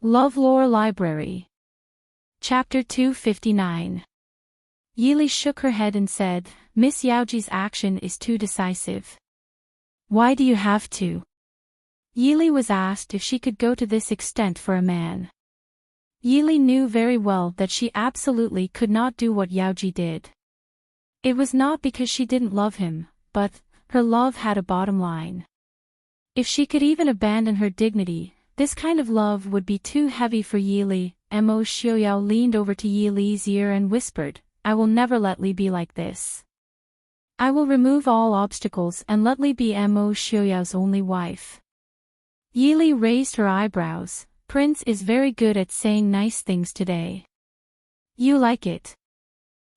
LoveLore Library. Chapter 259. Yili shook her head and said, Miss Yaoji's action is too decisive. Why do you have to? Yili was asked if she could go to this extent for a man. Yili knew very well that she absolutely could not do what Yaoji did. It was not because she didn't love him, but her love had a bottom line. If she could even abandon her dignity, this kind of love would be too heavy for Yili. Mo Xiaoyao leaned over to Yili's ear and whispered, I will never let Li be like this. I will remove all obstacles and let Li be Mo Xiaoyao's only wife. Yili raised her eyebrows. Prince is very good at saying nice things today. You like it?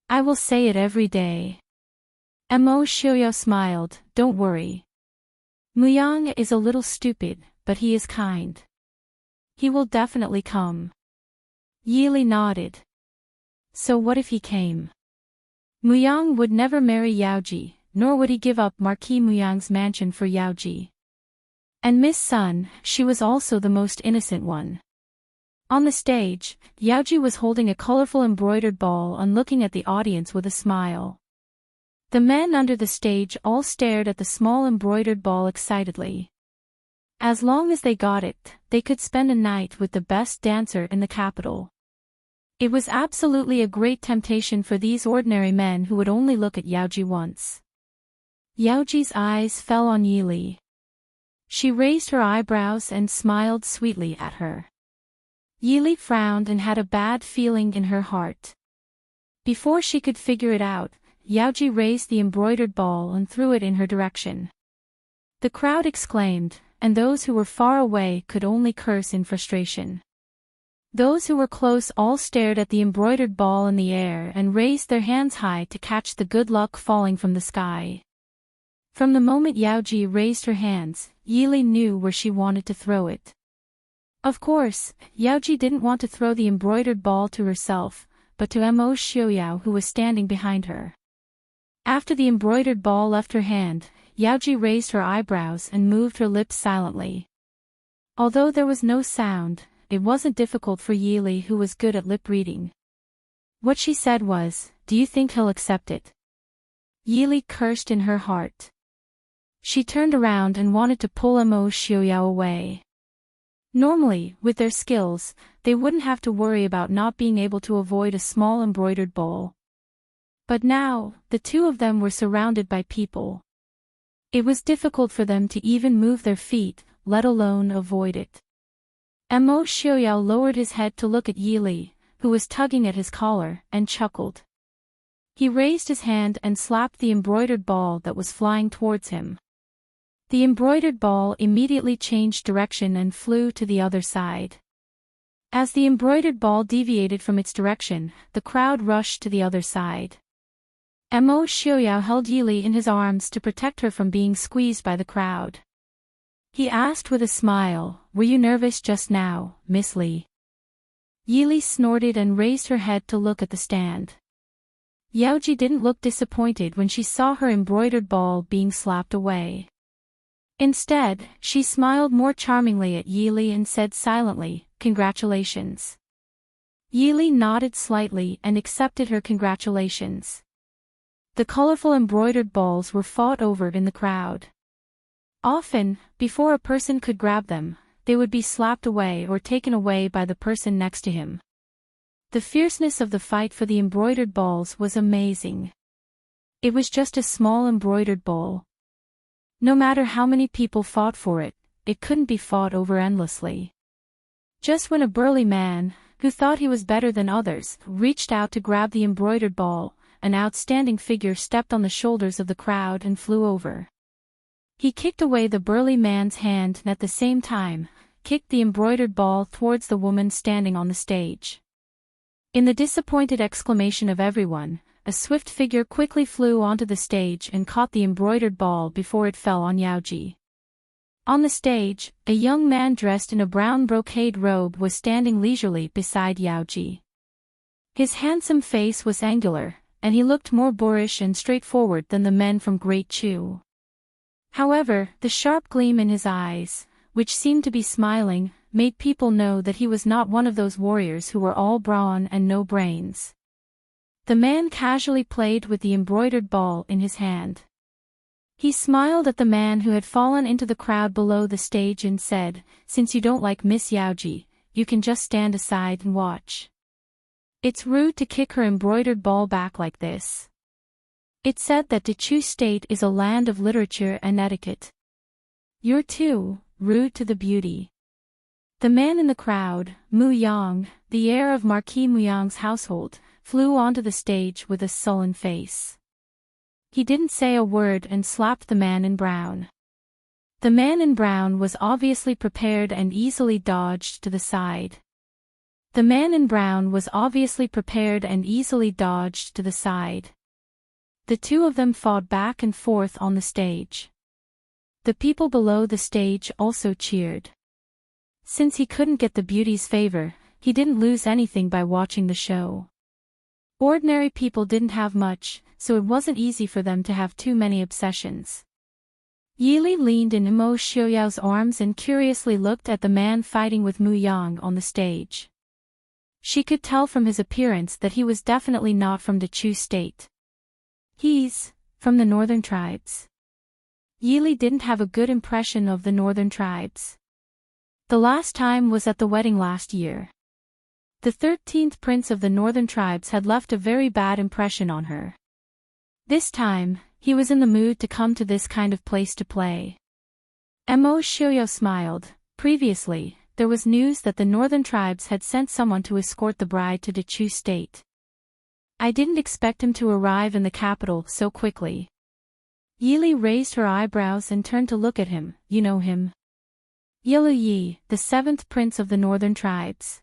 I will say it every day. Mo Xiaoyao smiled, don't worry. Muyang is a little stupid, but he is kind. He will definitely come. Yili nodded. So what if he came? Muyang would never marry Yaoji, nor would he give up Marquis Muyang's mansion for Yaoji. And Miss Sun, she was also the most innocent one. On the stage, Yaoji was holding a colorful embroidered ball and looking at the audience with a smile. The men under the stage all stared at the small embroidered ball excitedly. As long as they got it, they could spend a night with the best dancer in the capital. It was absolutely a great temptation for these ordinary men who would only look at Yaoji once. Yaoji's eyes fell on Yili. She raised her eyebrows and smiled sweetly at her. Yili frowned and had a bad feeling in her heart. Before she could figure it out, Yaoji raised the embroidered ball and threw it in her direction. The crowd exclaimed, and those who were far away could only curse in frustration. Those who were close all stared at the embroidered ball in the air and raised their hands high to catch the good luck falling from the sky. From the moment Yaoji raised her hands, Yili knew where she wanted to throw it. Of course, Yaoji didn't want to throw the embroidered ball to herself, but to Mo Xiaoyao who was standing behind her. After the embroidered ball left her hand, Yaoji raised her eyebrows and moved her lips silently. Although there was no sound, it wasn't difficult for Yili who was good at lip reading. What she said was, do you think he'll accept it? Yili cursed in her heart. She turned around and wanted to pull Mo Xiaoyao away. Normally, with their skills, they wouldn't have to worry about not being able to avoid a small embroidered ball. But now, the two of them were surrounded by people. It was difficult for them to even move their feet, let alone avoid it. Mo Xiaoyao lowered his head to look at Yili, who was tugging at his collar, and chuckled. He raised his hand and slapped the embroidered ball that was flying towards him. The embroidered ball immediately changed direction and flew to the other side. As the embroidered ball deviated from its direction, the crowd rushed to the other side. Mo Xiaoyao held Yili in his arms to protect her from being squeezed by the crowd. He asked with a smile, were you nervous just now, Miss Li? Yili snorted and raised her head to look at the stand. Yaoji didn't look disappointed when she saw her embroidered ball being slapped away. Instead, she smiled more charmingly at Yili and said silently, congratulations. Yili nodded slightly and accepted her congratulations. The colorful embroidered balls were fought over in the crowd. Often, before a person could grab them, they would be slapped away or taken away by the person next to him. The fierceness of the fight for the embroidered balls was amazing. It was just a small embroidered ball. No matter how many people fought for it, it couldn't be fought over endlessly. Just when a burly man, who thought he was better than others, reached out to grab the embroidered ball, an outstanding figure stepped on the shoulders of the crowd and flew over. He kicked away the burly man's hand and at the same time, kicked the embroidered ball towards the woman standing on the stage. In the disappointed exclamation of everyone, a swift figure quickly flew onto the stage and caught the embroidered ball before it fell on Yaoji. On the stage, a young man dressed in a brown brocade robe was standing leisurely beside Yaoji. His handsome face was angular, and he looked more boorish and straightforward than the men from Great Chu. However, the sharp gleam in his eyes, which seemed to be smiling, made people know that he was not one of those warriors who were all brawn and no brains. The man casually played with the embroidered ball in his hand. He smiled at the man who had fallen into the crowd below the stage and said, "Since you don't like Miss Yaoji, you can just stand aside and watch. It's rude to kick her embroidered ball back like this." It said that Dechu State is a land of literature and etiquette. "You're too rude to the beauty." The man in the crowd, Mu Yang, the heir of Marquis Mu Yang's household, flew onto the stage with a sullen face. He didn't say a word and slapped the man in brown. The man in brown was obviously prepared and easily dodged to the side. The man in brown was obviously prepared and easily dodged to the side. The two of them fought back and forth on the stage. The people below the stage also cheered. Since he couldn't get the beauty's favor, he didn't lose anything by watching the show. Ordinary people didn't have much, so it wasn't easy for them to have too many obsessions. Yili leaned in Mo Xiaoyao's arms and curiously looked at the man fighting with Mu Yang on the stage. She could tell from his appearance that he was definitely not from Dechu State. He's from the northern tribes. Yili didn't have a good impression of the northern tribes. The last time was at the wedding last year. The 13th prince of the northern tribes had left a very bad impression on her. This time, he was in the mood to come to this kind of place to play. Mo Xiaoyao smiled. Previously, there was news that the northern tribes had sent someone to escort the bride to Dechu State. I didn't expect him to arrive in the capital so quickly. Yili raised her eyebrows and turned to look at him. You know him? Yilu Yi, the 7th prince of the northern tribes.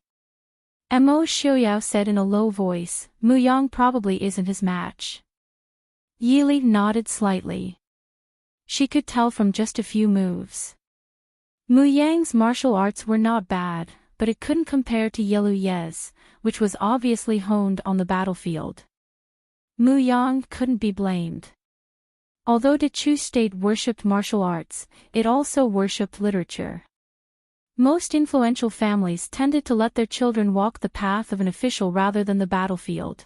Mo Xiaoyao said in a low voice. Mu Yang probably isn't his match. Yili nodded slightly. She could tell from just a few moves. Mu Yang's martial arts were not bad, but it couldn't compare to Yilu Ye's, which was obviously honed on the battlefield. Mu Yang couldn't be blamed. Although Dechu State worshipped martial arts, it also worshipped literature. Most influential families tended to let their children walk the path of an official rather than the battlefield.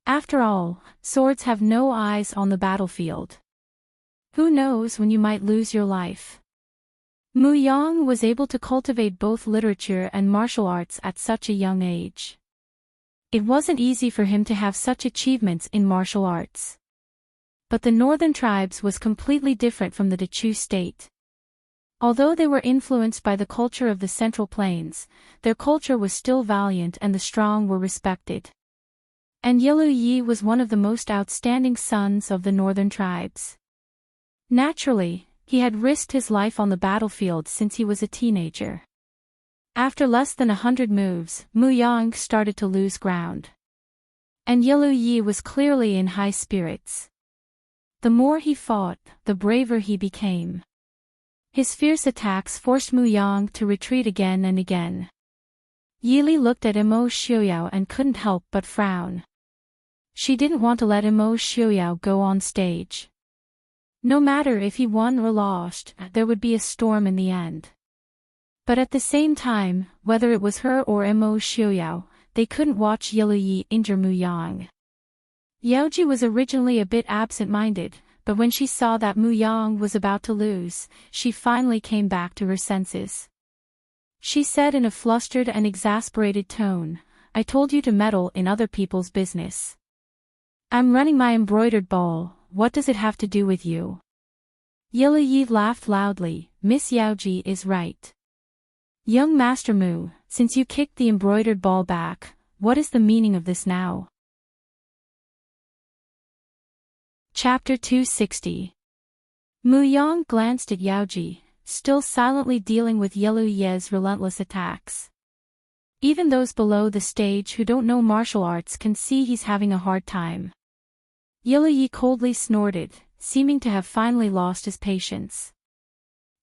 After all, swords have no eyes on the battlefield. Who knows when you might lose your life? Mu Yang was able to cultivate both literature and martial arts at such a young age. It wasn't easy for him to have such achievements in martial arts. But the northern tribes was completely different from the Dechu State. Although they were influenced by the culture of the Central Plains, their culture was still valiant and the strong were respected. And Yilu Yi was one of the most outstanding sons of the northern tribes. Naturally, he had risked his life on the battlefield since he was a teenager. After less than 100 moves, Mu Yang started to lose ground. And Yilu Yi was clearly in high spirits. The more he fought, the braver he became. His fierce attacks forced Mu Yang to retreat again and again. Yili looked at Mo Xiaoyao and couldn't help but frown. She didn't want to let Mo Xiaoyao go on stage. No matter if he won or lost, there would be a storm in the end. But at the same time, whether it was her or Mo Xiaoyao, they couldn't watch Yilu Yi injure Mu Yang. Yaoji was originally a bit absent-minded, but when she saw that Mu Yang was about to lose, she finally came back to her senses. She said in a flustered and exasperated tone, "I told you to meddle in other people's business. I'm running my embroidered ball, what does it have to do with you?" Yilu Yi laughed loudly. "Miss Yaoji is right. Young Master Mu, since you kicked the embroidered ball back, what is the meaning of this now?" Chapter 260. Mu Yang glanced at Yaoji, still silently dealing with Yilu Ye's relentless attacks. Even those below the stage who don't know martial arts can see he's having a hard time. Yilu Yi coldly snorted, seeming to have finally lost his patience.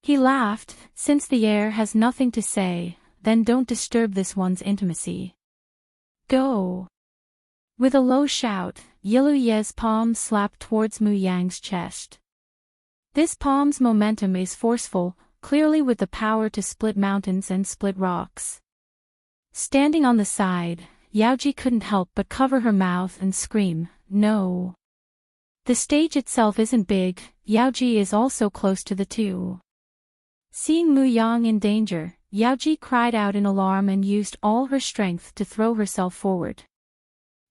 He laughed, "Since the heir has nothing to say, then don't disturb this one's intimacy. Go." With a low shout, Yilu Ye's palm slapped towards Mu Yang's chest. This palm's momentum is forceful, clearly with the power to split mountains and split rocks. Standing on the side, Yaoji couldn't help but cover her mouth and scream, "No!" The stage itself isn't big, Yaoji is also close to the two. Seeing Mu Yang in danger, Yaoji cried out in alarm and used all her strength to throw herself forward.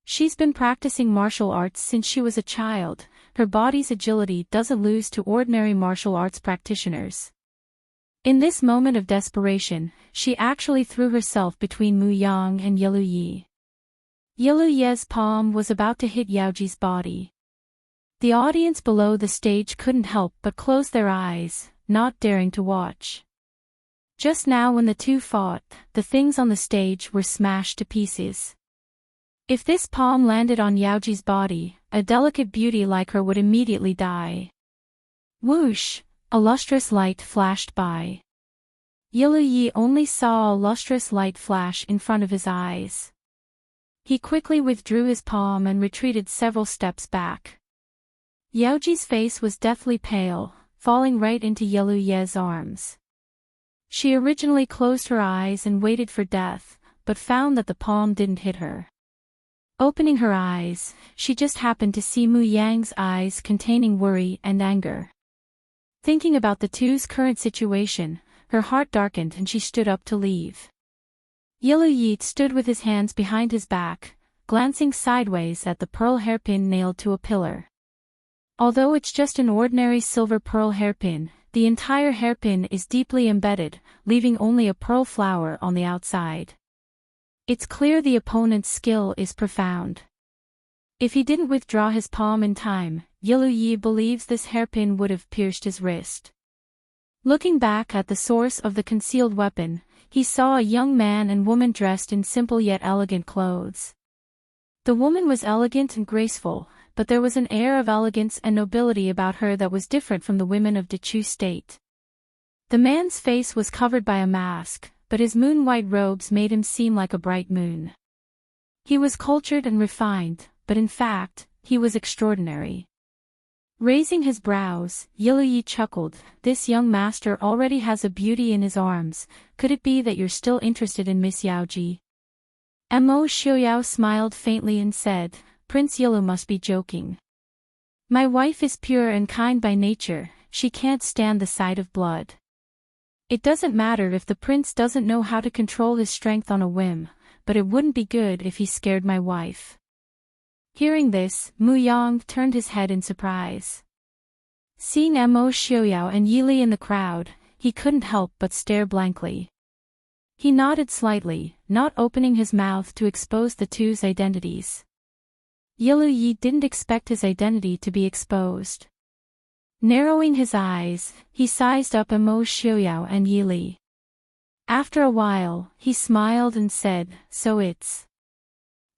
She's been practicing martial arts since she was a child, her body's agility doesn't lose to ordinary martial arts practitioners. In this moment of desperation, she actually threw herself between Mu Yang and Yilu Yi. Yilu Ye's palm was about to hit Yaoji's body. The audience below the stage couldn't help but close their eyes, not daring to watch. Just now when the two fought, the things on the stage were smashed to pieces. If this palm landed on Yaoji's body, a delicate beauty like her would immediately die. Whoosh! A lustrous light flashed by. Yilu Yi only saw a lustrous light flash in front of his eyes. He quickly withdrew his palm and retreated several steps back. Yaoji's face was deathly pale, falling right into Yilu Ye's arms. She originally closed her eyes and waited for death, but found that the palm didn't hit her. Opening her eyes, she just happened to see Mu Yang's eyes containing worry and anger. Thinking about the two's current situation, her heart darkened and she stood up to leave. Yilu Yi stood with his hands behind his back, glancing sideways at the pearl hairpin nailed to a pillar. Although it's just an ordinary silver pearl hairpin, the entire hairpin is deeply embedded, leaving only a pearl flower on the outside. It's clear the opponent's skill is profound. If he didn't withdraw his palm in time, Yilu Yi believes this hairpin would have pierced his wrist. Looking back at the source of the concealed weapon, he saw a young man and woman dressed in simple yet elegant clothes. The woman was elegant and graceful, but there was an air of elegance and nobility about her that was different from the women of Dechu State. The man's face was covered by a mask, but his moon-white robes made him seem like a bright moon. He was cultured and refined, but in fact, he was extraordinary. Raising his brows, Yilu Yi chuckled, "This young master already has a beauty in his arms, could it be that you're still interested in Miss Yaoji?" Mo Xiaoyao smiled faintly and said, "Prince Yilu must be joking. My wife is pure and kind by nature, she can't stand the sight of blood. It doesn't matter if the prince doesn't know how to control his strength on a whim, but it wouldn't be good if he scared my wife." Hearing this, Mu Yang turned his head in surprise. Seeing Mo Xiaoyao and Yi Li in the crowd, he couldn't help but stare blankly. He nodded slightly, not opening his mouth to expose the two's identities. Yilu Yi didn't expect his identity to be exposed. Narrowing his eyes, he sized up Mo Xiaoyao and Yi Li. After a while, he smiled and said, "So it's...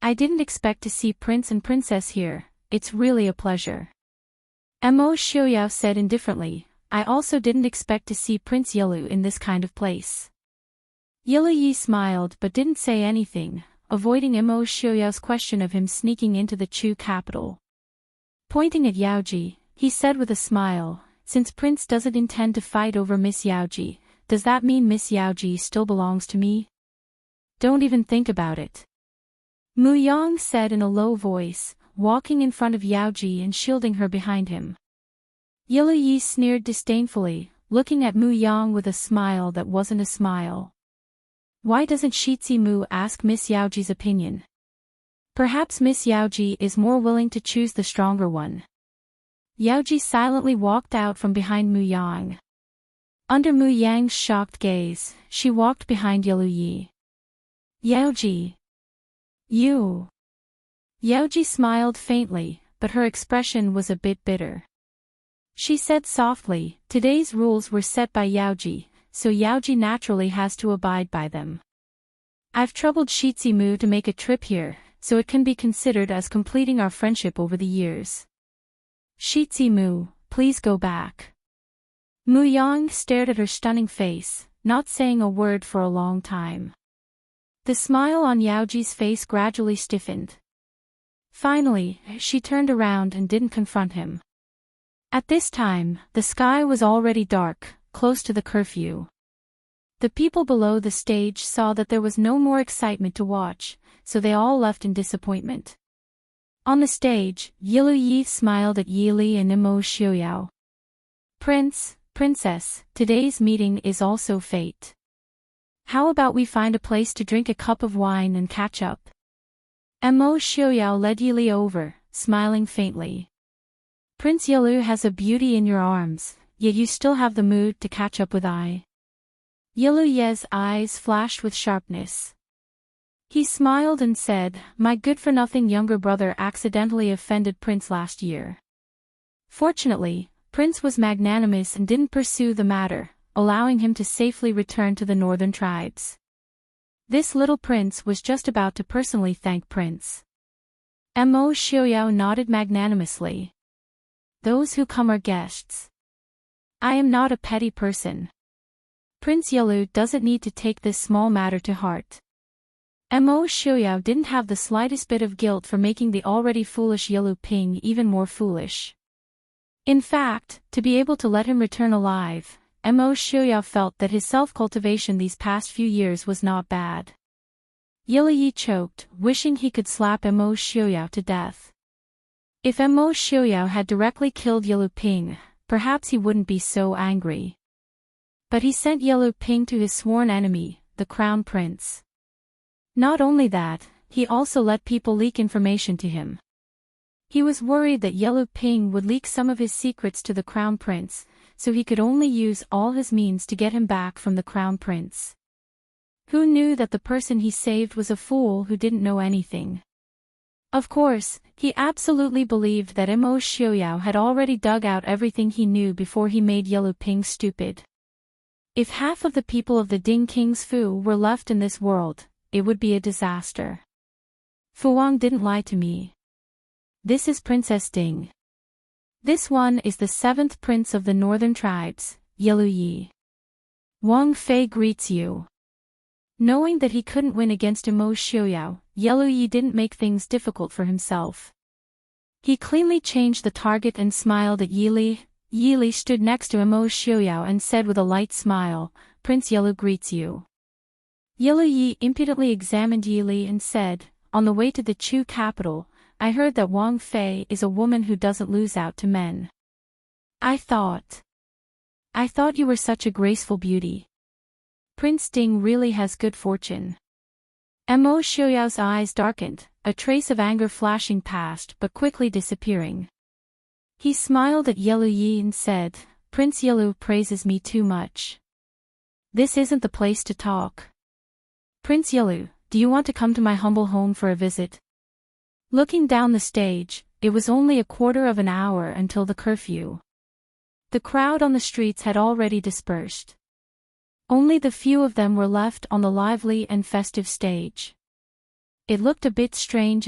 I didn't expect to see Prince and Princess here, it's really a pleasure." Mo Xiaoyao said indifferently, "I also didn't expect to see Prince Yilu in this kind of place." Yilu Yi smiled but didn't say anything, avoiding Mo Xiaoyao's question of him sneaking into the Chu capital. Pointing at Yaoji, he said with a smile, "Since Prince doesn't intend to fight over Miss Yaoji, does that mean Miss Yaoji still belongs to me? Don't even think about it." Mu Yang said in a low voice, walking in front of Yaoji and shielding her behind him. Yilu Yi sneered disdainfully, looking at Mu Yang with a smile that wasn't a smile. Why doesn't Shitzi Mu ask Miss Yaoji's opinion? Perhaps Miss Yaoji is more willing to choose the stronger one. Yaoji silently walked out from behind Mu Yang. Under Mu Yang's shocked gaze, she walked behind Yilu Yi. "Yaoji! You!" Yaoji smiled faintly, but her expression was a bit bitter. She said softly, "Today's rules were set by Yaoji, so Yaoji naturally has to abide by them. I've troubled Shitzi Mu to make a trip here, so it can be considered as completing our friendship over the years. Shitzi Mu, please go back." Mu Yang stared at her stunning face, not saying a word for a long time. The smile on Yaoji's face gradually stiffened. Finally, she turned around and didn't confront him. At this time, the sky was already dark, close to the curfew. The people below the stage saw that there was no more excitement to watch, so they all left in disappointment. On the stage, Yilu Yi smiled at Yili and Imo Xiuyao. Prince, Princess, today's meeting is also fate. How about we find a place to drink a cup of wine and catch up? Imo Xiuyao led Yili over, smiling faintly. Prince Yilu has a beauty in your arms, yet you still have the mood to catch up with I. Yilu Ye's eyes flashed with sharpness. He smiled and said, my good-for-nothing younger brother accidentally offended Prince last year. Fortunately, Prince was magnanimous and didn't pursue the matter, allowing him to safely return to the northern tribes. This little prince was just about to personally thank Prince. Imo Xiuyao nodded magnanimously. Those who come are guests. I am not a petty person. Prince Yilu doesn't need to take this small matter to heart. Imo Xiuyao didn't have the slightest bit of guilt for making the already foolish Yilu Ping even more foolish. In fact, to be able to let him return alive, Imo Xiuyao felt that his self-cultivation these past few years was not bad. Yilu Yi choked, wishing he could slap Imo Xiuyao to death. If Imo Xiuyao had directly killed Yilu Ping, perhaps he wouldn't be so angry. But he sent Yilu Ping to his sworn enemy, the Crown Prince. Not only that, he also let people leak information to him. He was worried that Yilu Ping would leak some of his secrets to the Crown Prince, so he could only use all his means to get him back from the Crown Prince. Who knew that the person he saved was a fool who didn't know anything? Of course, he absolutely believed that Imo Xiuyao had already dug out everything he knew before he made Yilu Ping stupid. If half of the people of the Ding King's Fu were left in this world, it would be a disaster. Fu Wang didn't lie to me. This is Princess Ding. This one is the 7th prince of the northern tribes, Yilu Yi. Wang Fei greets you. Knowing that he couldn't win against Imo Xiuyao, Yilu Yi didn't make things difficult for himself. He cleanly changed the target and smiled at Yili. Yili stood next to Imo Xiuyao and said with a light smile, Prince Yilu greets you. Yilu Yi impudently examined Yili and said, on the way to the Chu capital, I heard that Wang Fei is a woman who doesn't lose out to men. I thought you were such a graceful beauty. Prince Ding really has good fortune. Imo Xiuyao's eyes darkened, a trace of anger flashing past but quickly disappearing. He smiled at Yilu Yi and said, Prince Yilu praises me too much. This isn't the place to talk. Prince Yilu, do you want to come to my humble home for a visit? Looking down the stage, it was only a quarter of an hour until the curfew. The crowd on the streets had already dispersed. Only the few of them were left on the lively and festive stage. It looked a bit strange.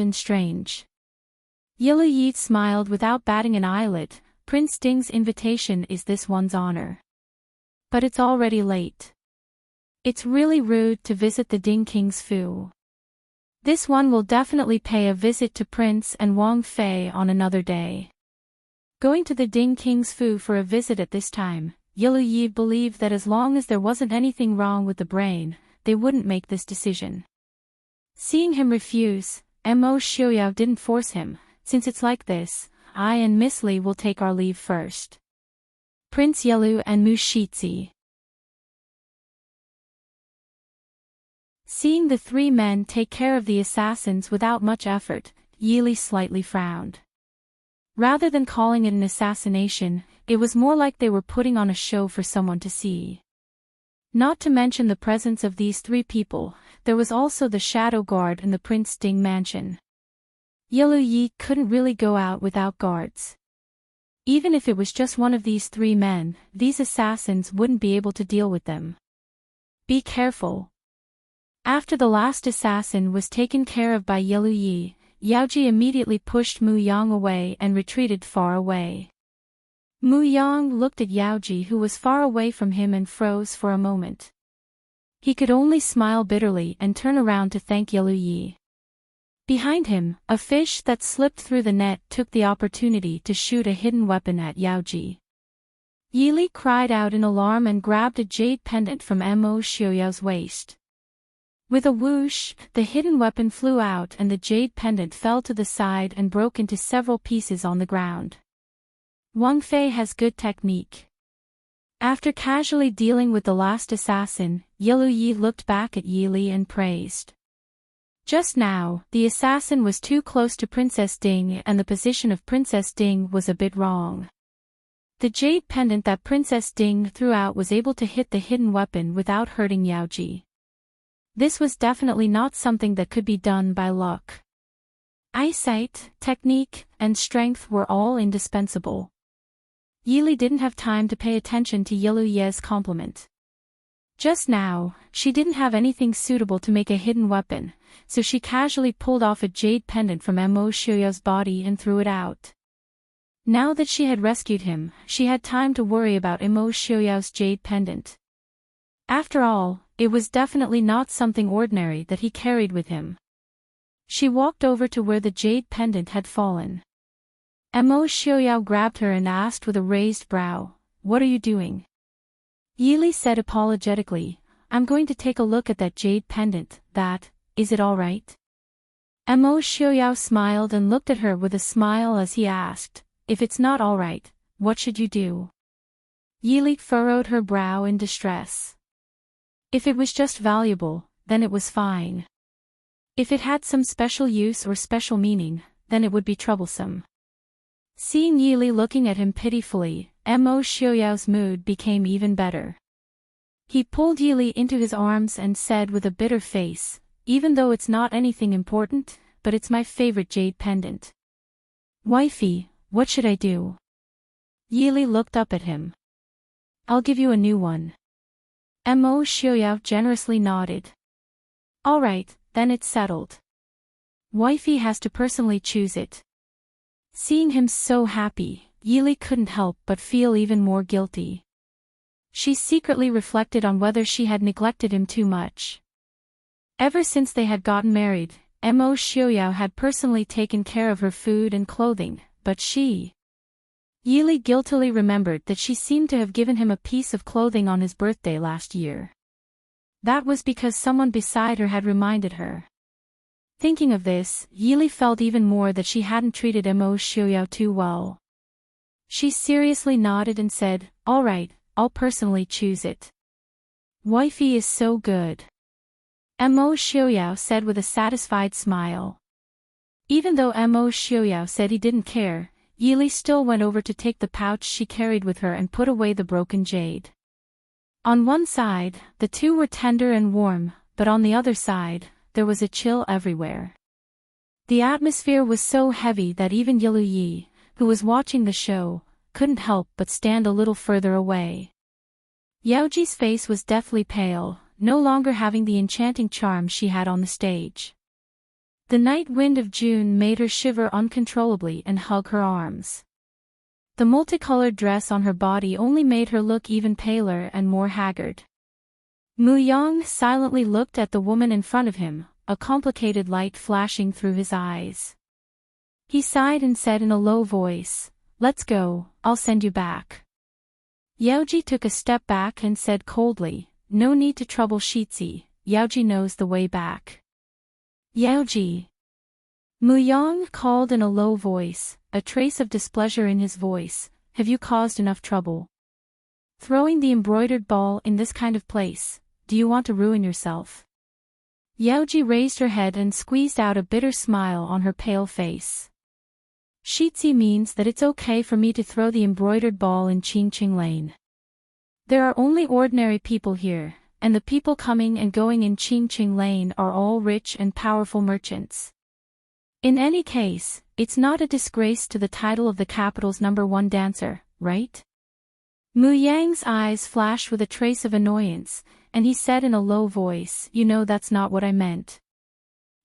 Yilu Yi smiled without batting an eyelid. Prince Ding's invitation is this one's honor. But it's already late. It's really rude to visit the Ding King's Fu. This one will definitely pay a visit to Prince and Wang Fei on another day. Going to the Ding King's Fu for a visit at this time, Yilu Yi believed that as long as there wasn't anything wrong with the brain, they wouldn't make this decision. Seeing him refuse, Imo Xiuyao didn't force him. Since it's like this, I and Miss Li will take our leave first. Prince Yilu and Mu Shizi. Seeing the three men take care of the assassins without much effort, Yili slightly frowned. Rather than calling it an assassination, it was more like they were putting on a show for someone to see. Not to mention the presence of these three people, there was also the shadow guard in the Prince Ding mansion. Yilu Yi couldn't really go out without guards. Even if it was just one of these three men, these assassins wouldn't be able to deal with them. Be careful. After the last assassin was taken care of by Yilu Yi, Yaoji immediately pushed Mu Yang away and retreated far away. Mu Yang looked at Yaoji, who was far away from him, and froze for a moment. He could only smile bitterly and turn around to thank Yilu Yi. Behind him, a fish that slipped through the net took the opportunity to shoot a hidden weapon at Yaoji. Yili cried out in alarm and grabbed a jade pendant from Mo Xiaoyao's waist. With a whoosh, the hidden weapon flew out and the jade pendant fell to the side and broke into several pieces on the ground. Wang Fei has good technique. After casually dealing with the last assassin, Yilu Yi looked back at Yili and praised. Just now, the assassin was too close to Princess Ding and the position of Princess Ding was a bit wrong. The jade pendant that Princess Ding threw out was able to hit the hidden weapon without hurting Yaoji. This was definitely not something that could be done by luck. Eyesight, technique, and strength were all indispensable. Yili didn't have time to pay attention to Yilu Ye's compliment. Just now, she didn't have anything suitable to make a hidden weapon, so she casually pulled off a jade pendant from Mo Xiaoyao's body and threw it out. Now that she had rescued him, she had time to worry about Mo Xiaoyao's jade pendant. After all, it was definitely not something ordinary that he carried with him. She walked over to where the jade pendant had fallen. Mo Xiaoyao grabbed her and asked with a raised brow, "What are you doing?" Yili said apologetically, "I'm going to take a look at that jade pendant, is it all right?" Mo Xiaoyao smiled and looked at her with a smile as he asked, "If it's not all right, what should you do?" Yili furrowed her brow in distress. If it was just valuable, then it was fine. If it had some special use or special meaning, then it would be troublesome. Seeing Yili looking at him pitifully, Mo Xiaoyao's mood became even better. He pulled Yili into his arms and said with a bitter face, "Even though it's not anything important, but it's my favorite jade pendant. Wifey, what should I do?" Yili looked up at him. "I'll give you a new one." Mo Xiaoyao generously nodded. "All right, then it's settled. Wifey has to personally choose it." Seeing him so happy, Yili couldn't help but feel even more guilty. She secretly reflected on whether she had neglected him too much. Ever since they had gotten married, Mo Xiaoyao had personally taken care of her food and clothing, but Yili guiltily remembered that she seemed to have given him a piece of clothing on his birthday last year. That was because someone beside her had reminded her. Thinking of this, Yili felt even more that she hadn't treated Mo Xiaoyao too well. She seriously nodded and said, "All right, I'll personally choose it." "Wifey is so good," Mo Xiaoyao said with a satisfied smile. Even though Mo Xiaoyao said he didn't care, Yili still went over to take the pouch she carried with her and put away the broken jade. On one side, the two were tender and warm, but on the other side, there was a chill everywhere. The atmosphere was so heavy that even Yilu Yi, who was watching the show, couldn't help but stand a little further away. Yaoji's face was deathly pale, no longer having the enchanting charm she had on the stage. The night wind of June made her shiver uncontrollably and hug her arms. The multicolored dress on her body only made her look even paler and more haggard. Mu Yang silently looked at the woman in front of him, a complicated light flashing through his eyes. He sighed and said in a low voice, "Let's go, I'll send you back." Yaoji took a step back and said coldly, "No need to trouble Shitzi, Yaoji knows the way back." "Yaoji!" Mu Yang called in a low voice, a trace of displeasure in his voice, "Have you caused enough trouble? Throwing the embroidered ball in this kind of place, do you want to ruin yourself?" Yaoji raised her head and squeezed out a bitter smile on her pale face. "Shitzi means that it's okay for me to throw the embroidered ball in Qingqing Lane. There are only ordinary people here, and the people coming and going in Qingqing Lane are all rich and powerful merchants. In any case, it's not a disgrace to the title of the capital's #1 dancer, right?" Mu Yang's eyes flashed with a trace of annoyance, and he said in a low voice, "You know that's not what I meant."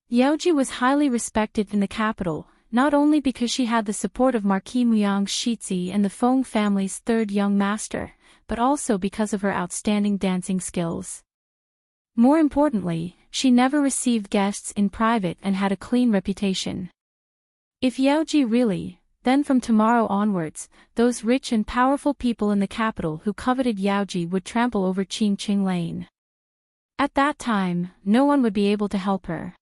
Yaoji was highly respected in the capital, not only because she had the support of Marquis Muyang's Shitzi and the Feng family's third young master, but also because of her outstanding dancing skills. More importantly, she never received guests in private and had a clean reputation. If Yaoji then from tomorrow onwards, those rich and powerful people in the capital who coveted Yaoji would trample over Qingqing Lane. At that time, no one would be able to help her.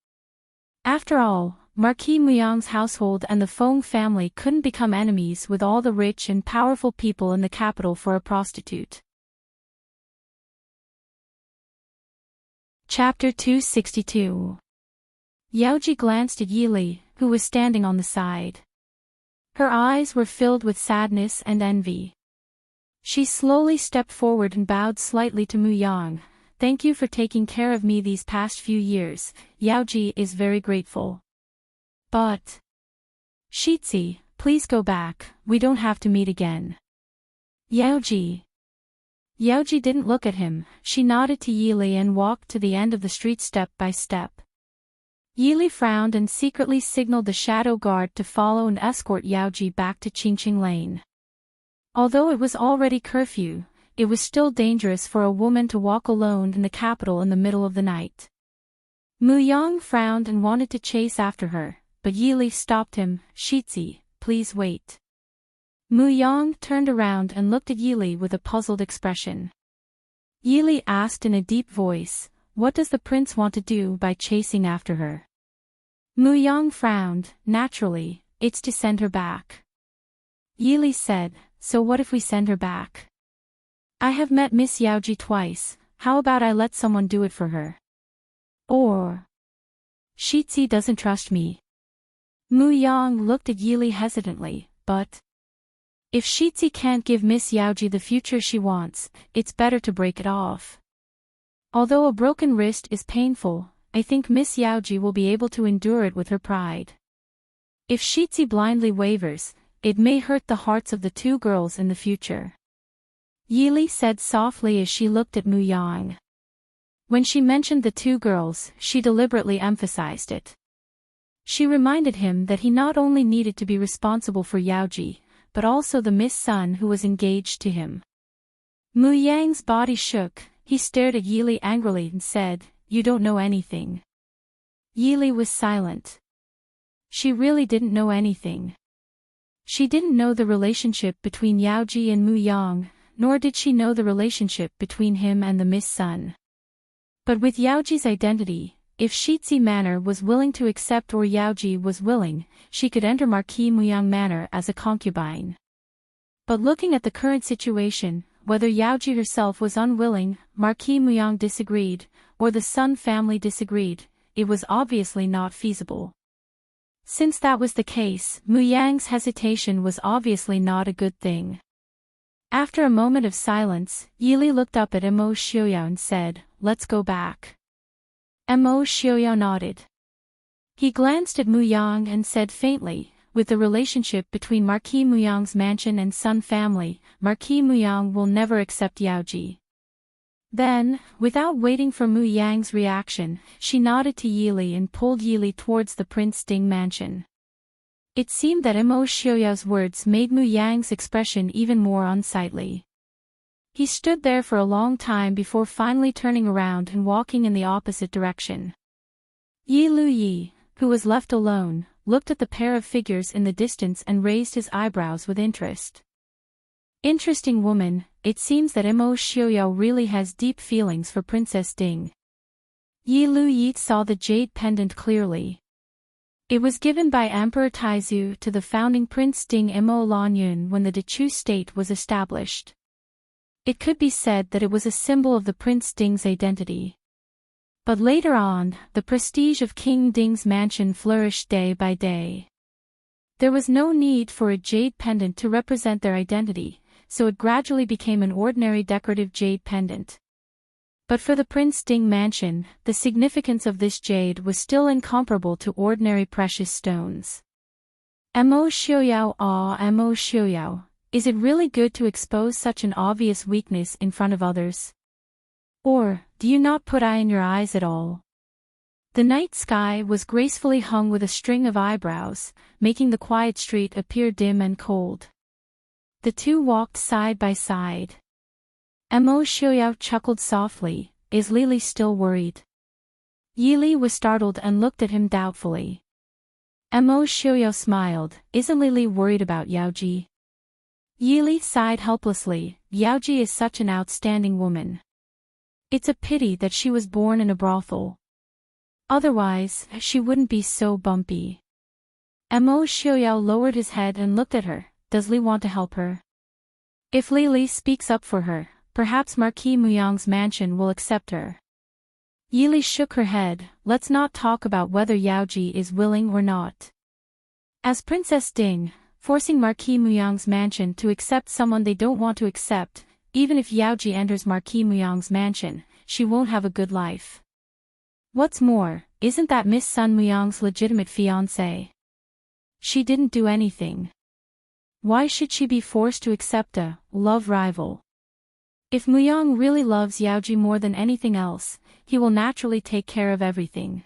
After all, Marquis Muyang's household and the Feng family couldn't become enemies with all the rich and powerful people in the capital for a prostitute. Chapter 262. Yaoji glanced at Yili, who was standing on the side. Her eyes were filled with sadness and envy. She slowly stepped forward and bowed slightly to Muyang. "Thank you for taking care of me these past few years, Yaoji is very grateful. But Shitzi, please go back, we don't have to meet again." Yaoji didn't look at him, she nodded to Yili and walked to the end of the street step by step. Yili frowned and secretly signaled the shadow guard to follow and escort Yaoji back to Qingqing Lane. Although it was already curfew, it was still dangerous for a woman to walk alone in the capital in the middle of the night. Muyang frowned and wanted to chase after her, but Yili stopped him. "Shitzi, please wait." Muyang turned around and looked at Yili with a puzzled expression. Yili asked in a deep voice, "What does the prince want to do by chasing after her?" Muyang frowned. "Naturally, it's to send her back." Yili said, "So what if we send her back? I have met Miss Yaoji twice, how about I let someone do it for her? Or Shitzi doesn't trust me." Muyang looked at Yili hesitantly, "But if Shitzi can't give Miss Yaoji the future she wants, it's better to break it off. Although a broken wrist is painful, I think Miss Yaoji will be able to endure it with her pride. If Shitzi blindly wavers, it may hurt the hearts of the two girls in the future." Yili said softly as she looked at Muyang. When she mentioned the two girls, she deliberately emphasized it. She reminded him that he not only needed to be responsible for Yaoji, but also the Miss Sun who was engaged to him. Muyang's body shook, he stared at Yili angrily and said, "You don't know anything." Yili was silent. She really didn't know anything. She didn't know the relationship between Yaoji and Muyang, nor did she know the relationship between him and the Miss Sun. But with Yaoji's identity, if Shitzi Manor was willing to accept or Yaoji was willing, she could enter Marquis Muyang Manor as a concubine. But looking at the current situation, whether Yaoji herself was unwilling, Marquis Muyang disagreed, or the Sun family disagreed, it was obviously not feasible. Since that was the case, Muyang's hesitation was obviously not a good thing. After a moment of silence, Yili looked up at Mo Xiaoyao and said, "Let's go back." Mo Xiaoyao nodded. He glanced at Muyang and said faintly, "With the relationship between Marquis Muyang's mansion and Sun family, Marquis Muyang will never accept Yaoji." Then, without waiting for Muyang's reaction, she nodded to Yili and pulled Yili towards the Prince Ding mansion. It seemed that Mo Xiaoyao's words made Muyang's expression even more unsightly. He stood there for a long time before finally turning around and walking in the opposite direction. Yi Luyi, who was left alone, looked at the pair of figures in the distance and raised his eyebrows with interest. "Interesting woman, it seems that Mo Xiaoyao really has deep feelings for Princess Ding." Yi Luyi saw the jade pendant clearly. It was given by Emperor Taizu to the founding Prince Ding Mo Lanyun when the Dechu state was established. It could be said that it was a symbol of the Prince Ding's identity. But later on, the prestige of King Ding's mansion flourished day by day. There was no need for a jade pendant to represent their identity, so it gradually became an ordinary decorative jade pendant. But for the Prince Ding mansion, the significance of this jade was still incomparable to ordinary precious stones. Mo Xiaoyao, Mo Xiaoyao, is it really good to expose such an obvious weakness in front of others? Or, do you not put eye in your eyes at all? The night sky was gracefully hung with a string of eyebrows, making the quiet street appear dim and cold. The two walked side by side. Mo Xiaoyao chuckled softly, "Is Lili still worried?" Yili was startled and looked at him doubtfully. Mo Xiaoyao smiled. Isn't Lily worried about Yaoji? Yili sighed helplessly. Yaoji is such an outstanding woman. It's a pity that she was born in a brothel. Otherwise, she wouldn't be so bumpy. Mo Xiaoyao lowered his head and looked at her. Does Li want to help her? If Li speaks up for her, perhaps Marquis Muyang's mansion will accept her. Yili shook her head. Let's not talk about whether Yaoji is willing or not. As Princess Ding, forcing Marquis Muyang's mansion to accept someone they don't want to accept, even if Yaoji enters Marquis Muyang's mansion, she won't have a good life. What's more, isn't that Miss Sun Muyang's legitimate fiancé? She didn't do anything. Why should she be forced to accept a love rival? If Muyang really loves Yaoji more than anything else, he will naturally take care of everything.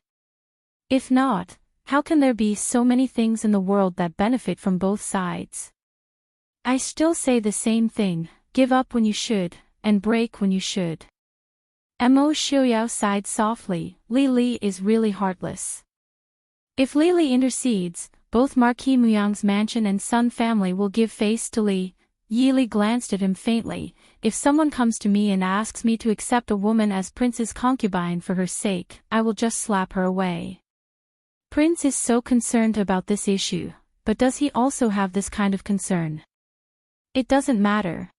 If not, how can there be so many things in the world that benefit from both sides? I still say the same thing, give up when you should, and break when you should. Mo Xiaoyao sighed softly. Li is really heartless. If Li intercedes, both Marquis Muyang's mansion and Sun family will give face to Li. Yili glanced at him faintly. If someone comes to me and asks me to accept a woman as Prince's concubine for her sake, I will just slap her away. Prince is so concerned about this issue, but does he also have this kind of concern? It doesn't matter.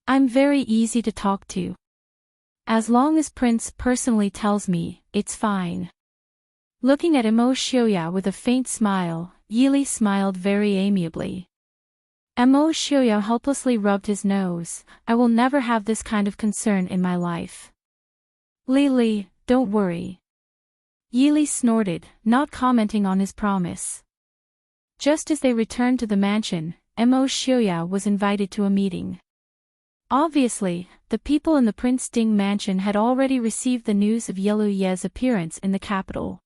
I'm very easy to talk to. As long as Prince personally tells me, it's fine. Looking at Mo Xiaoyao with a faint smile, Yili smiled very amiably. Mo Xiaoyao helplessly rubbed his nose. I will never have this kind of concern in my life. Li, don't worry. Yili snorted, not commenting on his promise. Just as they returned to the mansion, Mo Xiaoyao was invited to a meeting. Obviously, the people in the Prince Ding mansion had already received the news of Yelu Ye's appearance in the capital.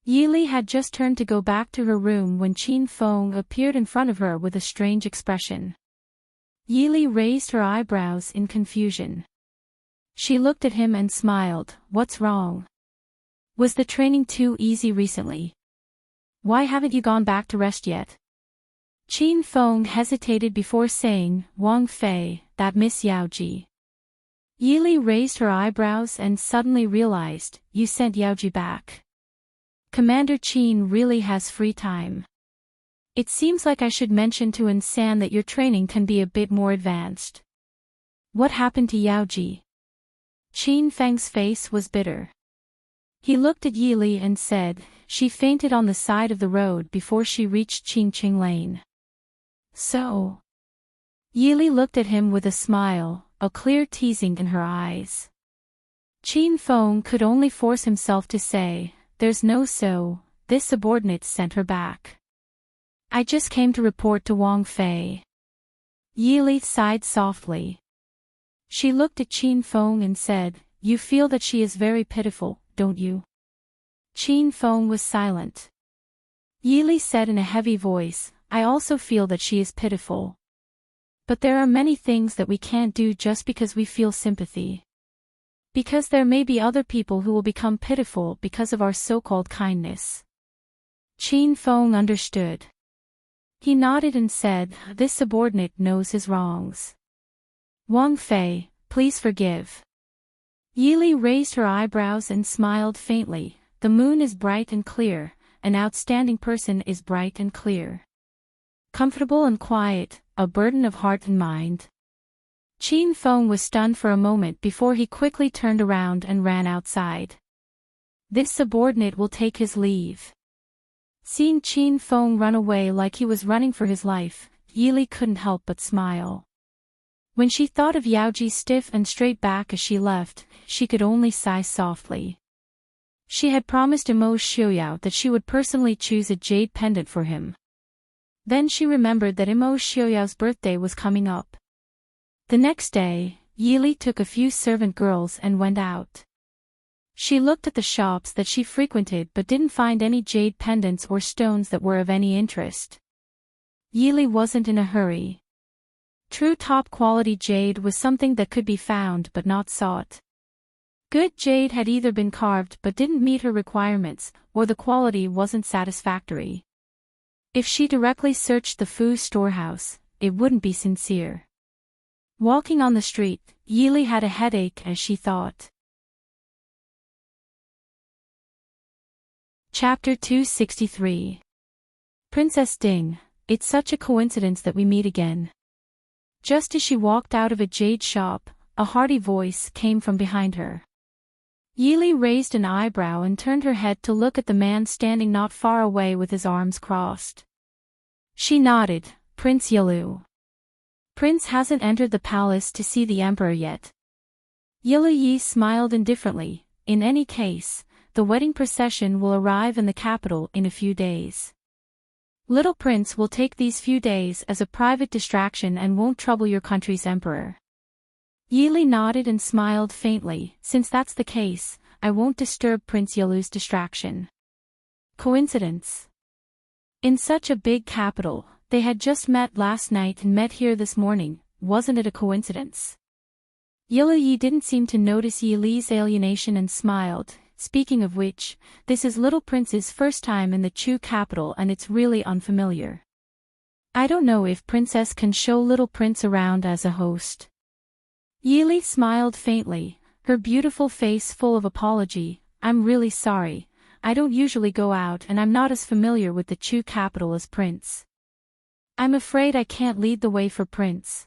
Yili had just turned to go back to her room when Qin Feng appeared in front of her with a strange expression. Yili raised her eyebrows in confusion. She looked at him and smiled. What's wrong? Was the training too easy recently? Why haven't you gone back to rest yet? Qin Feng hesitated before saying, Wang Fei, that Miss Yaoji. Yili raised her eyebrows and suddenly realized, you sent Yaoji back. Commander Qin really has free time. It seems like I should mention to Ensan that your training can be a bit more advanced. What happened to Yaoji? Qin Feng's face was bitter. He looked at Yili and said, she fainted on the side of the road before she reached Qingqing Lane. So? Yili looked at him with a smile, a clear teasing in her eyes. Qin Feng could only force himself to say, there's no so, this subordinate sent her back. I just came to report to Wang Fei. Yili sighed softly. She looked at Qin Feng and said, you feel that she is very pitiful, don't you? Qin Feng was silent. Yili said in a heavy voice, I also feel that she is pitiful. But there are many things that we can't do just because we feel sympathy. Because there may be other people who will become pitiful because of our so-called kindness. Qin Feng understood. He nodded and said, this subordinate knows his wrongs. Wang Fei, please forgive. Yili raised her eyebrows and smiled faintly. The moon is bright and clear, an outstanding person is bright and clear. Comfortable and quiet, a burden of heart and mind. Qin Feng was stunned for a moment before he quickly turned around and ran outside. This subordinate will take his leave. Seeing Qin Feng run away like he was running for his life, Yili couldn't help but smile. When she thought of Yaoji's stiff and straight back as she left, she could only sigh softly. She had promised Mo Xiaoyao that she would personally choose a jade pendant for him. Then she remembered that Mo Xiaoyao's birthday was coming up. The next day, Yili took a few servant girls and went out. She looked at the shops that she frequented but didn't find any jade pendants or stones that were of any interest. Yili wasn't in a hurry. True top-quality jade was something that could be found but not sought. Good jade had either been carved but didn't meet her requirements, or the quality wasn't satisfactory. If she directly searched the Fu storehouse, it wouldn't be sincere. Walking on the street, Yili had a headache as she thought. Chapter 263. Princess Ding, it's such a coincidence that we meet again. Just as she walked out of a jade shop, a hearty voice came from behind her. Yili raised an eyebrow and turned her head to look at the man standing not far away with his arms crossed. She nodded. Prince Yilu. Prince hasn't entered the palace to see the emperor yet. Yilu Yi smiled indifferently. In any case, the wedding procession will arrive in the capital in a few days. Little Prince will take these few days as a private distraction and won't trouble your country's emperor. Yili nodded and smiled faintly. Since that's the case, I won't disturb Prince Yilu's distraction. Coincidence? In such a big capital, they had just met last night and met here this morning. Wasn't it a coincidence? Yilu Yi didn't seem to notice Yili's alienation and smiled. Speaking of which, this is Little Prince's first time in the Chu capital and it's really unfamiliar. I don't know if Princess can show Little Prince around as a host. Yili smiled faintly, her beautiful face full of apology. I'm really sorry, I don't usually go out and I'm not as familiar with the Chu capital as Prince. I'm afraid I can't lead the way for Prince.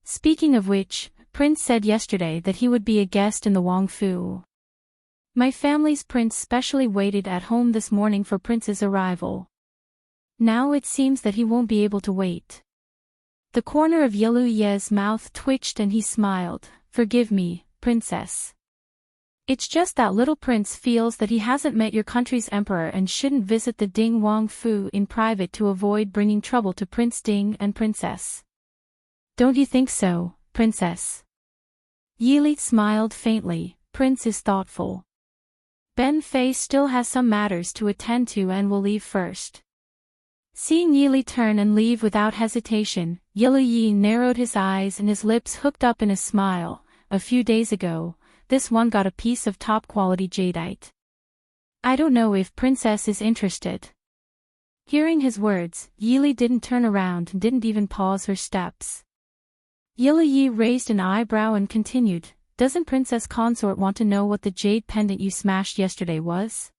Speaking of which, Prince said yesterday that he would be a guest in the Wangfu. My family's prince specially waited at home this morning for Prince's arrival. Now it seems that he won't be able to wait. The corner of Yilu Ye's mouth twitched and he smiled. Forgive me, Princess. It's just that Little Prince feels that he hasn't met your country's emperor and shouldn't visit the Ding Wangfu in private to avoid bringing trouble to Prince Ding and Princess. Don't you think so, Princess? Yili smiled faintly. Prince is thoughtful. Ben Fei still has some matters to attend to and will leave first. Seeing Yili turn and leave without hesitation, Yilu Yi narrowed his eyes and his lips hooked up in a smile. A few days ago, this one got a piece of top-quality jadeite. I don't know if Princess is interested. Hearing his words, Yili didn't turn around and didn't even pause her steps. Yilu Yi raised an eyebrow and continued, doesn't Princess Consort want to know what the jade pendant you smashed yesterday was?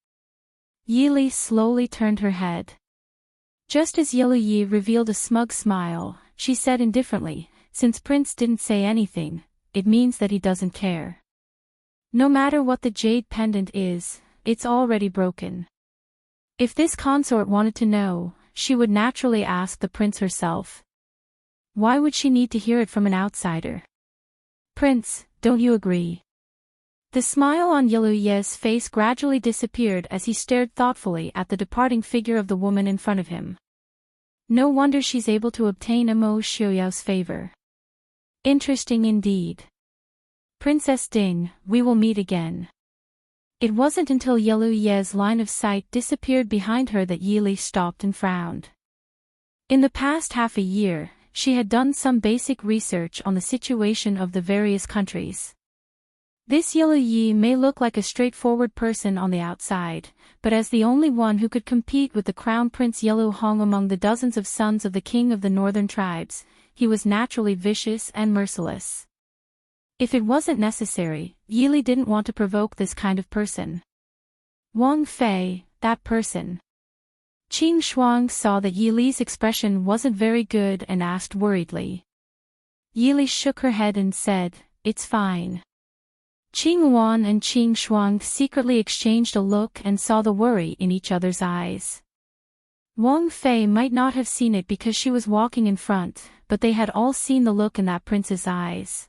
Yili slowly turned her head. Just as Yilu Yi revealed a smug smile, she said indifferently, since Prince didn't say anything, it means that he doesn't care. No matter what the jade pendant is, it's already broken. If this consort wanted to know, she would naturally ask the prince herself. Why would she need to hear it from an outsider? Prince, don't you agree? The smile on Yilu Ye's face gradually disappeared as he stared thoughtfully at the departing figure of the woman in front of him. No wonder she's able to obtain Mo Xiuyao's favor. Interesting indeed. Princess Ding, we will meet again. It wasn't until Yilu Ye's line of sight disappeared behind her that Yili stopped and frowned. In the past half a year, she had done some basic research on the situation of the various countries. This Yilu Yi may look like a straightforward person on the outside, but as the only one who could compete with the Crown Prince Yilu Hong among the dozens of sons of the king of the northern tribes, he was naturally vicious and merciless. If it wasn't necessary, Yili didn't want to provoke this kind of person. Wang Fei, that person. Qing Shuang saw that Yili's expression wasn't very good and asked worriedly. Yili shook her head and said, it's fine. Qing Wan and Qing Shuang secretly exchanged a look and saw the worry in each other's eyes. Wang Fei might not have seen it because she was walking in front, but they had all seen the look in that prince's eyes.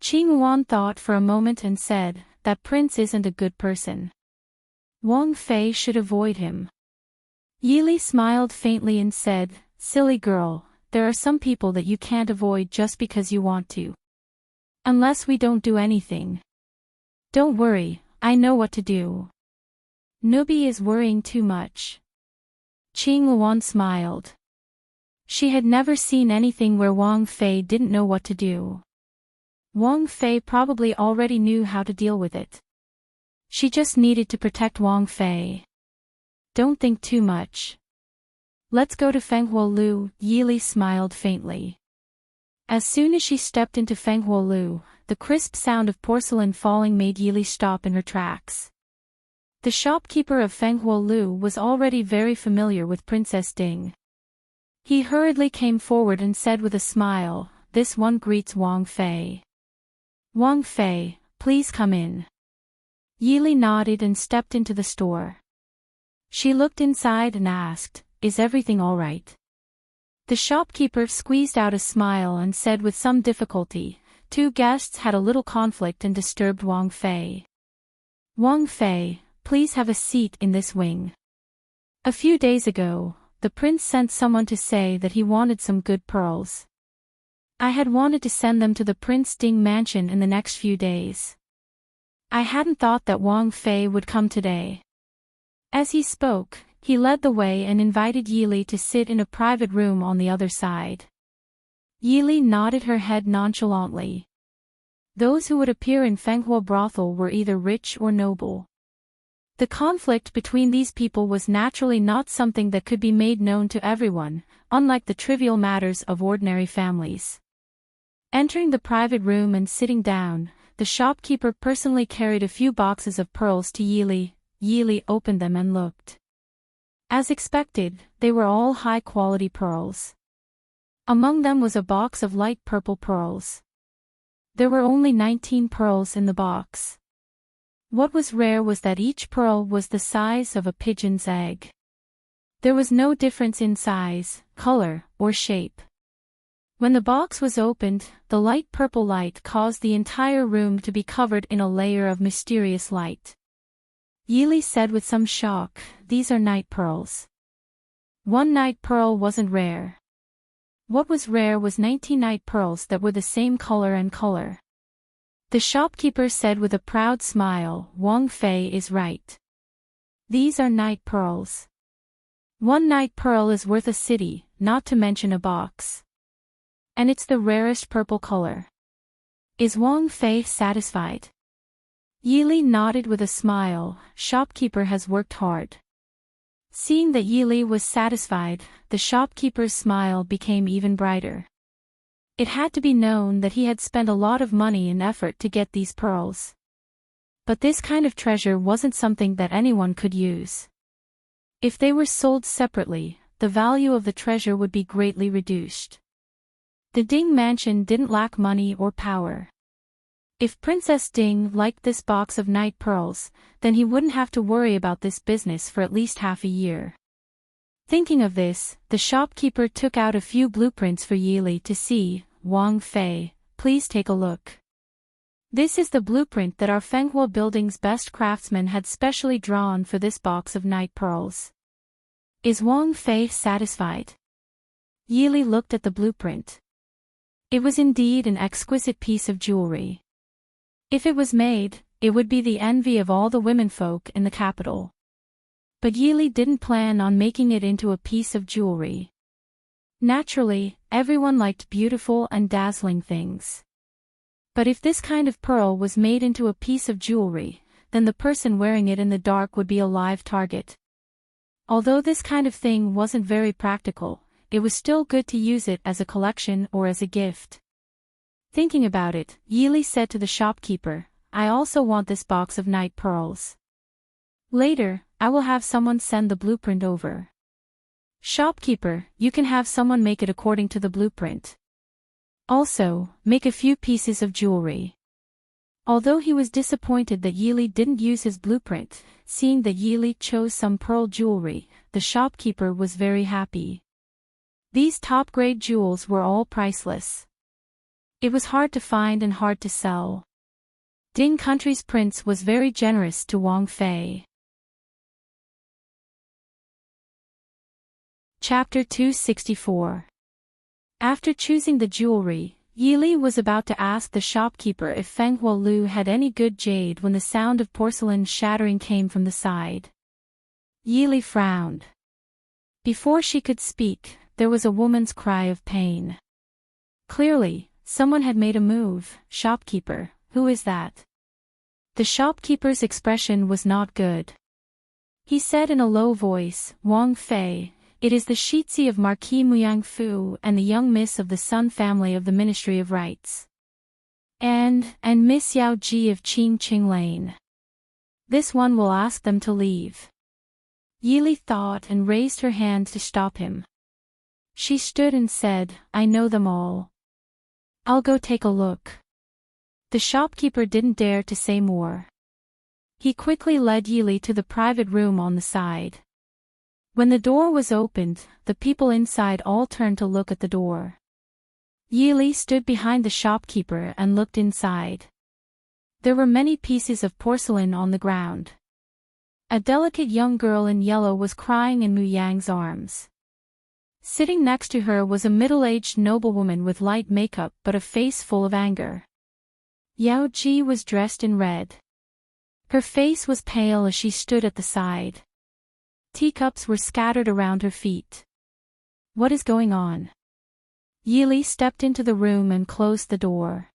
Qing Wan thought for a moment and said, that prince isn't a good person. Wang Fei should avoid him. Yili smiled faintly and said, silly girl, there are some people that you can't avoid just because you want to. Unless we don't do anything. Don't worry, I know what to do. Nubi is worrying too much. Qing Luan smiled. She had never seen anything where Wang Fei didn't know what to do. Wang Fei probably already knew how to deal with it. She just needed to protect Wang Fei. Don't think too much. Let's go to Fenghuolu, Yili smiled faintly. As soon as she stepped into Fenghuolu, the crisp sound of porcelain falling made Yili stop in her tracks. The shopkeeper of Fenghuolu was already very familiar with Princess Ding. He hurriedly came forward and said with a smile, "This one greets Wang Fei." "Wang Fei, please come in." Yili nodded and stepped into the store. She looked inside and asked, "Is everything all right?" The shopkeeper squeezed out a smile and said with some difficulty, "Two guests had a little conflict and disturbed Wang Fei. Wang Fei, please have a seat in this wing. A few days ago, the prince sent someone to say that he wanted some good pearls. I had wanted to send them to the Prince Ding mansion in the next few days. I hadn't thought that Wang Fei would come today." As he spoke, he led the way and invited Yili to sit in a private room on the other side. Yili nodded her head nonchalantly. Those who would appear in Fenghuo brothel were either rich or noble. The conflict between these people was naturally not something that could be made known to everyone, unlike the trivial matters of ordinary families. Entering the private room and sitting down, the shopkeeper personally carried a few boxes of pearls to Yili. Yili opened them and looked. As expected, they were all high-quality pearls. Among them was a box of light purple pearls. There were only 19 pearls in the box. What was rare was that each pearl was the size of a pigeon's egg. There was no difference in size, color, or shape. When the box was opened, the light purple light caused the entire room to be covered in a layer of mysterious light. Yili said with some shock, "These are night pearls." One night pearl wasn't rare. What was rare was 19 night pearls that were the same color and color. The shopkeeper said with a proud smile, "Wang Fei is right. These are night pearls. One night pearl is worth a city, not to mention a box. And it's the rarest purple color. Is Wang Fei satisfied?" Yili nodded with a smile. "Shopkeeper has worked hard." Seeing that Yili was satisfied, the shopkeeper's smile became even brighter. It had to be known that he had spent a lot of money and effort to get these pearls. But this kind of treasure wasn't something that anyone could use. If they were sold separately, the value of the treasure would be greatly reduced. The Ding mansion didn't lack money or power. If Princess Ding liked this box of night pearls, then he wouldn't have to worry about this business for at least half a year. Thinking of this, the shopkeeper took out a few blueprints for Yili to see. "Wang Fei, please take a look. This is the blueprint that our Fenghuo building's best craftsman had specially drawn for this box of night pearls. Is Wang Fei satisfied?" Yili looked at the blueprint. It was indeed an exquisite piece of jewelry. If it was made, it would be the envy of all the womenfolk in the capital. But Yili didn't plan on making it into a piece of jewelry. Naturally, everyone liked beautiful and dazzling things. But if this kind of pearl was made into a piece of jewelry, then the person wearing it in the dark would be a live target. Although this kind of thing wasn't very practical, it was still good to use it as a collection or as a gift. Thinking about it, Yili said to the shopkeeper, "I also want this box of night pearls. Later, I will have someone send the blueprint over. Shopkeeper, you can have someone make it according to the blueprint. Also, make a few pieces of jewelry." Although he was disappointed that Yili didn't use his blueprint, seeing that Yili chose some pearl jewelry, the shopkeeper was very happy. These top-grade jewels were all priceless. It was hard to find and hard to sell. Ding Country's prince was very generous to Wang Fei. Chapter 264. After choosing the jewelry, Yili was about to ask the shopkeeper if Fenghuolu had any good jade when the sound of porcelain shattering came from the side. Yili frowned. Before she could speak, there was a woman's cry of pain. Clearly, Someone had made a move. Shopkeeper, who is that? The shopkeeper's expression was not good. He said in a low voice, Wang Fei, it is the Shitzi of Marquis Muyang Fu and the young miss of the Sun family of the Ministry of Rights. And Miss Yao Ji of Qing Qing Lane. This one will ask them to leave. Yili thought and raised her hand to stop him. She stood and said, I know them all. I'll go take a look. The shopkeeper didn't dare to say more. He quickly led Yili to the private room on the side. When the door was opened, the people inside all turned to look at the door. Yili stood behind the shopkeeper and looked inside. There were many pieces of porcelain on the ground. A delicate young girl in yellow was crying in Mu Yang's arms. Sitting next to her was a middle-aged noblewoman with light makeup but a face full of anger. Yao Ji was dressed in red. Her face was pale as she stood at the side. Teacups were scattered around her feet. What is going on? Yili stepped into the room and closed the door.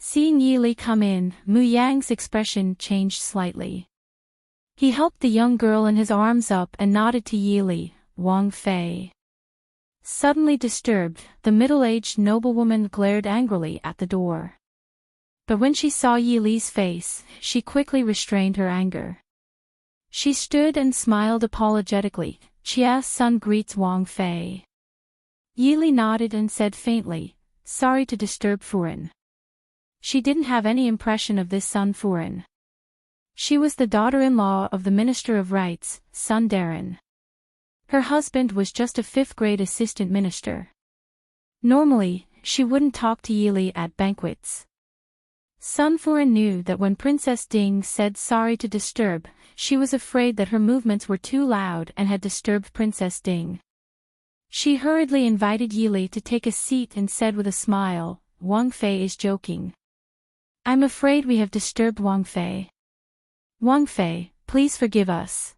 Seeing Yili come in, Mu Yang's expression changed slightly. He helped the young girl in his arms up and nodded to Yili, Wang Fei. Suddenly disturbed, the middle-aged noblewoman glared angrily at the door. But when she saw Yili's face, she quickly restrained her anger. She stood and smiled apologetically. Chia's son greets Wang Fei. Yili nodded and said faintly, sorry to disturb Furen. She didn't have any impression of this Sun Furen. She was the daughter-in-law of the Minister of Rights, Sun Darren. Her husband was just a fifth-grade assistant minister. Normally, she wouldn't talk to Yili at banquets. Sun Furen knew that when Princess Ding said sorry to disturb, she was afraid that her movements were too loud and had disturbed Princess Ding. She hurriedly invited Yili to take a seat and said with a smile, Wang Fei is joking. I'm afraid we have disturbed Wang Fei. Wang Fei, please forgive us.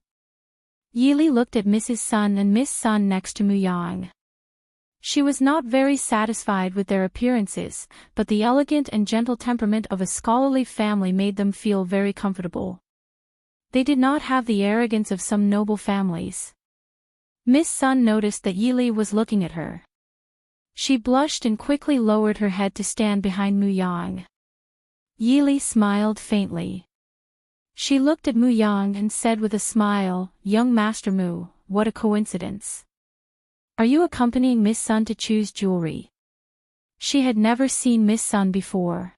Yili looked at Mrs. Sun and Miss Sun next to Mu Yang. She was not very satisfied with their appearances, but the elegant and gentle temperament of a scholarly family made them feel very comfortable. They did not have the arrogance of some noble families. Miss Sun noticed that Yili was looking at her. She blushed and quickly lowered her head to stand behind Mu Yang. Yili smiled faintly. She looked at Mu Yang and said with a smile, Young Master Mu, what a coincidence. Are you accompanying Miss Sun to choose jewelry? She had never seen Miss Sun before.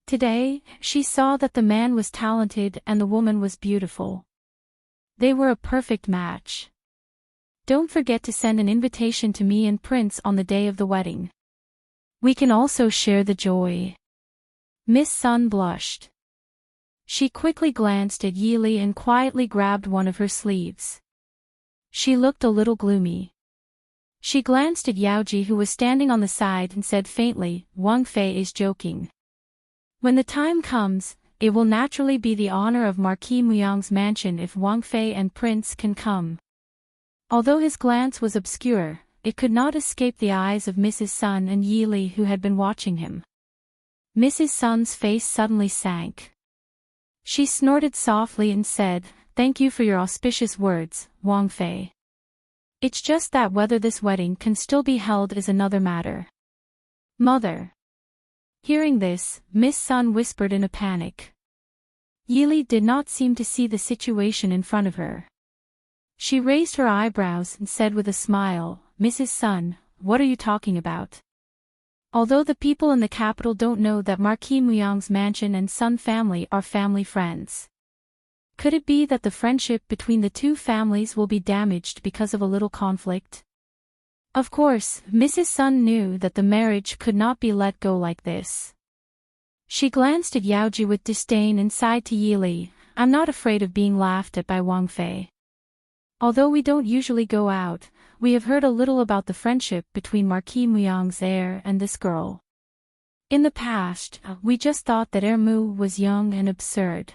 Today, she saw that the man was talented and the woman was beautiful. They were a perfect match. Don't forget to send an invitation to me and Prince on the day of the wedding. We can also share the joy. Miss Sun blushed. She quickly glanced at Yili and quietly grabbed one of her sleeves. She looked a little gloomy. She glanced at Yaoji who was standing on the side and said faintly, Wang Fei is joking. When the time comes, it will naturally be the honor of Marquis Muyang's mansion if Wang Fei and Prince can come. Although his glance was obscure, it could not escape the eyes of Mrs. Sun and Yili who had been watching him. Mrs. Sun's face suddenly sank. She snorted softly and said, Thank you for your auspicious words, Wang Fei. It's just that whether this wedding can still be held is another matter. Mother. Hearing this, Miss Sun whispered in a panic. Yili did not seem to see the situation in front of her. She raised her eyebrows and said with a smile, Mrs. Sun, what are you talking about? Although the people in the capital don't know that Marquis Muyang's mansion and Sun family are family friends. Could it be that the friendship between the two families will be damaged because of a little conflict? Of course, Mrs. Sun knew that the marriage could not be let go like this. She glanced at Yaoji with disdain and sighed to Yili, I'm not afraid of being laughed at by Wang Fei. Although we don't usually go out, we have heard a little about the friendship between Marquis Muyang's heir and this girl. In the past, we just thought that Mu was young and absurd.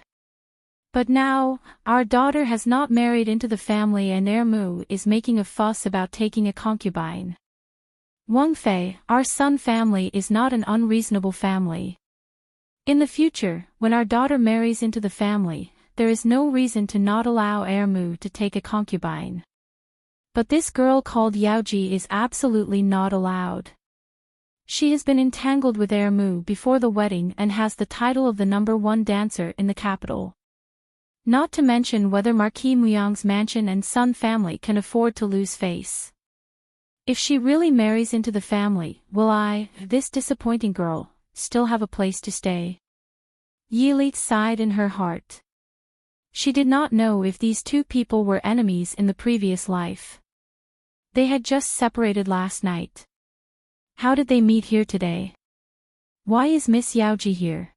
But now, our daughter has not married into the family and Mu is making a fuss about taking a concubine. Wang Fei, our Sun family is not an unreasonable family. In the future, when our daughter marries into the family, there is no reason to not allow Ermu to take a concubine. But this girl called Yaoji is absolutely not allowed. She has been entangled with Ermu before the wedding and has the title of the #1 dancer in the capital. Not to mention whether Marquis Muyang's mansion and Sun family can afford to lose face. If she really marries into the family, will I, this disappointing girl, still have a place to stay? Yili sighed in her heart. She did not know if these two people were enemies in the previous life. They had just separated last night. How did they meet here today? Why is Miss Yaoji here?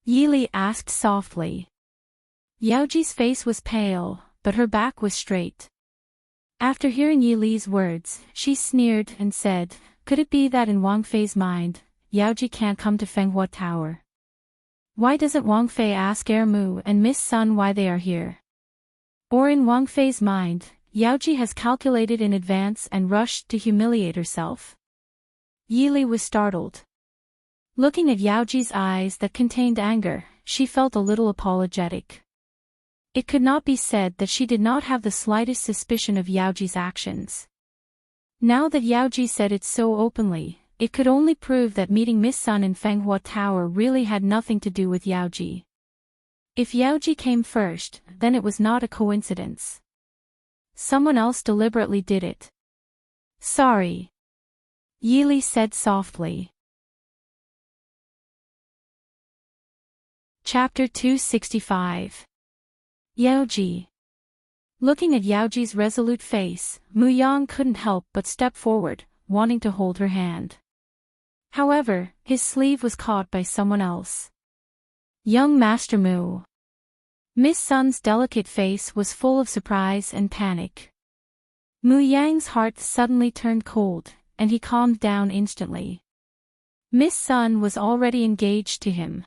Yili asked softly. Yaoji's face was pale, but her back was straight. After hearing Yili's words, she sneered and said, could it be that in Wang Fei's mind, Yaoji can't come to Fenghua Tower? Why doesn't Wang Fei ask Ermu and Miss Sun why they are here? Or in Wang Fei's mind, Yaoji has calculated in advance and rushed to humiliate herself. Yili was startled. Looking at Yaoji's eyes that contained anger, she felt a little apologetic. It could not be said that she did not have the slightest suspicion of Yaoji's actions. Now that Yaoji said it so openly, it could only prove that meeting Miss Sun in Fenghua Tower really had nothing to do with Yaoji. If Yaoji came first, then it was not a coincidence. Someone else deliberately did it. Sorry. Yili said softly. Chapter 265. Yaoji. Looking at Yaoji's resolute face, Muyang couldn't help but step forward, wanting to hold her hand. However, his sleeve was caught by someone else. Young Master Mu. Miss Sun's delicate face was full of surprise and panic. Muyang's heart suddenly turned cold, and he calmed down instantly. Miss Sun was already engaged to him.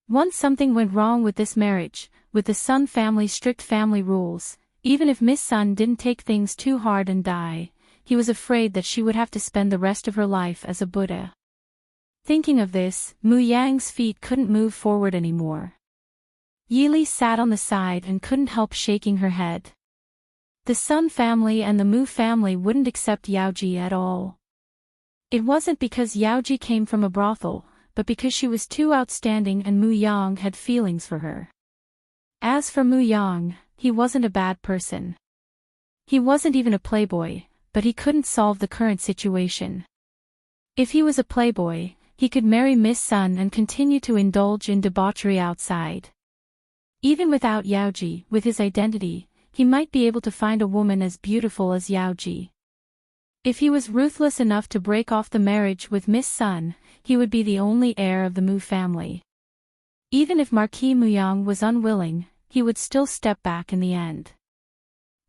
Once something went wrong with this marriage, with the Sun family's strict family rules, even if Miss Sun didn't take things too hard and die, he was afraid that she would have to spend the rest of her life as a Buddha. Thinking of this, Muyang's feet couldn't move forward anymore. Yili sat on the side and couldn't help shaking her head. The Sun family and the Mu family wouldn't accept Yaoji at all. It wasn't because Yaoji came from a brothel, but because she was too outstanding and Muyang had feelings for her. As for Muyang, he wasn't a bad person. He wasn't even a playboy, but he couldn't solve the current situation. If he was a playboy, he could marry Miss Sun and continue to indulge in debauchery outside. Even without Yaoji, with his identity, he might be able to find a woman as beautiful as Yaoji. If he was ruthless enough to break off the marriage with Miss Sun, he would be the only heir of the Mu family. Even if Marquis Muyang was unwilling, he would still step back in the end.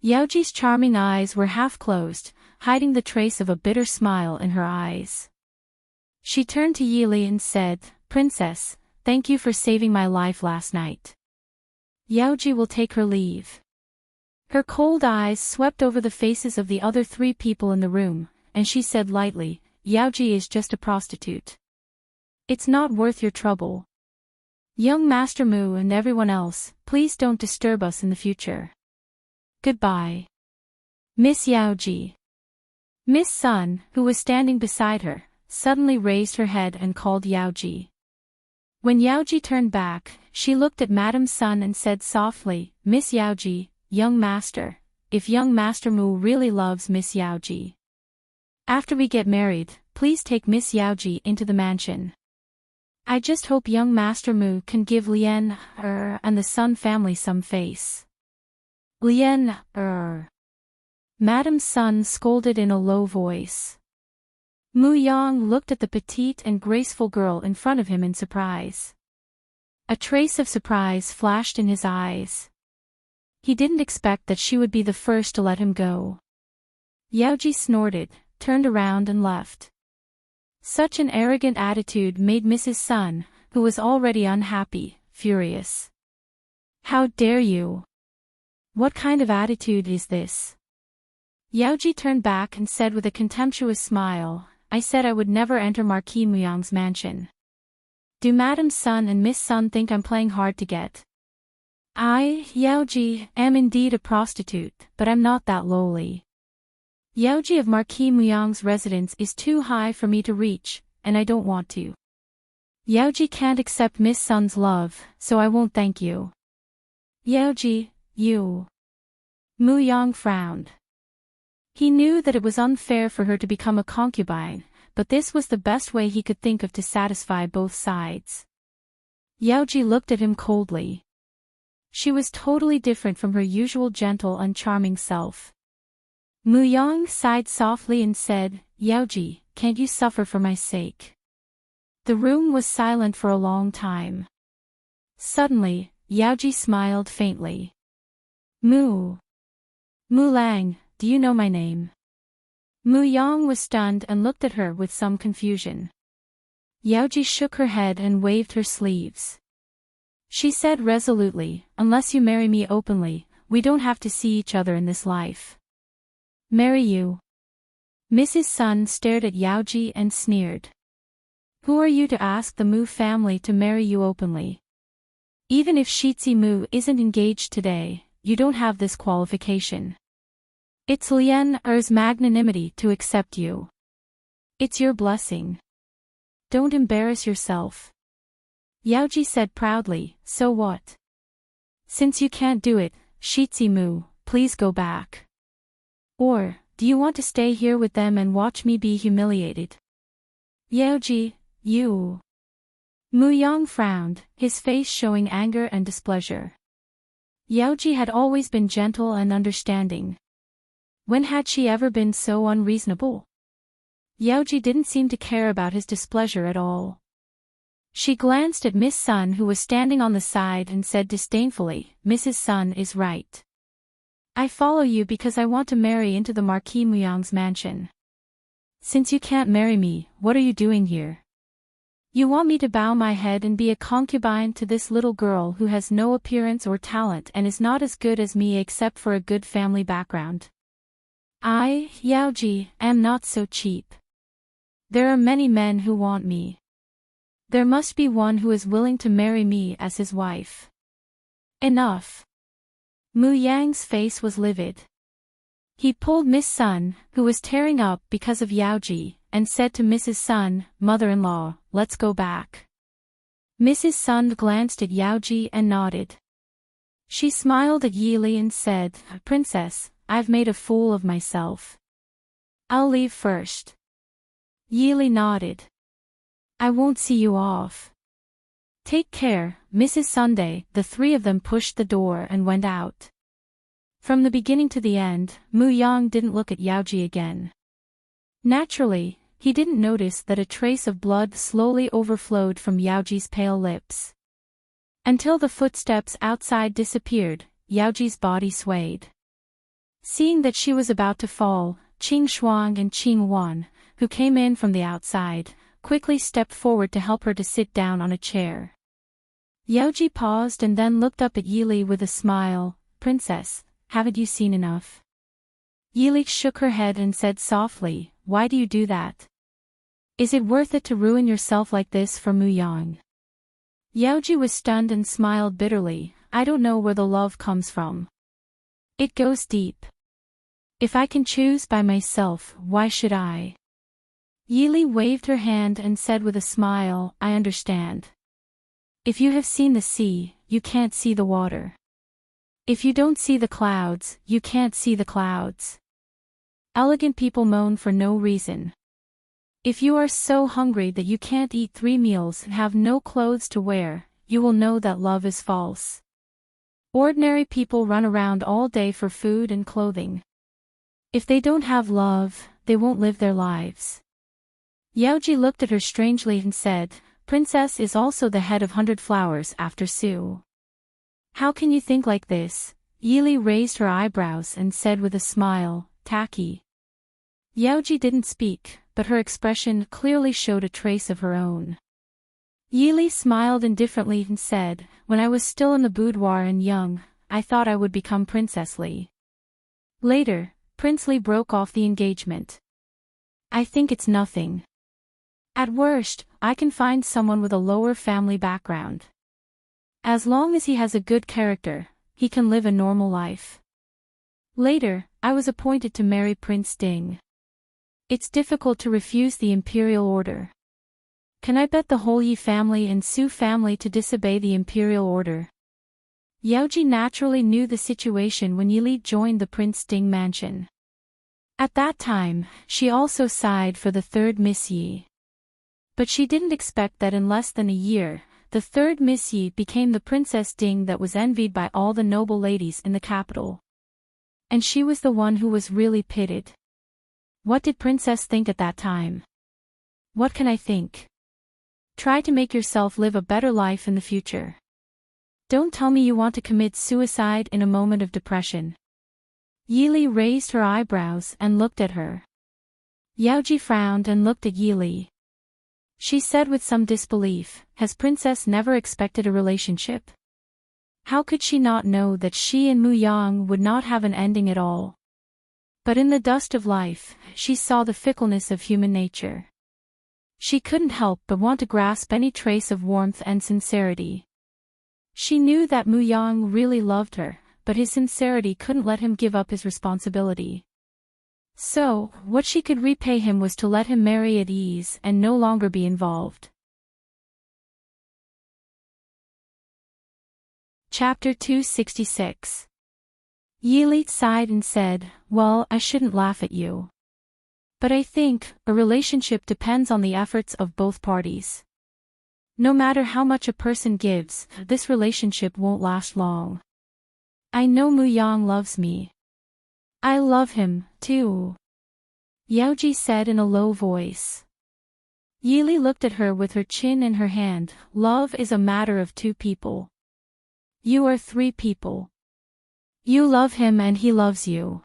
Yaoji's charming eyes were half closed, hiding the trace of a bitter smile in her eyes. She turned to Yili and said, Princess, thank you for saving my life last night. Yaoji will take her leave. Her cold eyes swept over the faces of the other 3 people in the room, and she said lightly, Yaoji is just a prostitute. It's not worth your trouble. Young Master Mu and everyone else, please don't disturb us in the future. Goodbye. Miss Yaoji. Miss Sun, who was standing beside her, suddenly raised her head and called Yaoji. When Yaoji turned back, she looked at Madame Sun and said softly, Miss Yaoji, young master, if young Master Mu really loves Miss Yaoji. After we get married, please take Miss Yaoji into the mansion. I just hope young Master Mu can give Lien, and the Sun family some face. Lien, Madame Sun scolded in a low voice. Mu Yang looked at the petite and graceful girl in front of him in surprise. A trace of surprise flashed in his eyes. He didn't expect that she would be the first to let him go. Yaoji snorted, turned around and left. Such an arrogant attitude made Mrs. Sun, who was already unhappy, furious. How dare you? What kind of attitude is this? Yaoji turned back and said with a contemptuous smile, I said I would never enter Marquis Muyang's mansion. Do Madam Sun and Miss Sun think I'm playing hard to get? I, Yaoji, am indeed a prostitute, but I'm not that lowly. Yaoji of Marquis Muyang's residence is too high for me to reach, and I don't want to. Yaoji can't accept Miss Sun's love, so I won't thank you. Yaoji, you. Muyang frowned. He knew that it was unfair for her to become a concubine, but this was the best way he could think of to satisfy both sides. Yaoji looked at him coldly. She was totally different from her usual gentle and charming self. Muyang sighed softly and said, Yaoji, can't you suffer for my sake? The room was silent for a long time. Suddenly, Yaoji smiled faintly. Mulang, do you know my name? Muyang was stunned and looked at her with some confusion. Yaoji shook her head and waved her sleeves. She said resolutely, unless you marry me openly, we don't have to see each other in this life. Marry you? Mrs. Sun stared at Yaoji and sneered. Who are you to ask the Mu family to marry you openly? Even if Shitzi Mu isn't engaged today, you don't have this qualification. It's Lien Er's magnanimity to accept you. It's your blessing. Don't embarrass yourself. Yaoji said proudly, so what? Since you can't do it, Shitzi Mu, please go back. Or, do you want to stay here with them and watch me be humiliated? Yaoji, you. Muyang frowned, his face showing anger and displeasure. Yaoji had always been gentle and understanding. When had she ever been so unreasonable? Yaoji didn't seem to care about his displeasure at all. She glanced at Miss Sun who was standing on the side and said disdainfully, Mrs. Sun is right. I follow you because I want to marry into the Marquis Muyang's mansion. Since you can't marry me, what are you doing here? You want me to bow my head and be a concubine to this little girl who has no appearance or talent and is not as good as me except for a good family background. I, Yaoji, am not so cheap. There are many men who want me. There must be one who is willing to marry me as his wife. Enough. Muyang's face was livid. He pulled Miss Sun, who was tearing up because of Yaoji, and said to Mrs. Sun, mother-in-law, let's go back. Mrs. Sun glanced at Yaoji and nodded. She smiled at Yili and said, Princess, I've made a fool of myself. I'll leave first. Yili nodded. I won't see you off. Take care, Mrs. Sunday. The three of them pushed the door and went out. From the beginning to the end, Muyang didn't look at Yaoji again. Naturally, he didn't notice that a trace of blood slowly overflowed from Yaoji's pale lips. Until the footsteps outside disappeared, Yaoji's body swayed. Seeing that she was about to fall, Qing Shuang and Qing Wan, who came in from the outside, quickly stepped forward to help her to sit down on a chair. Yaoji paused and then looked up at Yili with a smile, Princess, haven't you seen enough? Yili shook her head and said softly, why do you do that? Is it worth it to ruin yourself like this for Muyang? Yaoji was stunned and smiled bitterly, I don't know where the love comes from. It goes deep. If I can choose by myself, why should I? Yili waved her hand and said with a smile, I understand. If you have seen the sea, you can't see the water. If you don't see the clouds, you can't see the clouds. Elegant people moan for no reason. If you are so hungry that you can't eat 3 meals and have no clothes to wear, you will know that love is false. Ordinary people run around all day for food and clothing. If they don't have love, they won't live their lives. Yaoji looked at her strangely and said, Princess is also the head of 100 flowers after Su. How can you think like this? Yili raised her eyebrows and said with a smile, tacky. Yaoji didn't speak, but her expression clearly showed a trace of her own. Yili smiled indifferently and said, when I was still in the boudoir and young, I thought I would become Princess Li. Later, Prince Li broke off the engagement. I think it's nothing. At worst, I can find someone with a lower family background. As long as he has a good character, he can live a normal life. Later, I was appointed to marry Prince Ding. It's difficult to refuse the imperial order. Can I bet the whole Yi family and Su family to disobey the imperial order? Yaoji naturally knew the situation when Yi Li joined the Prince Ding mansion. At that time, she also sighed for the third Miss Yi. But she didn't expect that in less than a year, the third Miss Yi became the Princess Ding that was envied by all the noble ladies in the capital. And she was the one who was really pitied. What did Princess think at that time? What can I think? Try to make yourself live a better life in the future. Don't tell me you want to commit suicide in a moment of depression. Yi Li raised her eyebrows and looked at her. Yaoji frowned and looked at Yi Li. She said with some disbelief, has Princess never expected a relationship? How could she not know that she and Mu Yang would not have an ending at all? But in the dust of life, she saw the fickleness of human nature. She couldn't help but want to grasp any trace of warmth and sincerity. She knew that Mu Yang really loved her, but his sincerity couldn't let him give up his responsibility. So, what she could repay him was to let him marry at ease and no longer be involved. Chapter 266. Yi Li sighed and said, well, I shouldn't laugh at you. But I think, a relationship depends on the efforts of both parties. No matter how much a person gives, this relationship won't last long. I know Mu Yang loves me. I love him, too. Yaoji said in a low voice. Yi Li looked at her with her chin in her hand. Love is a matter of two people. You are three people. You love him and he loves you.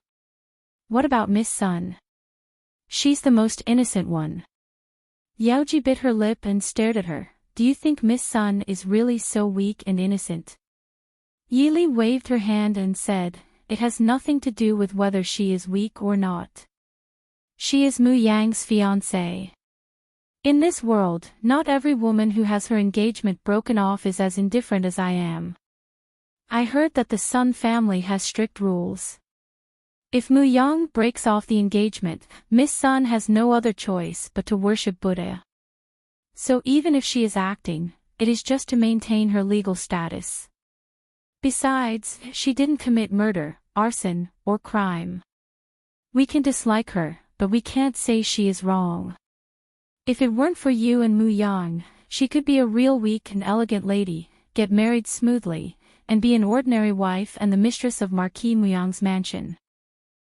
What about Miss Sun? She's the most innocent one. Yaoji bit her lip and stared at her. Do you think Miss Sun is really so weak and innocent? Yi Li waved her hand and said, it has nothing to do with whether she is weak or not. She is Mu Yang's fiancée. In this world, not every woman who has her engagement broken off is as indifferent as I am. I heard that the Sun family has strict rules. If Mu Yang breaks off the engagement, Miss Sun has no other choice but to worship Buddha. So even if she is acting, it is just to maintain her legal status. Besides, she didn't commit murder, arson, or crime. We can dislike her, but we can't say she is wrong. If it weren't for you and Mu Yang, she could be a real weak and elegant lady, get married smoothly, and be an ordinary wife and the mistress of Marquis Mu Yang's mansion.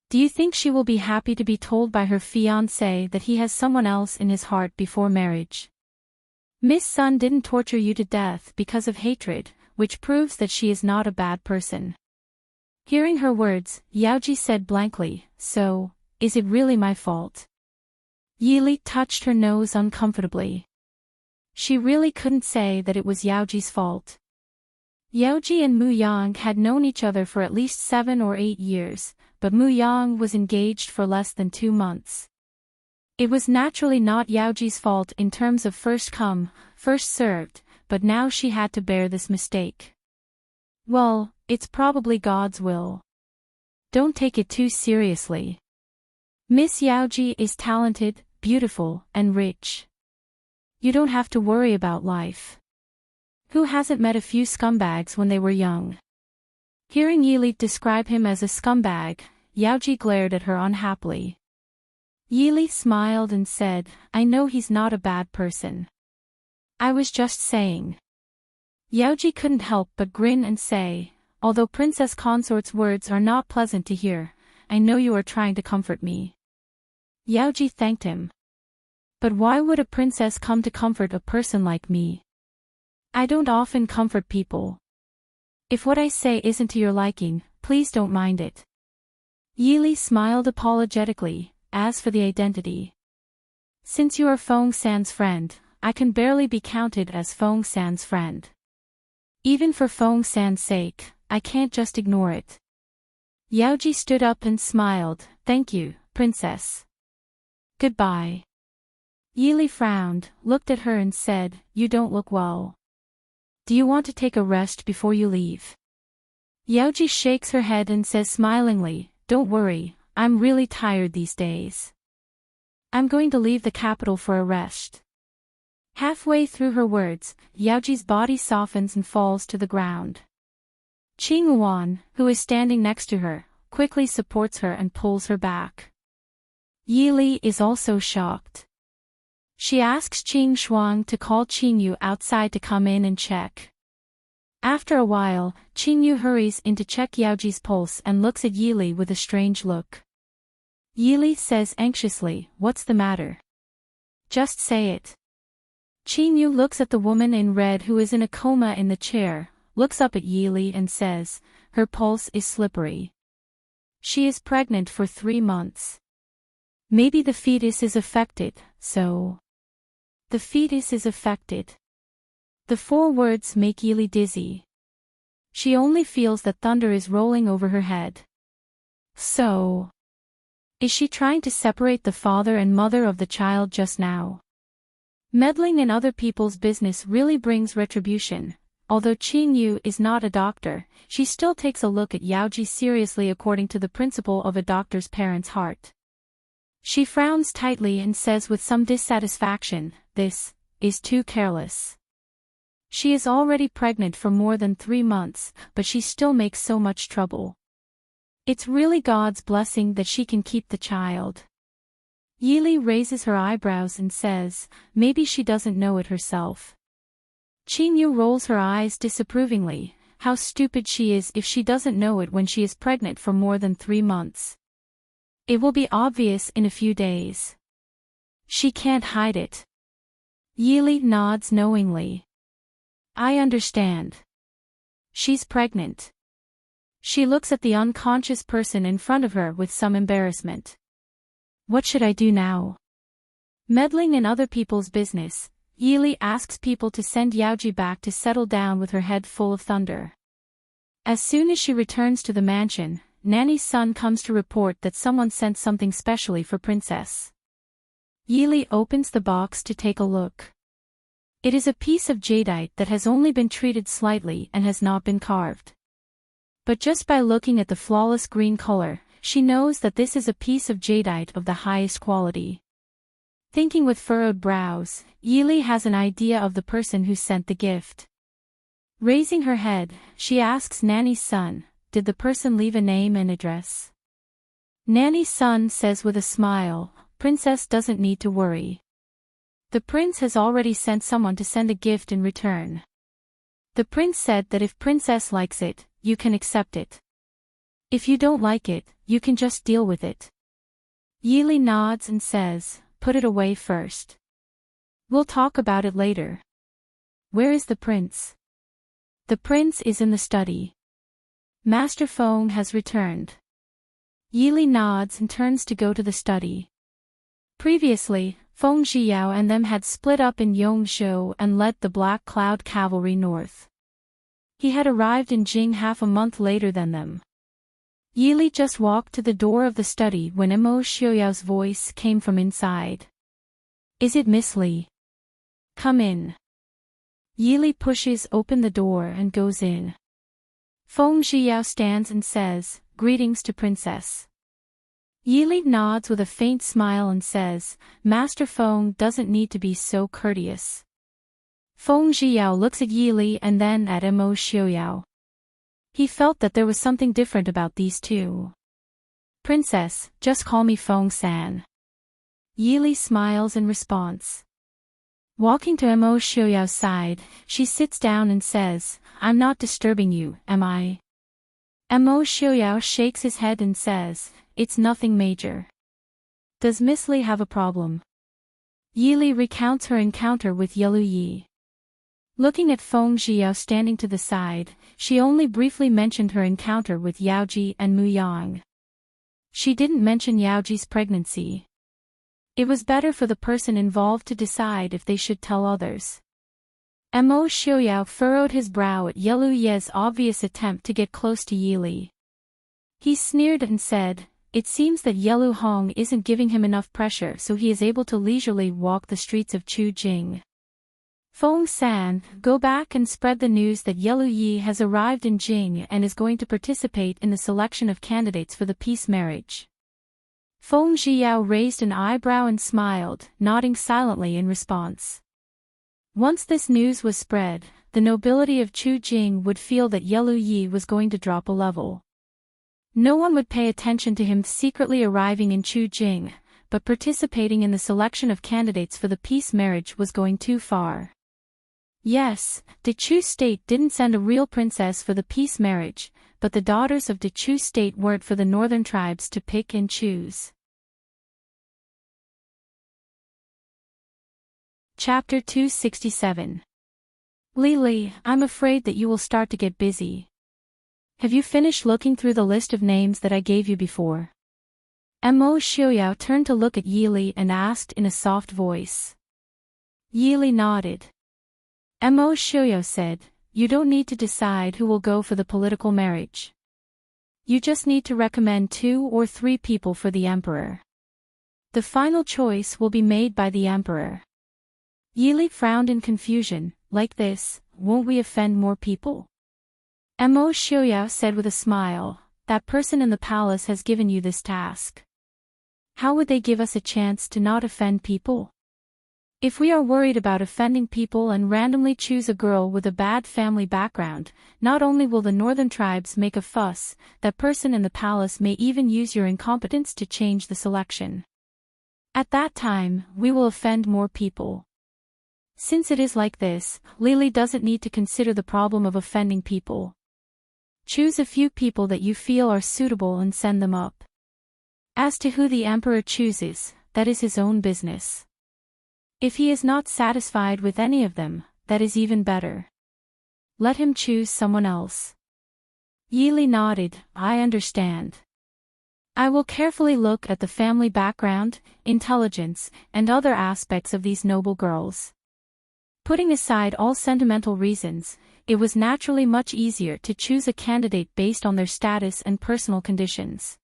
Do you think she will be happy to be told by her fiancé that he has someone else in his heart before marriage? Miss Sun didn't torture you to death because of hatred, which proves that she is not a bad person. Hearing her words, Yaoji said blankly, so, is it really my fault? Yi Li touched her nose uncomfortably. She really couldn't say that it was Yaoji's fault. Yaoji and Mu Yang had known each other for at least 7 or 8 years, but Mu Yang was engaged for less than 2 months. It was naturally not Yaoji's fault in terms of first come, first served, but now she had to bear this mistake. Well, it's probably God's will. Don't take it too seriously. Miss Yaoji is talented, beautiful, and rich. You don't have to worry about life. Who hasn't met a few scumbags when they were young? Hearing Yi Li describe him as a scumbag, Yaoji glared at her unhappily. Yi Li smiled and said, I know he's not a bad person. I was just saying. Yaoji couldn't help but grin and say, although Princess Consort's words are not pleasant to hear, I know you are trying to comfort me. Yaoji thanked him. But why would a princess come to comfort a person like me? I don't often comfort people. If what I say isn't to your liking, please don't mind it. Yi Li smiled apologetically. As for the identity. Since you are Feng San's friend, I can barely be counted as Feng San's friend. Even for Feng San's sake, I can't just ignore it. Yaoji stood up and smiled. Thank you, princess. Goodbye. Yili frowned, looked at her and said, You don't look well. Do you want to take a rest before you leave? Yaoji shakes her head and says smilingly, Don't worry, I'm really tired these days. I'm going to leave the capital for a rest. Halfway through her words, Yaoji's body softens and falls to the ground. Qing Yuan, who is standing next to her, quickly supports her and pulls her back. Yili is also shocked. She asks Qing Shuang to call Qing Yu outside to come in and check. After a while, Qing Yu hurries in to check Yaoji's pulse and looks at Yili with a strange look. Yili says anxiously, What's the matter? Just say it. Qing Yu looks at the woman in red who is in a coma in the chair, looks up at Yili and says, Her pulse is slippery. She is pregnant for 3 months. Maybe the fetus is affected, so... The fetus is affected. The 4 words make Yili dizzy. She only feels that thunder is rolling over her head. So... Is she trying to separate the father and mother of the child just now? Meddling in other people's business really brings retribution. Although Qing Yu is not a doctor, she still takes a look at Yaoji seriously according to the principle of a doctor's parent's heart. She frowns tightly and says with some dissatisfaction, This is too careless. She is already pregnant for more than 3 months, but she still makes so much trouble. It's really God's blessing that she can keep the child. Yili raises her eyebrows and says, Maybe she doesn't know it herself. Qing Yu rolls her eyes disapprovingly. How stupid she is if she doesn't know it when she is pregnant for more than 3 months. It will be obvious in a few days. She can't hide it. Yili nods knowingly. I understand. She's pregnant. She looks at the unconscious person in front of her with some embarrassment. What should I do now? Meddling in other people's business, Yili asks people to send Yaoji back to settle down with her head full of thunder. As soon as she returns to the mansion, Nanny's son comes to report that someone sent something specially for Princess. Yili opens the box to take a look. It is a piece of jadeite that has only been treated slightly and has not been carved. But just by looking at the flawless green color, she knows that this is a piece of jadeite of the highest quality. Thinking with furrowed brows, Yili has an idea of the person who sent the gift. Raising her head, she asks Nanny's son, Did the person leave a name and address? Nanny's son says with a smile, Princess doesn't need to worry. The prince has already sent someone to send a gift in return. The prince said that if Princess likes it, you can accept it. If you don't like it, you can just deal with it. Yili nods and says, Put it away first. We'll talk about it later. Where is the prince? The prince is in the study. Master Feng has returned. Yili nods and turns to go to the study. Previously, Feng Zhiyao and them had split up in Yongzhou and led the Black Cloud Cavalry north. He had arrived in Jing half a month later than them. Yili just walked to the door of the study when Mo Xiuyao's voice came from inside. Is it Miss Li? Come in. Yili pushes open the door and goes in. Feng Zhiyao stands and says, Greetings to Princess. Yili nods with a faint smile and says, Master Feng doesn't need to be so courteous. Feng Zhiyao looks at Yili and then at Mo Xiuyao. He felt that there was something different about these two. Princess, just call me Feng-san. Yili smiles in response. Walking to Mo Xiuyao's side, she sits down and says, I'm not disturbing you, am I? Mo Xiuyao shakes his head and says, It's nothing major. Does Miss Li have a problem? Yili recounts her encounter with Yelu Yi. Looking at Feng Zhiyao standing to the side, she only briefly mentioned her encounter with Yaoji and Mu Yang. She didn't mention Yaoji's pregnancy. It was better for the person involved to decide if they should tell others. Mo Xiuyao furrowed his brow at Yelu Ye's obvious attempt to get close to Yili. He sneered and said, "It seems that Yelu Hong isn't giving him enough pressure, so he is able to leisurely walk the streets of Chujing. Feng San, go back and spread the news that Yelu Yi has arrived in Jing and is going to participate in the selection of candidates for the peace marriage." Feng Zhiyao raised an eyebrow and smiled, nodding silently in response. Once this news was spread, the nobility of Chujing would feel that Yelu Yi was going to drop a level. No one would pay attention to him secretly arriving in Chujing, but participating in the selection of candidates for the peace marriage was going too far. Yes, Dechu State didn't send a real princess for the peace marriage, but the daughters of Dechu State weren't for the northern tribes to pick and choose. Chapter 267. Lily, I'm afraid that you will start to get busy. Have you finished looking through the list of names that I gave you before? Mo Xiuyao turned to look at Yili and asked in a soft voice. Yili nodded. Mo Xiuyao said, "You don't need to decide who will go for the political marriage. You just need to recommend 2 or 3 people for the emperor. The final choice will be made by the emperor." Yili frowned in confusion. Like this, won't we offend more people? Mo Xiuyao said with a smile, "That person in the palace has given you this task. How would they give us a chance to not offend people? If we are worried about offending people and randomly choose a girl with a bad family background, not only will the northern tribes make a fuss, that person in the palace may even use your incompetence to change the selection. At that time, we will offend more people. Since it is like this, Lily doesn't need to consider the problem of offending people. Choose a few people that you feel are suitable and send them up. As to who the emperor chooses, that is his own business. If he is not satisfied with any of them, that is even better. Let him choose someone else." Yili nodded, "I understand. I will carefully look at the family background, intelligence, and other aspects of these noble girls." Putting aside all sentimental reasons, it was naturally much easier to choose a candidate based on their status and personal conditions.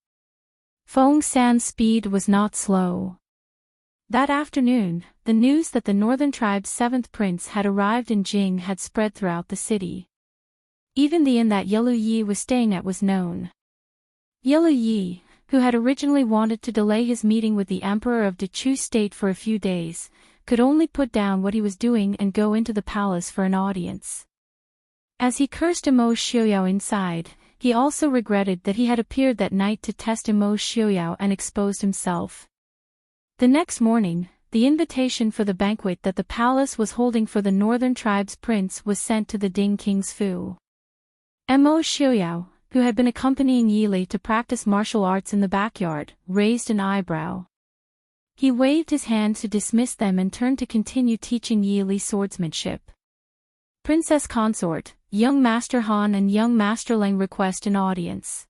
Feng San's speed was not slow. That afternoon, the news that the northern tribe's 7th prince had arrived in Jing had spread throughout the city. Even the inn that Yelu Yi was staying at was known. Yelu Yi, who had originally wanted to delay his meeting with the emperor of Dechu State for a few days, could only put down what he was doing and go into the palace for an audience. As he cursed Mo Xiuyao inside, he also regretted that he had appeared that night to test Mo Xiuyao and exposed himself. The next morning, the invitation for the banquet that the palace was holding for the northern tribe's prince was sent to the Ding King's Fu. Mo Xiuyao, who had been accompanying Yili to practice martial arts in the backyard, raised an eyebrow. He waved his hand to dismiss them and turned to continue teaching Yili swordsmanship. "Princess Consort, young Master Han and young Master Leng request an audience."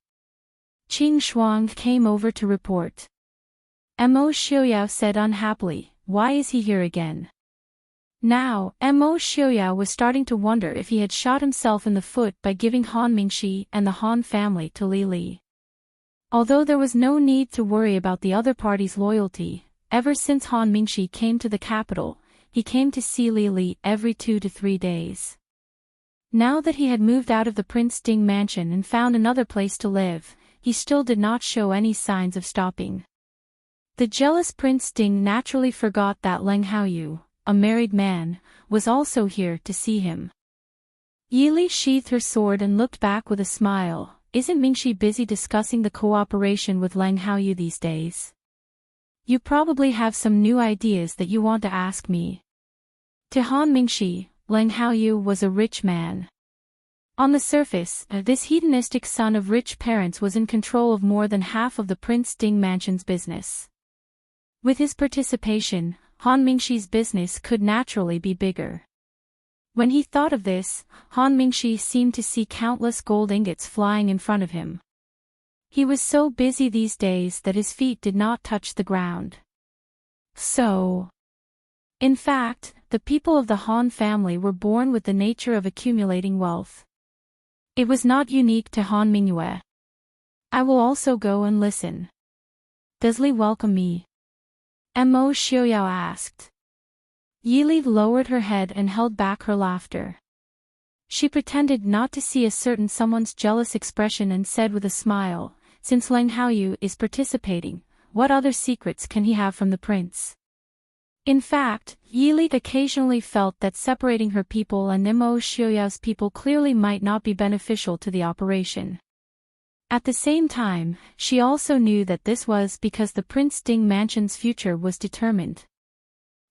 Qing Shuang came over to report. Mo Xiuyao said unhappily, "Why is he here again?" Now, Mo Xiuyao was starting to wonder if he had shot himself in the foot by giving Han Mingxi and the Han family to Li Li. Although there was no need to worry about the other party's loyalty, ever since Han Mingxi came to the capital, he came to see Li Li every 2 to 3 days. Now that he had moved out of the Prince Ding mansion and found another place to live, he still did not show any signs of stopping. The jealous Prince Ding naturally forgot that Leng Haoyu, a married man, was also here to see him. Yili sheathed her sword and looked back with a smile. "Isn't Mingxi busy discussing the cooperation with Leng Haoyu these days? You probably have some new ideas that you want to ask me." To Han Mingxi, Leng Haoyu was a rich man. On the surface, this hedonistic son of rich parents was in control of more than half of the Prince Ding mansion's business. With his participation, Han Mingxi's business could naturally be bigger. When he thought of this, Han Mingxi seemed to see countless gold ingots flying in front of him. He was so busy these days that his feet did not touch the ground. In fact, the people of the Han family were born with the nature of accumulating wealth. It was not unique to Han Mingyue. I will also go and listen. Does Li welcome me? Mo Xiaoyao asked. Yili lowered her head and held back her laughter. She pretended not to see a certain someone's jealous expression and said with a smile, since Lang Haoyu is participating, what other secrets can he have from the prince? In fact, Yili occasionally felt that separating her people and Mo Xiaoyao's people clearly might not be beneficial to the operation. At the same time, she also knew that this was because the Prince Ding mansion's future was determined.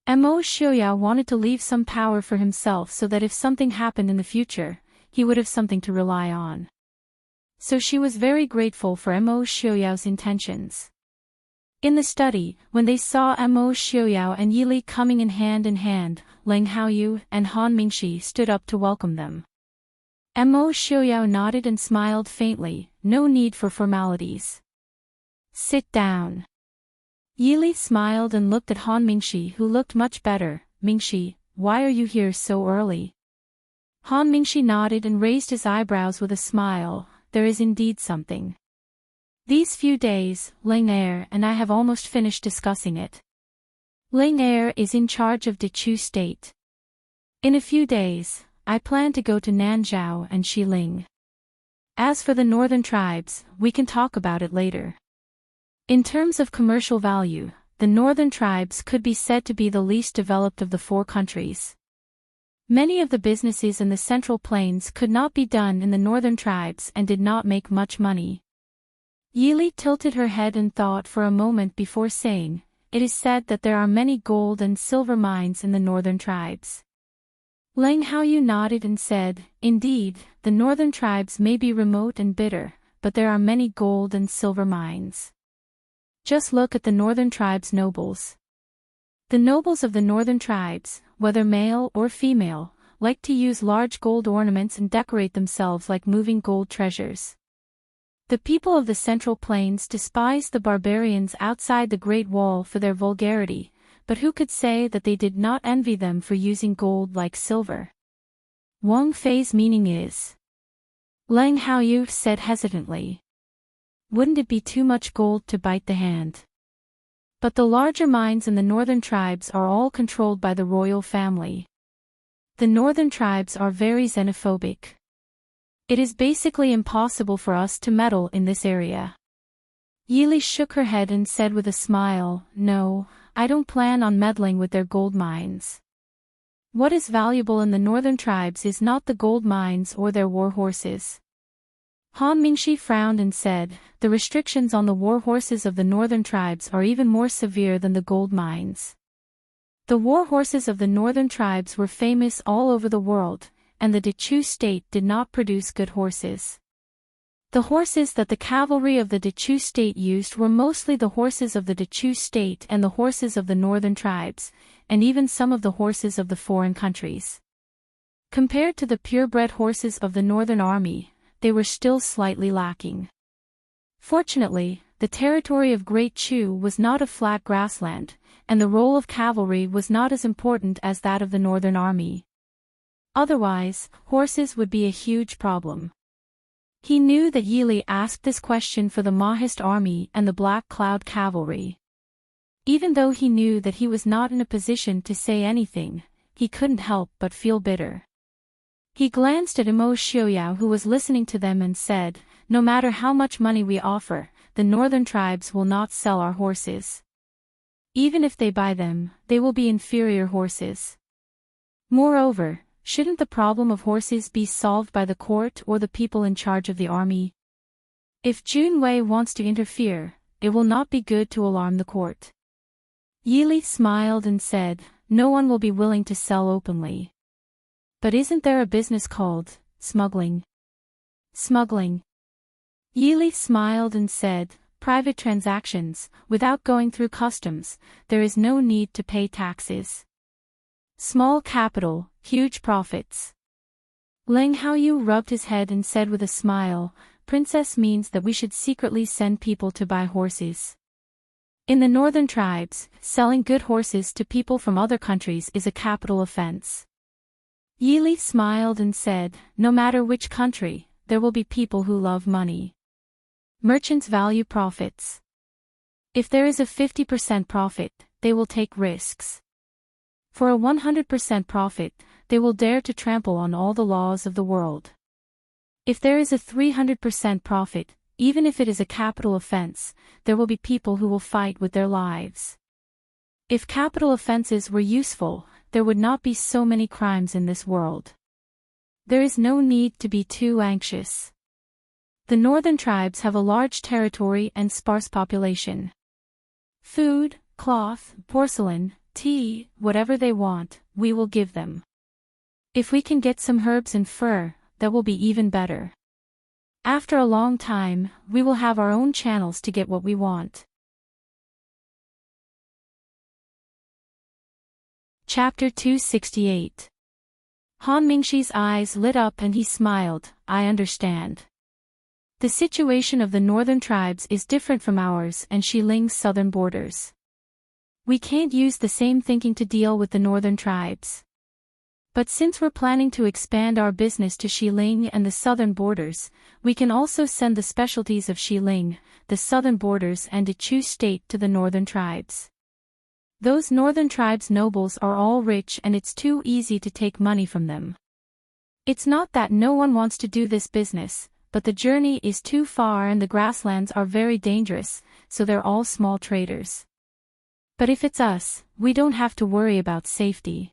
Mo Xiaoyao wanted to leave some power for himself so that if something happened in the future, he would have something to rely on. So she was very grateful for Mo Xiaoyao's intentions. In the study, when they saw Mo Xiaoyao and Yili coming in hand, Lang Haoyu and Han Mingxi stood up to welcome them. Mo Xiaoyao nodded and smiled faintly, no need for formalities. Sit down. Yili smiled and looked at Han Mingxi, who looked much better. Mingxi, why are you here so early? Han Mingxi nodded and raised his eyebrows with a smile. There is indeed something. These few days, Ling Er and I have almost finished discussing it. Ling Er is in charge of Dechu State. In a few days, I plan to go to Nanzhao and Xiling. As for the northern tribes, we can talk about it later. In terms of commercial value, the northern tribes could be said to be the least developed of the four countries. Many of the businesses in the Central Plains could not be done in the northern tribes and did not make much money. Yili tilted her head and thought for a moment before saying, it is said that there are many gold and silver mines in the northern tribes. Lang Haoyu nodded and said, indeed, the northern tribes may be remote and bitter, but there are many gold and silver mines. Just look at the northern tribes' nobles. The nobles of the northern tribes, whether male or female, like to use large gold ornaments and decorate themselves like moving gold treasures. The people of the Central Plains despise the barbarians outside the Great Wall for their vulgarity, but who could say that they did not envy them for using gold like silver? Wang Fei's meaning is. Lang Haoyu said hesitantly. Wouldn't it be too much gold to bite the hand? But the larger mines in the northern tribes are all controlled by the royal family. The northern tribes are very xenophobic. It is basically impossible for us to meddle in this area. Yili shook her head and said with a smile, no, I don't plan on meddling with their gold mines. What is valuable in the northern tribes is not the gold mines or their war horses. Han Mingxi frowned and said, the restrictions on the war horses of the northern tribes are even more severe than the gold mines. The war horses of the northern tribes were famous all over the world, and the Dechu state did not produce good horses. The horses that the cavalry of the Dechu state used were mostly the horses of the Dechu state and the horses of the northern tribes, and even some of the horses of the foreign countries. Compared to the purebred horses of the northern army, they were still slightly lacking. Fortunately, the territory of Great Chu was not a flat grassland, and the role of cavalry was not as important as that of the northern army. Otherwise, horses would be a huge problem. He knew that Yili asked this question for the Mahist army and the Black Cloud cavalry. Even though he knew that he was not in a position to say anything, he couldn't help but feel bitter. He glanced at Mo Xiaoyao, who was listening to them, and said, no matter how much money we offer, the northern tribes will not sell our horses. Even if they buy them, they will be inferior horses. Moreover, shouldn't the problem of horses be solved by the court or the people in charge of the army? If Jun Wei wants to interfere, it will not be good to alarm the court. Yili smiled and said, no one will be willing to sell openly. But isn't there a business called smuggling? Smuggling. Yili smiled and said, private transactions, without going through customs, there is no need to pay taxes. Small capital, huge profits. Lang Haoyu rubbed his head and said with a smile, Princess means that we should secretly send people to buy horses. In the northern tribes, selling good horses to people from other countries is a capital offense. Yili smiled and said, no matter which country, there will be people who love money. Merchants value profits. If there is a 50% profit, they will take risks. For a 100% profit, they will dare to trample on all the laws of the world. If there is a 300% profit, even if it is a capital offense, there will be people who will fight with their lives. If capital offenses were useful, there would not be so many crimes in this world. There is no need to be too anxious. The northern tribes have a large territory and sparse population. Food, cloth, porcelain, tea, whatever they want, we will give them. If we can get some herbs and fur, that will be even better. After a long time, we will have our own channels to get what we want. Chapter 268. Han Mingxi's eyes lit up and he smiled. I understand. The situation of the northern tribes is different from ours and Shiling's southern borders. We can't use the same thinking to deal with the northern tribes. But since we're planning to expand our business to Xiling and the southern borders, we can also send the specialties of Xiling, the southern borders and Dechu state to the northern tribes. Those northern tribes' nobles are all rich and it's too easy to take money from them. It's not that no one wants to do this business, but the journey is too far and the grasslands are very dangerous, so they're all small traders. But if it's us, we don't have to worry about safety.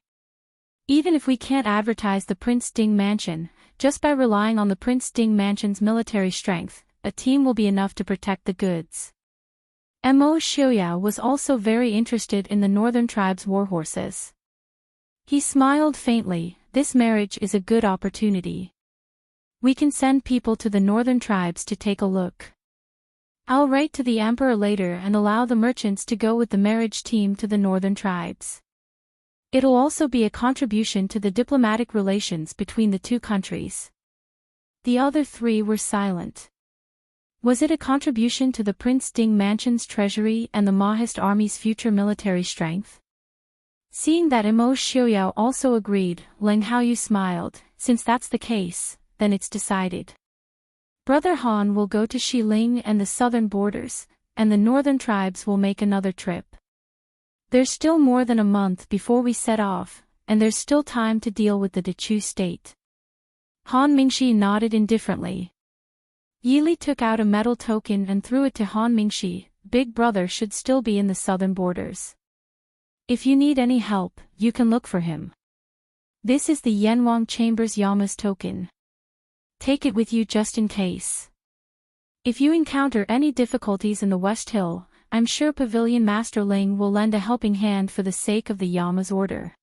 Even if we can't advertise the Prince Ding Mansion, just by relying on the Prince Ding Mansion's military strength, a team will be enough to protect the goods. Mo Xiuyao was also very interested in the northern tribe's warhorses. He smiled faintly. This marriage is a good opportunity. We can send people to the northern tribes to take a look. I'll write to the emperor later and allow the merchants to go with the marriage team to the northern tribes. It'll also be a contribution to the diplomatic relations between the two countries. The other three were silent. Was it a contribution to the Prince Ding Mansion's treasury and the Mahist army's future military strength? Seeing that Mo Xiuyao also agreed, Ling Haoyu smiled. Since that's the case, then it's decided. Brother Han will go to Xiling and the southern borders, and the northern tribes will make another trip. There's still more than a month before we set off, and there's still time to deal with the Dechu state. Han Mingxi nodded indifferently. Yili took out a metal token and threw it to Han Mingxi. Big brother should still be in the southern borders. If you need any help, you can look for him. This is the Yanwang Chambers Yama's token. Take it with you just in case. If you encounter any difficulties in the West Hill, I'm sure Pavilion Master Ling will lend a helping hand for the sake of the Yama's order.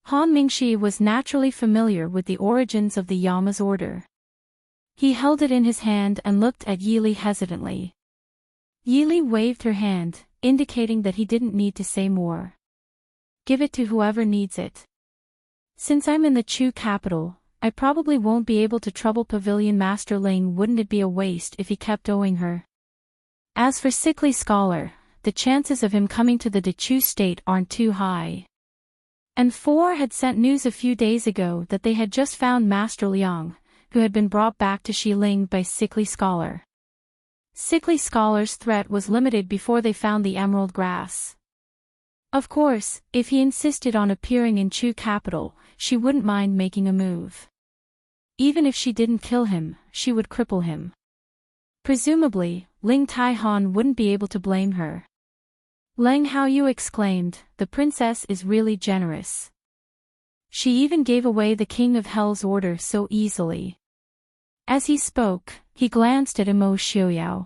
Han Mingxi was naturally familiar with the origins of the Yama's order. He held it in his hand and looked at Yili hesitantly. Yili waved her hand, indicating that he didn't need to say more. Give it to whoever needs it. Since I'm in the Chu capital, I probably won't be able to trouble Pavilion Master Ling. Wouldn't it be a waste if he kept owing her? As for Sickly Scholar, the chances of him coming to the Dechu state aren't too high. And Four had sent news a few days ago that they had just found Master Liang, who had been brought back to Xiling by Sickly Scholar. Sickly Scholar's threat was limited before they found the emerald grass. Of course, if he insisted on appearing in Chu capital, she wouldn't mind making a move. Even if she didn't kill him, she would cripple him. Presumably, Ling Taihan wouldn't be able to blame her. Ling Haoyu exclaimed, the princess is really generous. She even gave away the King of Hell's order so easily. As he spoke, he glanced at Mo Xiuyao.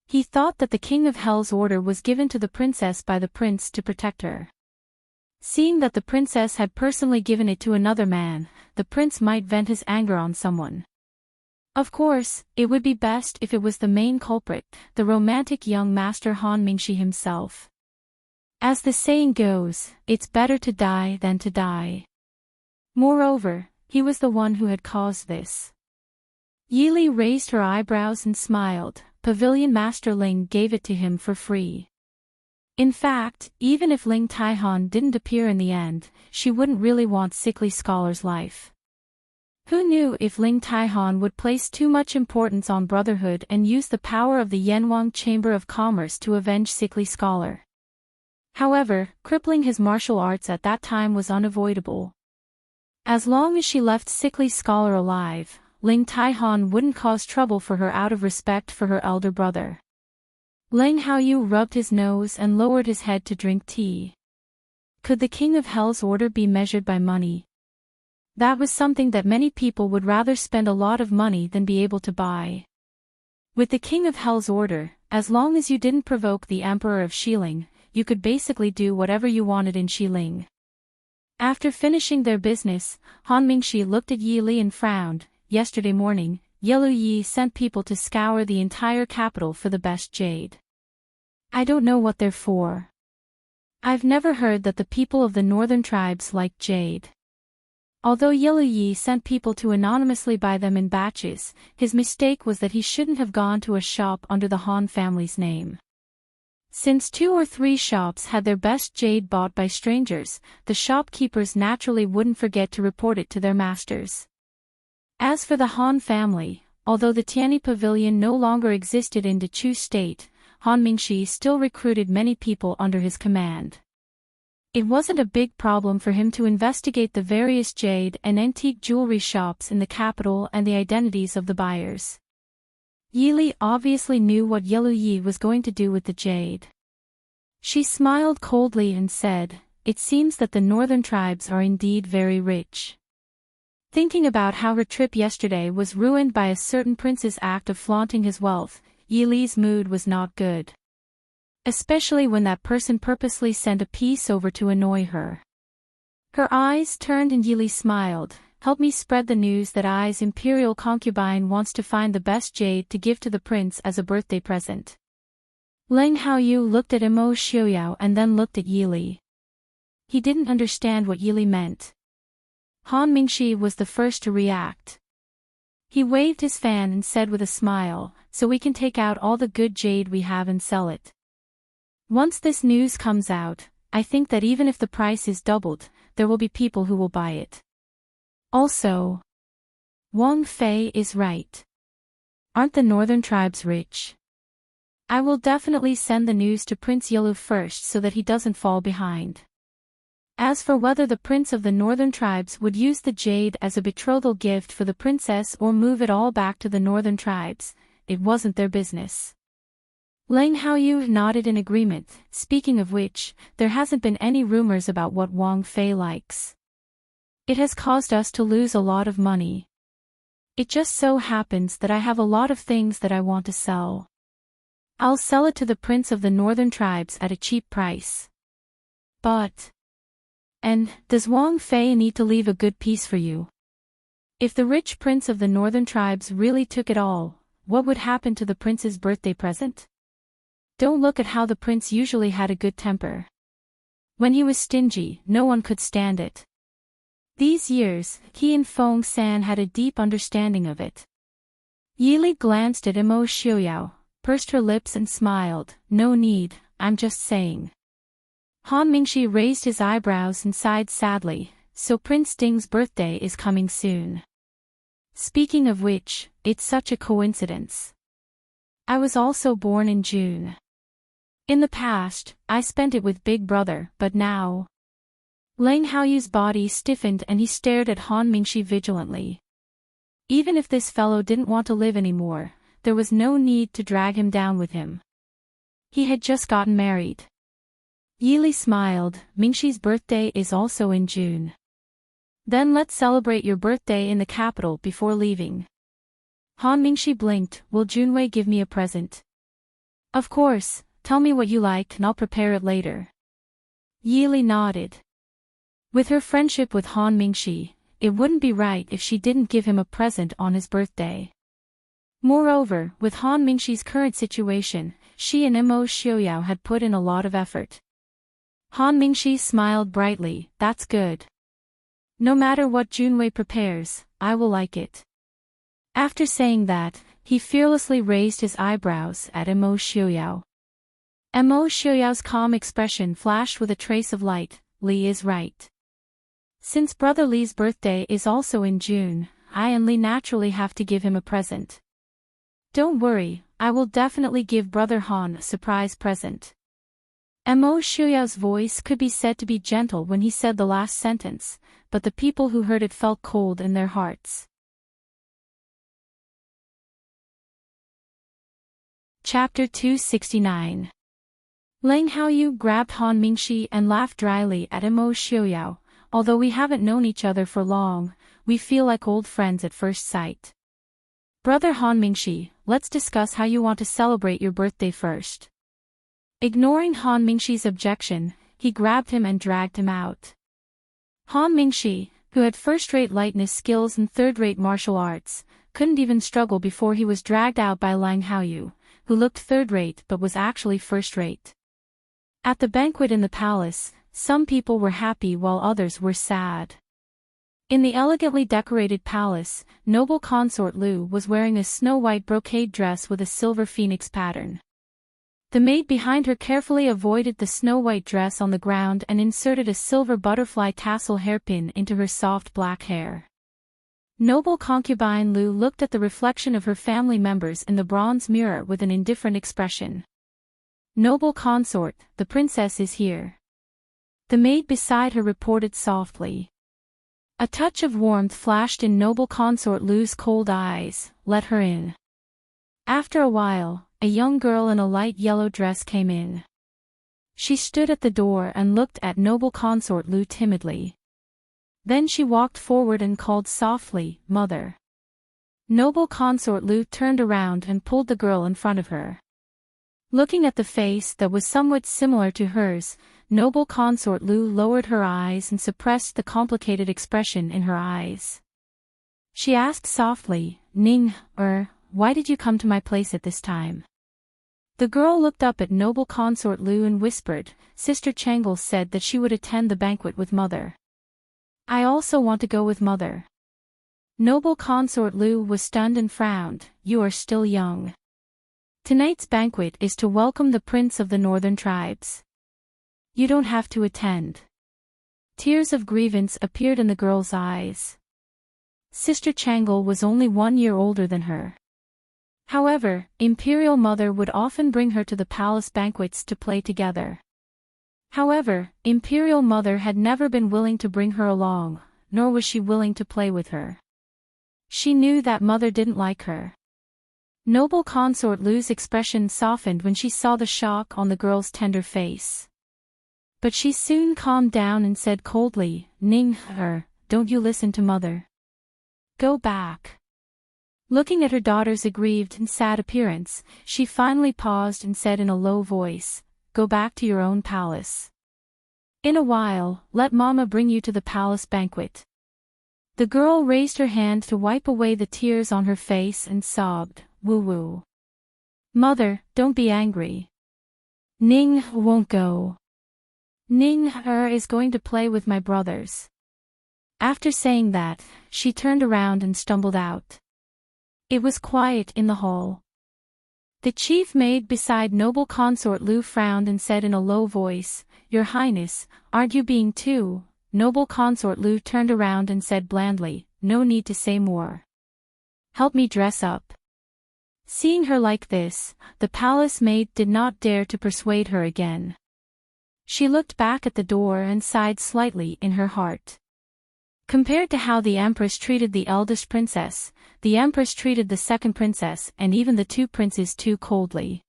He thought that the King of Hell's order was given to the princess by the prince to protect her. Seeing that the princess had personally given it to another man, the prince might vent his anger on someone. Of course, it would be best if it was the main culprit, the romantic young master Han Mingxi himself. As the saying goes, it's better to die than to die. Moreover, he was the one who had caused this. Yili raised her eyebrows and smiled. Pavilion Master Ling gave it to him for free. In fact, even if Ling Taihan didn't appear in the end, she wouldn't really want Sickly Scholar's life. Who knew if Ling Taihan would place too much importance on brotherhood and use the power of the Yanwang Chamber of Commerce to avenge sickly scholar. However, crippling his martial arts at that time was unavoidable. As long as she left sickly scholar alive, Ling Taihan wouldn't cause trouble for her out of respect for her elder brother. Ling Haoyu rubbed his nose and lowered his head to drink tea. Could the King of Hell's order be measured by money? That was something that many people would rather spend a lot of money than be able to buy. With the King of Hell's order, as long as you didn't provoke the Emperor of Xiling, you could basically do whatever you wanted in Xiling. After finishing their business, Han Mingxi looked at Yi Li and frowned. Yesterday morning, Yelu Yi sent people to scour the entire capital for the best jade. I don't know what they're for. I've never heard that the people of the northern tribes like jade. Although Yelu Yi sent people to anonymously buy them in batches, his mistake was that he shouldn't have gone to a shop under the Han family's name. Since 2 or 3 shops had their best jade bought by strangers, the shopkeepers naturally wouldn't forget to report it to their masters. As for the Han family, although the Tianyi Pavilion no longer existed in Dechu State, Han Mingxi still recruited many people under his command. It wasn't a big problem for him to investigate the various jade and antique jewelry shops in the capital and the identities of the buyers. Yi Li obviously knew what Yelu Yi was going to do with the jade. She smiled coldly and said, "It seems that the northern tribes are indeed very rich." Thinking about how her trip yesterday was ruined by a certain prince's act of flaunting his wealth, Yi Li's mood was not good. Especially when that person purposely sent a piece over to annoy her. Her eyes turned and Yi Li smiled. "Help me spread the news that I's imperial concubine wants to find the best jade to give to the prince as a birthday present." Ling Haoyu looked at Imo Xiuyao and then looked at Yi Li. He didn't understand what Yi Li meant. Han Mingxi was the first to react. He waved his fan and said with a smile, "So we can take out all the good jade we have and sell it. Once this news comes out, I think that even if the price is doubled, there will be people who will buy it. Also, Wang Fei is right. Aren't the northern tribes rich? I will definitely send the news to Prince Yelu first so that he doesn't fall behind." As for whether the prince of the northern tribes would use the jade as a betrothal gift for the princess or move it all back to the northern tribes, it wasn't their business. Ling Haoyu nodded in agreement. "Speaking of which, there hasn't been any rumors about what Wang Fei likes. It has caused us to lose a lot of money. It just so happens that I have a lot of things that I want to sell. I'll sell it to the prince of the northern tribes at a cheap price. But... And, does Wang Fei need to leave a good piece for you? If the rich prince of the northern tribes really took it all, what would happen to the prince's birthday present? Don't look at how the prince usually had a good temper. When he was stingy, no one could stand it. These years, he and Feng San had a deep understanding of it." Yi Li glanced at Imo Xiuyao, pursed her lips and smiled. "No need, I'm just saying." Han Mingxi raised his eyebrows and sighed sadly. "So Prince Ding's birthday is coming soon. Speaking of which, it's such a coincidence. I was also born in June. In the past, I spent it with Big Brother, but now..." Ling Haoyu's body stiffened and he stared at Han Mingxi vigilantly. Even if this fellow didn't want to live anymore, there was no need to drag him down with him. He had just gotten married. Yi Li smiled. "Mingxi's birthday is also in June. Then let's celebrate your birthday in the capital before leaving." Han Mingxi blinked. "Will Junwei give me a present?" "Of course, tell me what you like and I'll prepare it later." Yi Li nodded. With her friendship with Han Mingxi, it wouldn't be right if she didn't give him a present on his birthday. Moreover, with Han Mingxi's current situation, she and Imo Xiuyao had put in a lot of effort. Han Mingxi smiled brightly. "That's good. No matter what Junwei prepares, I will like it." After saying that, he fearlessly raised his eyebrows at Imo Xiuyao. Imo Xiuyao's calm expression flashed with a trace of light. Li is right. Since Brother Li's birthday is also in June, I and Li naturally have to give him a present. Don't worry, I will definitely give Brother Han a surprise present. Mo Xiuyao's voice could be said to be gentle when he said the last sentence, but the people who heard it felt cold in their hearts. Chapter 269. Lang Haoyu grabbed Han Mingxi and laughed dryly at Mo Xiuyao. Although we haven't known each other for long, we feel like old friends at first sight. Brother Han Mingxi, let's discuss how you want to celebrate your birthday first. Ignoring Han Mingxi's objection, he grabbed him and dragged him out. Han Mingxi, who had first-rate lightness skills and third-rate martial arts, couldn't even struggle before he was dragged out by Lang Haoyu, who looked third-rate but was actually first-rate. At the banquet in the palace, some people were happy while others were sad. In the elegantly decorated palace, noble consort Lu was wearing a snow-white brocade dress with a silver phoenix pattern. The maid behind her carefully avoided the snow-white dress on the ground and inserted a silver butterfly tassel hairpin into her soft black hair. Noble concubine Lu looked at the reflection of her family members in the bronze mirror with an indifferent expression. Noble consort, the princess is here. The maid beside her reported softly. A touch of warmth flashed in noble consort Lu's cold eyes. Let her in. After a while, a young girl in a light yellow dress came in. She stood at the door and looked at noble consort Lu timidly. Then she walked forward and called softly, "Mother." Noble consort Lu turned around and pulled the girl in front of her. Looking at the face that was somewhat similar to hers, noble consort Lu lowered her eyes and suppressed the complicated expression in her eyes. She asked softly, "Ning, why did you come to my place at this time?" The girl looked up at noble consort Lu and whispered, "Sister Changle said that she would attend the banquet with mother. I also want to go with mother." Noble consort Lu was stunned and frowned. "You are still young. Tonight's banquet is to welcome the prince of the northern tribes. You don't have to attend." Tears of grievance appeared in the girl's eyes. Sister Changle was only 1 year older than her. However, Imperial Mother would often bring her to the palace banquets to play together. However, Imperial Mother had never been willing to bring her along, nor was she willing to play with her. She knew that Mother didn't like her. Noble consort Lu's expression softened when she saw the shock on the girl's tender face. But she soon calmed down and said coldly, "Ning, don't you listen to Mother. Go back." Looking at her daughter's aggrieved and sad appearance, she finally paused and said in a low voice, "Go back to your own palace. In a while, let Mama bring you to the palace banquet." The girl raised her hand to wipe away the tears on her face and sobbed, "Woo-woo. Mother, don't be angry. Ning won't go. Ning is going to play with my brothers." After saying that, she turned around and stumbled out. It was quiet in the hall. The chief maid beside noble consort Lu frowned and said in a low voice, "Your Highness, aren't you being too?" Noble consort Lu turned around and said blandly, "No need to say more. Help me dress up." Seeing her like this, the palace maid did not dare to persuade her again. She looked back at the door and sighed slightly in her heart. Compared to how the Empress treated the eldest princess, the Empress treated the second princess and even the two princes too coldly.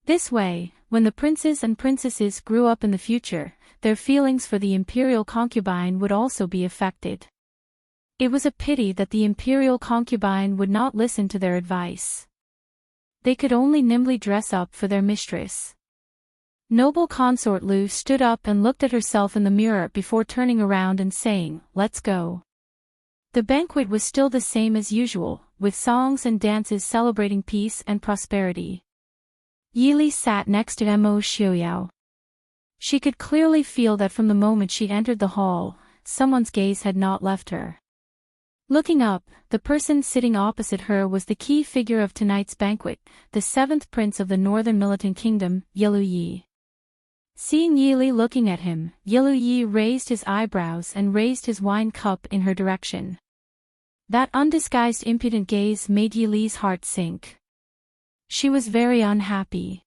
This way, when the princes and princesses grew up in the future, their feelings for the imperial concubine would also be affected. It was a pity that the imperial concubine would not listen to their advice. They could only nimbly dress up for their mistress. Noble consort Lu stood up and looked at herself in the mirror before turning around and saying, "Let's go." The banquet was still the same as usual, with songs and dances celebrating peace and prosperity. Yili sat next to Mo Xiuyao. She could clearly feel that from the moment she entered the hall, someone's gaze had not left her. Looking up, the person sitting opposite her was the key figure of tonight's banquet, the seventh prince of the northern militant kingdom, Yilu Yi. Seeing Yili looking at him, Yilu Yi raised his eyebrows and raised his wine cup in her direction. That undisguised impudent gaze made Yili's heart sink. She was very unhappy.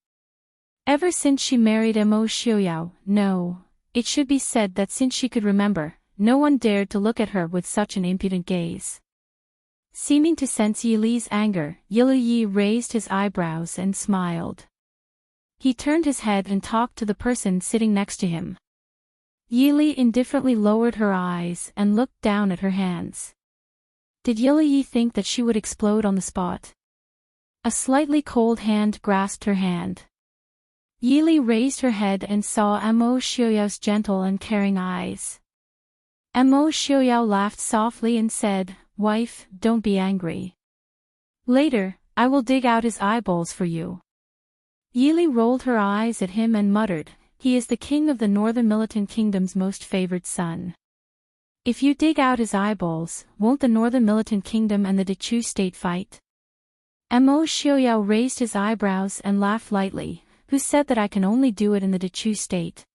Ever since she married Mo Xiaoyao, no, it should be said that since she could remember, no one dared to look at her with such an impudent gaze. Seeming to sense Yili's anger, Yi raised his eyebrows and smiled. He turned his head and talked to the person sitting next to him. Yili indifferently lowered her eyes and looked down at her hands. Did Yi think that she would explode on the spot? A slightly cold hand grasped her hand. Yili raised her head and saw Mo Xiaoyao's gentle and caring eyes. Mo Xiaoyao laughed softly and said, "Wife, don't be angry. Later, I will dig out his eyeballs for you." Yili rolled her eyes at him and muttered, "He is the king of the Northern Militant Kingdom's most favored son. If you dig out his eyeballs, won't the Northern Militant Kingdom and the Dechu state fight?" Mo Xiaoyao raised his eyebrows and laughed lightly. "Who said that I can only do it in the Dechu state?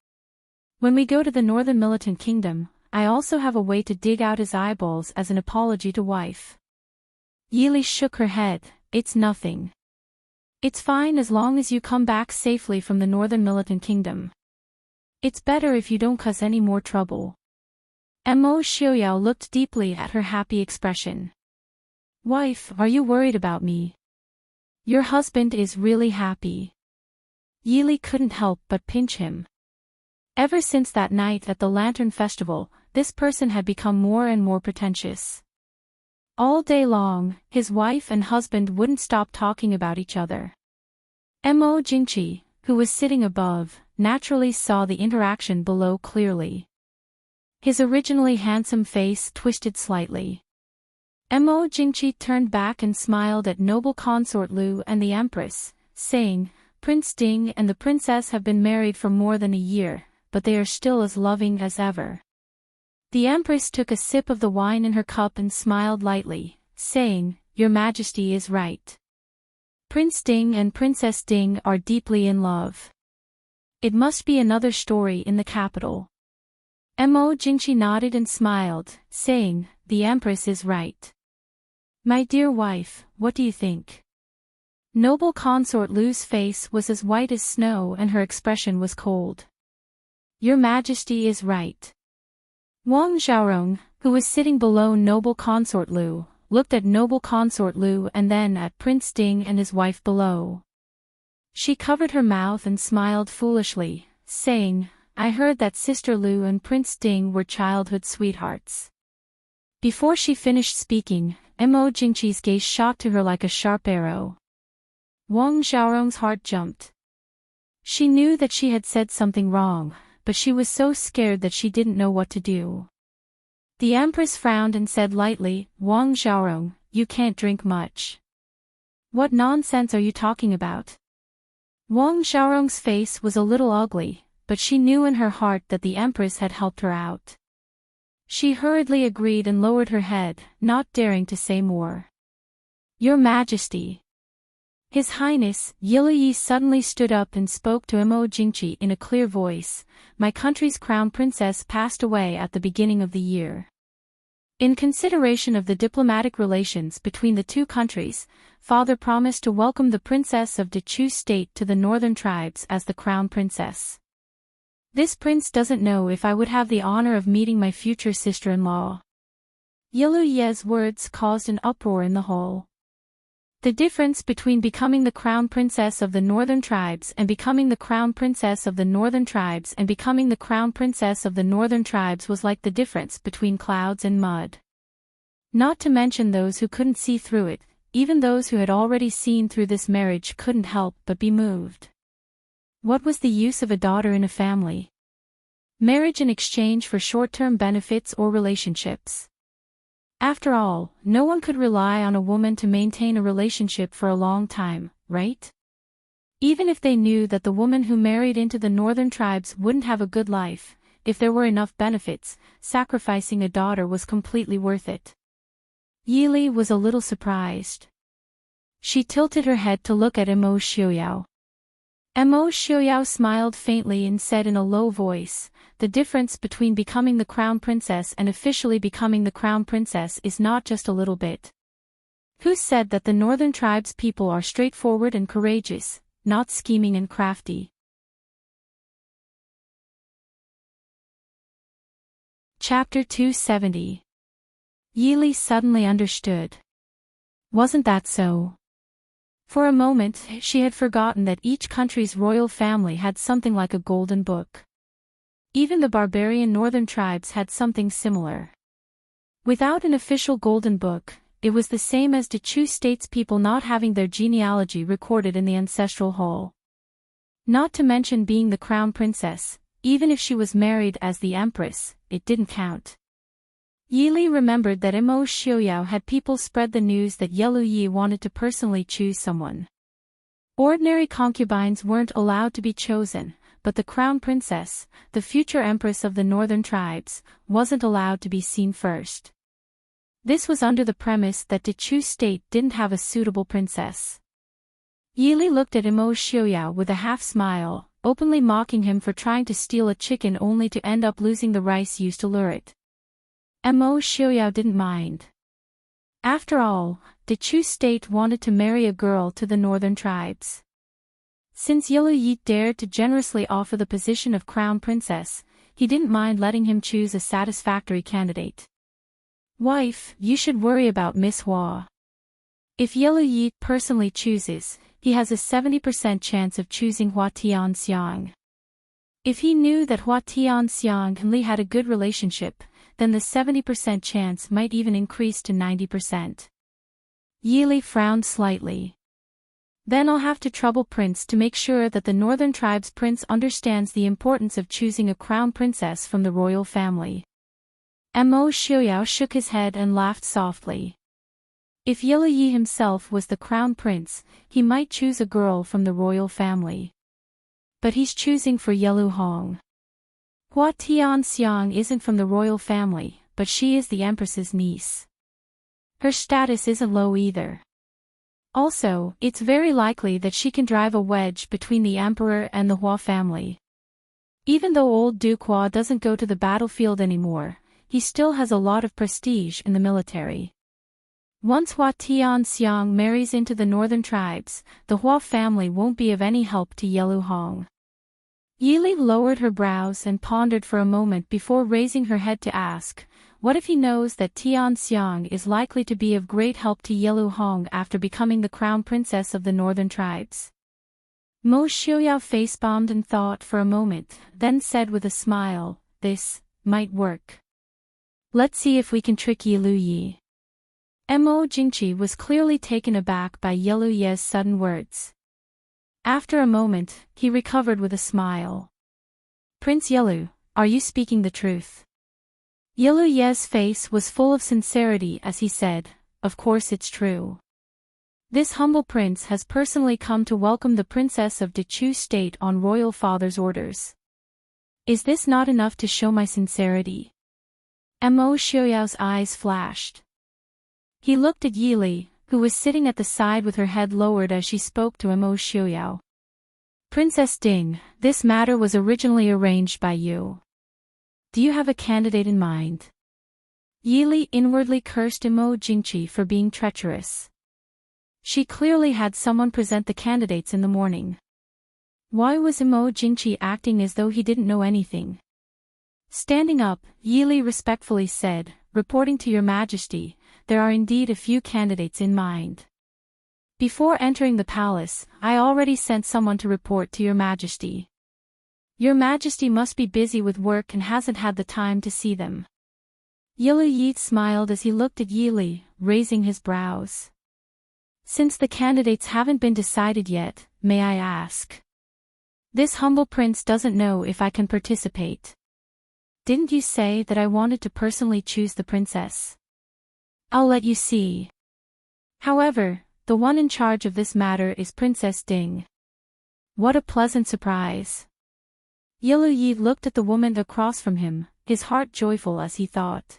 When we go to the Northern Militant Kingdom, I also have a way to dig out his eyeballs as an apology to wife." Yili shook her head. "It's nothing. It's fine as long as you come back safely from the Northern Militant Kingdom. It's better if you don't cause any more trouble." Mo Xiaoyao looked deeply at her happy expression. "Wife, are you worried about me? Your husband is really happy." Yili couldn't help but pinch him. Ever since that night at the Lantern Festival, this person had become more and more pretentious. All day long, his wife and husband wouldn't stop talking about each other. Mo Jingqi, who was sitting above, naturally saw the interaction below clearly. His originally handsome face twisted slightly. Mo Jingqi turned back and smiled at noble consort Lu and the Empress, saying, "Prince Ding and the princess have been married for more than a year, but they are still as loving as ever." The Empress took a sip of the wine in her cup and smiled lightly, saying, "Your Majesty is right. Prince Ding and Princess Ding are deeply in love. It must be another story in the capital." Mo Jingqi nodded and smiled, saying, "The Empress is right. My dear wife, what do you think?" Noble consort Lu's face was as white as snow and her expression was cold. "Your Majesty is right." Wang Xiaorong, who was sitting below noble consort Lu, looked at noble consort Lu and then at Prince Ding and his wife below. She covered her mouth and smiled foolishly, saying, "I heard that Sister Lu and Prince Ding were childhood sweethearts." Before she finished speaking, Mo Jingqi's gaze shot to her like a sharp arrow. Wang Xiaorong's heart jumped. She knew that she had said something wrong, but she was so scared that she didn't know what to do. The Empress frowned and said lightly, "Wang Xiaorong, you can't drink much. What nonsense are you talking about?" Wang Xiaorong's face was a little ugly, but she knew in her heart that the Empress had helped her out. She hurriedly agreed and lowered her head, not daring to say more. "Your Majesty." His Highness, Yili suddenly stood up and spoke to Mo Jingqi in a clear voice, "My country's crown princess passed away at the beginning of the year. In consideration of the diplomatic relations between the two countries, Father promised to welcome the princess of Dechu state to the northern tribes as the crown princess. This prince doesn't know if I would have the honor of meeting my future sister-in-law." Yilu Ye's words caused an uproar in the hall. The difference between becoming the crown princess of the northern tribes and becoming the crown princess of the northern tribes and becoming the crown princess of the northern tribes was like the difference between clouds and mud. Not to mention those who couldn't see through it, even those who had already seen through this marriage couldn't help but be moved. What was the use of a daughter in a family? Marriage in exchange for short-term benefits or relationships. After all, no one could rely on a woman to maintain a relationship for a long time, right? Even if they knew that the woman who married into the northern tribes wouldn't have a good life, if there were enough benefits, sacrificing a daughter was completely worth it. Yili was a little surprised. She tilted her head to look at Mo Xiaoyao. Mo Xiaoyao smiled faintly and said in a low voice, "The difference between becoming the crown princess and officially becoming the crown princess is not just a little bit. Who said that the northern tribes people are straightforward and courageous, not scheming and crafty?" Chapter 270. Yili suddenly understood. Wasn't that so? For a moment, she had forgotten that each country's royal family had something like a golden book. Even the barbarian northern tribes had something similar. Without an official golden book, it was the same as the Chu state's people not having their genealogy recorded in the ancestral hall. Not to mention being the crown princess, even if she was married as the empress, it didn't count. Yili remembered that Mo Xiaoyao had people spread the news that Yelu Yi wanted to personally choose someone. Ordinary concubines weren't allowed to be chosen, but the crown princess, the future empress of the northern tribes, wasn't allowed to be seen first. This was under the premise that the Chu state didn't have a suitable princess. Yili looked at Mo Xiaoyao with a half-smile, openly mocking him for trying to steal a chicken only to end up losing the rice used to lure it. Mo Xiaoyao didn't mind. After all, the Chu state wanted to marry a girl to the northern tribes. Since Yelu Yi dared to generously offer the position of crown princess, he didn't mind letting him choose a satisfactory candidate. "Wife, you should worry about Miss Hua. If Yelu Yi personally chooses, he has a 70% chance of choosing Hua Tianxiang. If he knew that Hua Tianxiang and Li had a good relationship, then the 70% chance might even increase to 90%. Yili frowned slightly. "Then I'll have to trouble Prince to make sure that the northern tribe's prince understands the importance of choosing a crown princess from the royal family." Mo Xiaoyao shook his head and laughed softly. If Yelu Yi himself was the crown prince, he might choose a girl from the royal family. But he's choosing for Yelu Hong. Hua Tianxiang isn't from the royal family, but she is the empress's niece. Her status isn't low either. Also, it's very likely that she can drive a wedge between the emperor and the Hua family. Even though old Duke Hua doesn't go to the battlefield anymore, he still has a lot of prestige in the military. Once Hua Tianxiang marries into the northern tribes, the Hua family won't be of any help to Yelu Hong. Yili lowered her brows and pondered for a moment before raising her head to ask, what if he knows that Tianxiang is likely to be of great help to Yelu Hong after becoming the crown princess of the northern tribes? Mo Xiaoyao face-bombed and thought for a moment, then said with a smile, "This might work. Let's see if we can trick Yelu Yi." Mo Jingqi was clearly taken aback by Yelu Ye's sudden words. After a moment, he recovered with a smile. "Prince Yelu, are you speaking the truth?" Yelu Ye's face was full of sincerity as he said, "Of course it's true. This humble prince has personally come to welcome the princess of the Chu state on royal father's orders. Is this not enough to show my sincerity?" Mo Xiaoyao's eyes flashed. He looked at Yili, who was sitting at the side with her head lowered as she spoke to Mo Xiaoyao. "Princess Ding, this matter was originally arranged by you. Do you have a candidate in mind?" Yili inwardly cursed Mo Jingqi for being treacherous. She clearly had someone present the candidates in the morning. Why was Mo Jingqi acting as though he didn't know anything? Standing up, Yili respectfully said, "Reporting to your majesty, there are indeed a few candidates in mind. Before entering the palace, I already sent someone to report to your majesty. Your majesty must be busy with work and hasn't had the time to see them." Yelu Yi smiled as he looked at Yili, raising his brows. "Since the candidates haven't been decided yet, may I ask? This humble prince doesn't know if I can participate. Didn't you say that I wanted to personally choose the princess? I'll let you see. However, the one in charge of this matter is Princess Ding." What a pleasant surprise. Yelu Yi looked at the woman across from him, his heart joyful as he thought.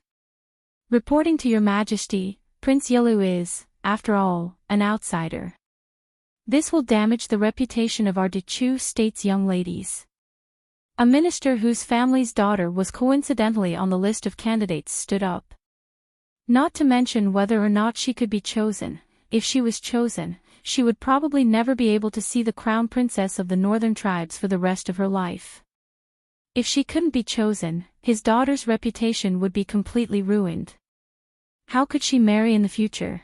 "Reporting to your majesty, Prince Yelu is, after all, an outsider. This will damage the reputation of our Dechu state's young ladies. A minister whose family's daughter was coincidentally on the list of candidates stood up. Not to mention whether or not she could be chosen. If she was chosen, she would probably never be able to see the crown princess of the northern tribes for the rest of her life. If she couldn't be chosen, his daughter's reputation would be completely ruined. How could she marry in the future?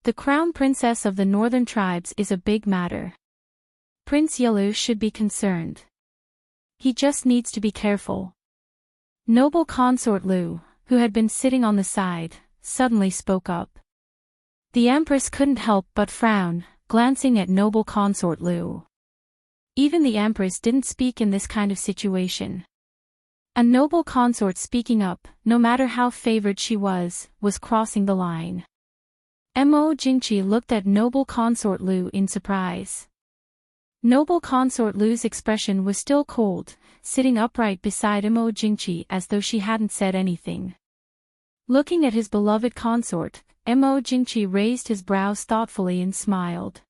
The crown princess of the northern tribes is a big matter. Prince Yelu should be concerned. He just needs to be careful. Noble consort Lu, who had been sitting on the side, suddenly spoke up. The Empress couldn't help but frown, glancing at noble consort Lu. Even the Empress didn't speak in this kind of situation. A noble consort speaking up, no matter how favored she was crossing the line. Mo Jingqi looked at noble consort Lu in surprise. Noble consort Lu's expression was still cold, sitting upright beside Mo Jingqi as though she hadn't said anything. Looking at his beloved consort, Mo Jingqi raised his brows thoughtfully and smiled.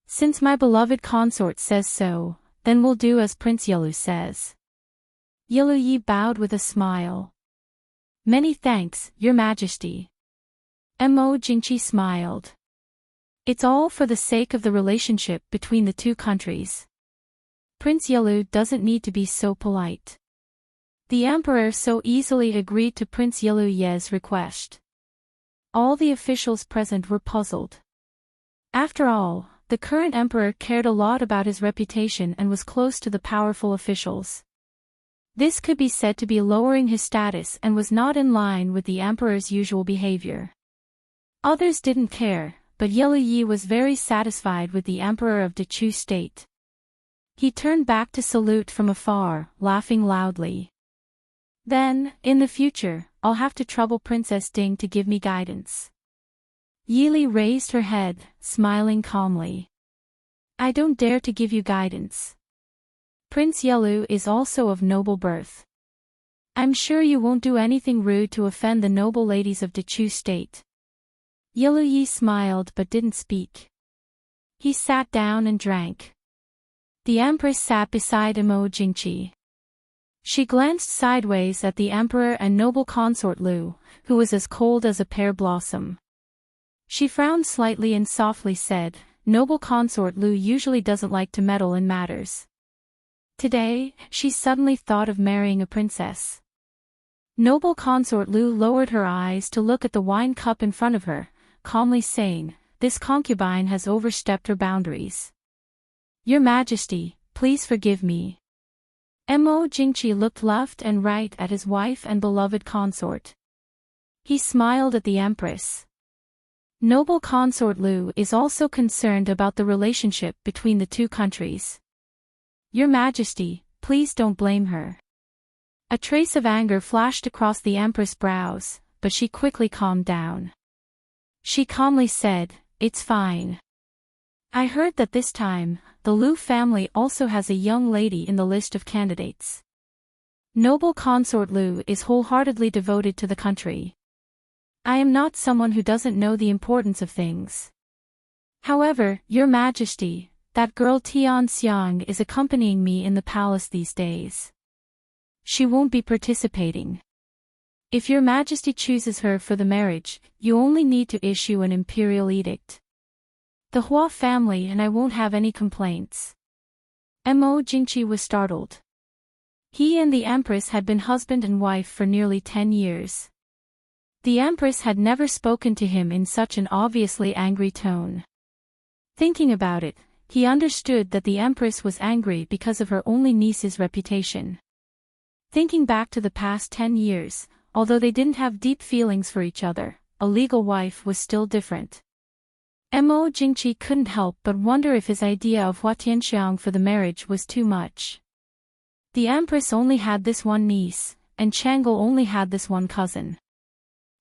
Since my beloved consort says so, then we'll do as Prince Yelu says. Yelu Yi bowed with a smile. Many thanks, Your Majesty. Mo Jingqi smiled. It's all for the sake of the relationship between the two countries. Prince Yelu doesn't need to be so polite. The emperor so easily agreed to Prince Yelu Ye's request. All the officials present were puzzled. After all, the current emperor cared a lot about his reputation and was close to the powerful officials. This could be said to be lowering his status and was not in line with the emperor's usual behavior. Others didn't care, but Yelu Yi was very satisfied with the emperor of Dechu state. He turned back to salute from afar, laughing loudly. Then, in the future, I'll have to trouble Princess Ding to give me guidance. Yili raised her head, smiling calmly. I don't dare to give you guidance. Prince Yelu is also of noble birth. I'm sure you won't do anything rude to offend the noble ladies of Dechu state. Yelu Yi smiled but didn't speak. He sat down and drank. The Empress sat beside Mo Jingqi. She glanced sideways at the Emperor and noble consort Lu, who was as cold as a pear blossom. She frowned slightly and softly said, Noble consort Lu usually doesn't like to meddle in matters. Today, she suddenly thought of marrying a princess. Noble consort Lu lowered her eyes to look at the wine cup in front of her, calmly saying, This concubine has overstepped her boundaries. Your Majesty, please forgive me. Mo Jingqi looked left and right at his wife and beloved consort. He smiled at the Empress. Noble consort Lu is also concerned about the relationship between the two countries. Your Majesty, please don't blame her. A trace of anger flashed across the Empress' brows, but she quickly calmed down. She calmly said, It's fine. I heard that this time, the Lu family also has a young lady in the list of candidates. Noble consort Lu is wholeheartedly devoted to the country. I am not someone who doesn't know the importance of things. However, Your Majesty, that girl Tian Xiang is accompanying me in the palace these days. She won't be participating. If Your Majesty chooses her for the marriage, you only need to issue an imperial edict. The Hua family and I won't have any complaints. Mo Jingqi was startled. He and the Empress had been husband and wife for nearly 10 years. The Empress had never spoken to him in such an obviously angry tone. Thinking about it, he understood that the Empress was angry because of her only niece's reputation. Thinking back to the past 10 years, although they didn't have deep feelings for each other, a legal wife was still different. Mo Jingqi couldn't help but wonder if his idea of Hua Tianxiang for the marriage was too much. The Empress only had this one niece, and Chang'e only had this one cousin.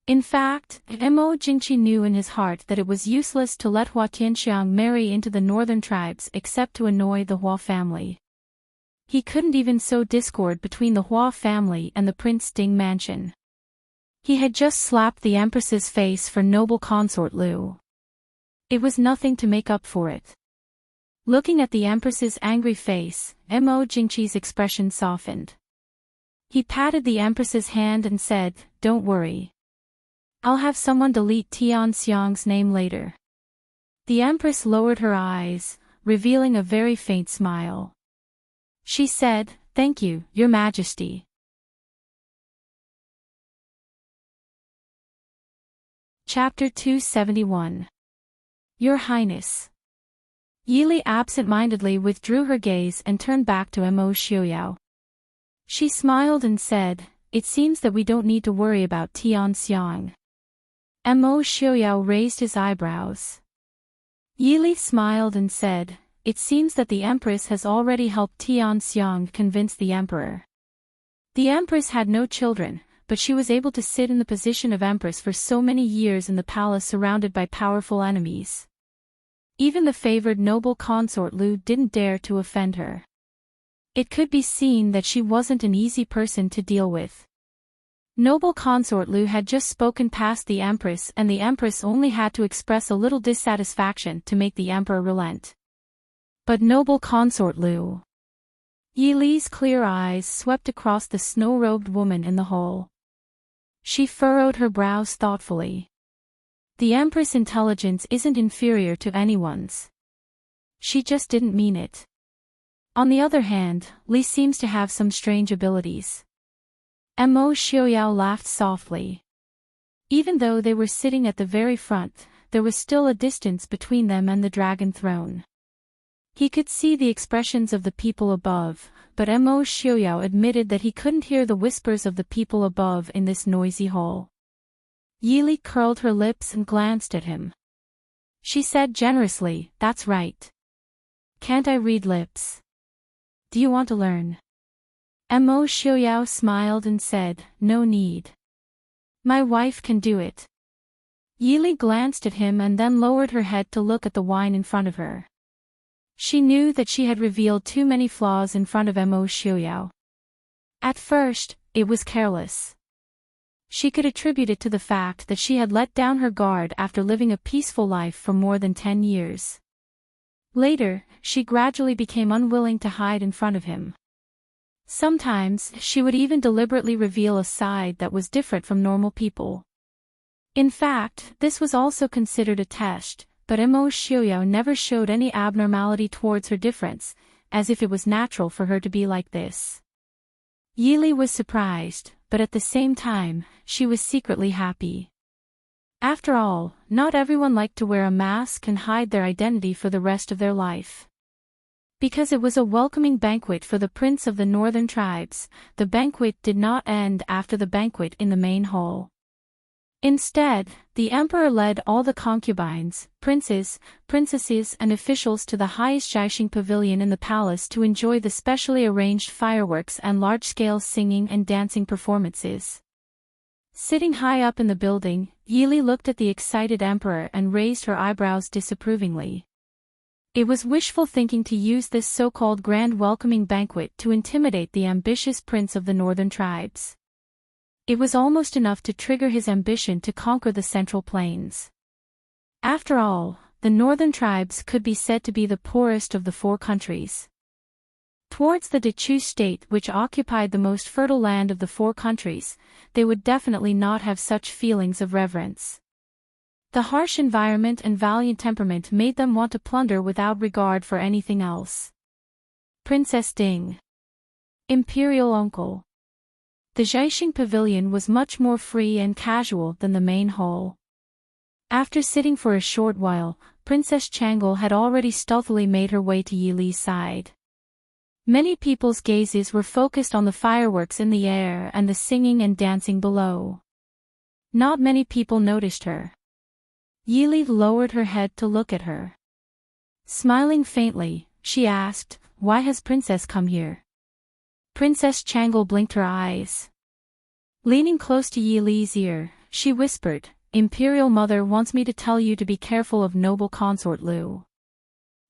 In fact, Mo Jingqi knew in his heart that it was useless to let Hua Tianxiang marry into the northern tribes except to annoy the Hua family. He couldn't even sow discord between the Hua family and the Prince Ding mansion. He had just slapped the Empress's face for noble consort Lu. It was nothing to make up for it. Looking at the Empress's angry face, Mo Jingqi's expression softened. He patted the Empress's hand and said, "Don't worry. I'll have someone delete Tian Xiang's name later." The Empress lowered her eyes, revealing a very faint smile. She said, "Thank you, Your Majesty." Chapter 271. Your Highness. Yili absent-mindedly withdrew her gaze and turned back to Mo Xiaoyao. She smiled and said, "It seems that we don't need to worry about Tian Xiang." Mo Xiaoyao raised his eyebrows. Yili smiled and said, "It seems that the Empress has already helped Tian Xiang convince the Emperor." The Empress had no children, but she was able to sit in the position of Empress for so many years in the palace surrounded by powerful enemies. Even the favored noble consort Lu didn't dare to offend her. It could be seen that she wasn't an easy person to deal with. Noble consort Lu had just spoken past the Empress, and the Empress only had to express a little dissatisfaction to make the Emperor relent. But noble consort Lu. Yili's clear eyes swept across the snow-robed woman in the hall. She furrowed her brows thoughtfully. The Empress' intelligence isn't inferior to anyone's. She just didn't mean it. On the other hand, Li seems to have some strange abilities. Mo Xiaoyao laughed softly. Even though they were sitting at the very front, there was still a distance between them and the dragon throne. He could see the expressions of the people above, but Mo Xiaoyao admitted that he couldn't hear the whispers of the people above in this noisy hall. Yili curled her lips and glanced at him. She said generously, "That's right. Can't I read lips? Do you want to learn?" Mo Xiaoyao smiled and said, "No need. My wife can do it." Yili glanced at him and then lowered her head to look at the wine in front of her. She knew that she had revealed too many flaws in front of Mo Xiaoyao. At first, it was careless. She could attribute it to the fact that she had let down her guard after living a peaceful life for more than 10 years. Later, she gradually became unwilling to hide in front of him. Sometimes, she would even deliberately reveal a side that was different from normal people. In fact, this was also considered a test, but Mo Xiaoyao never showed any abnormality towards her difference, as if it was natural for her to be like this. Yili was surprised, but at the same time, she was secretly happy. After all, not everyone liked to wear a mask and hide their identity for the rest of their life. Because it was a welcoming banquet for the prince of the northern tribes, the banquet did not end after the banquet in the main hall. Instead, the emperor led all the concubines, princes, princesses and officials to the highest Jiaxing pavilion in the palace to enjoy the specially arranged fireworks and large-scale singing and dancing performances. Sitting high up in the building, Yili looked at the excited emperor and raised her eyebrows disapprovingly. It was wishful thinking to use this so-called grand welcoming banquet to intimidate the ambitious prince of the northern tribes. It was almost enough to trigger his ambition to conquer the Central Plains. After all, the northern tribes could be said to be the poorest of the 4 countries. Towards the Dechu state, which occupied the most fertile land of the 4 countries, they would definitely not have such feelings of reverence. The harsh environment and valiant temperament made them want to plunder without regard for anything else. Princess Ding. Imperial Uncle. The Jiaxing pavilion was much more free and casual than the main hall. After sitting for a short while, Princess Chang'e had already stealthily made her way to Yili's side. Many people's gazes were focused on the fireworks in the air and the singing and dancing below. Not many people noticed her. Yili lowered her head to look at her. Smiling faintly, she asked, "Why has Princess come here?" Princess Chang'e blinked her eyes. Leaning close to Yili's ear, she whispered, "Imperial Mother wants me to tell you to be careful of noble consort Lu."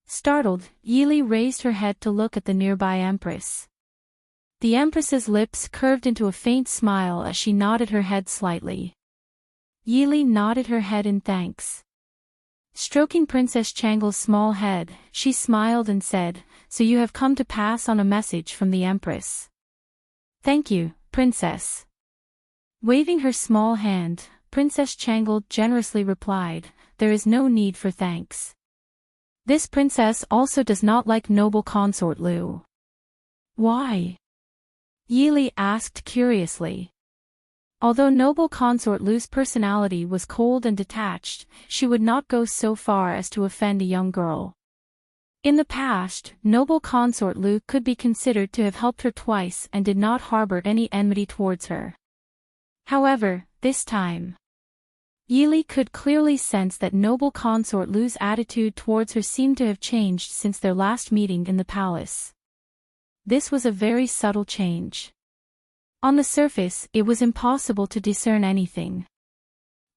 Startled, Yili raised her head to look at the nearby Empress. The Empress's lips curved into a faint smile as she nodded her head slightly. Yili nodded her head in thanks. Stroking Princess Changle's small head, she smiled and said, "So you have come to pass on a message from the Empress." "Thank you, Princess." Waving her small hand, Princess Changle generously replied, "There is no need for thanks. This princess also does not like noble consort Lu." "Why?" Yili asked curiously. Although noble consort Lu's personality was cold and detached, she would not go so far as to offend a young girl. In the past, noble consort Lu could be considered to have helped her twice and did not harbor any enmity towards her. However, this time, Yili could clearly sense that noble consort Lu's attitude towards her seemed to have changed since their last meeting in the palace. This was a very subtle change. On the surface, it was impossible to discern anything.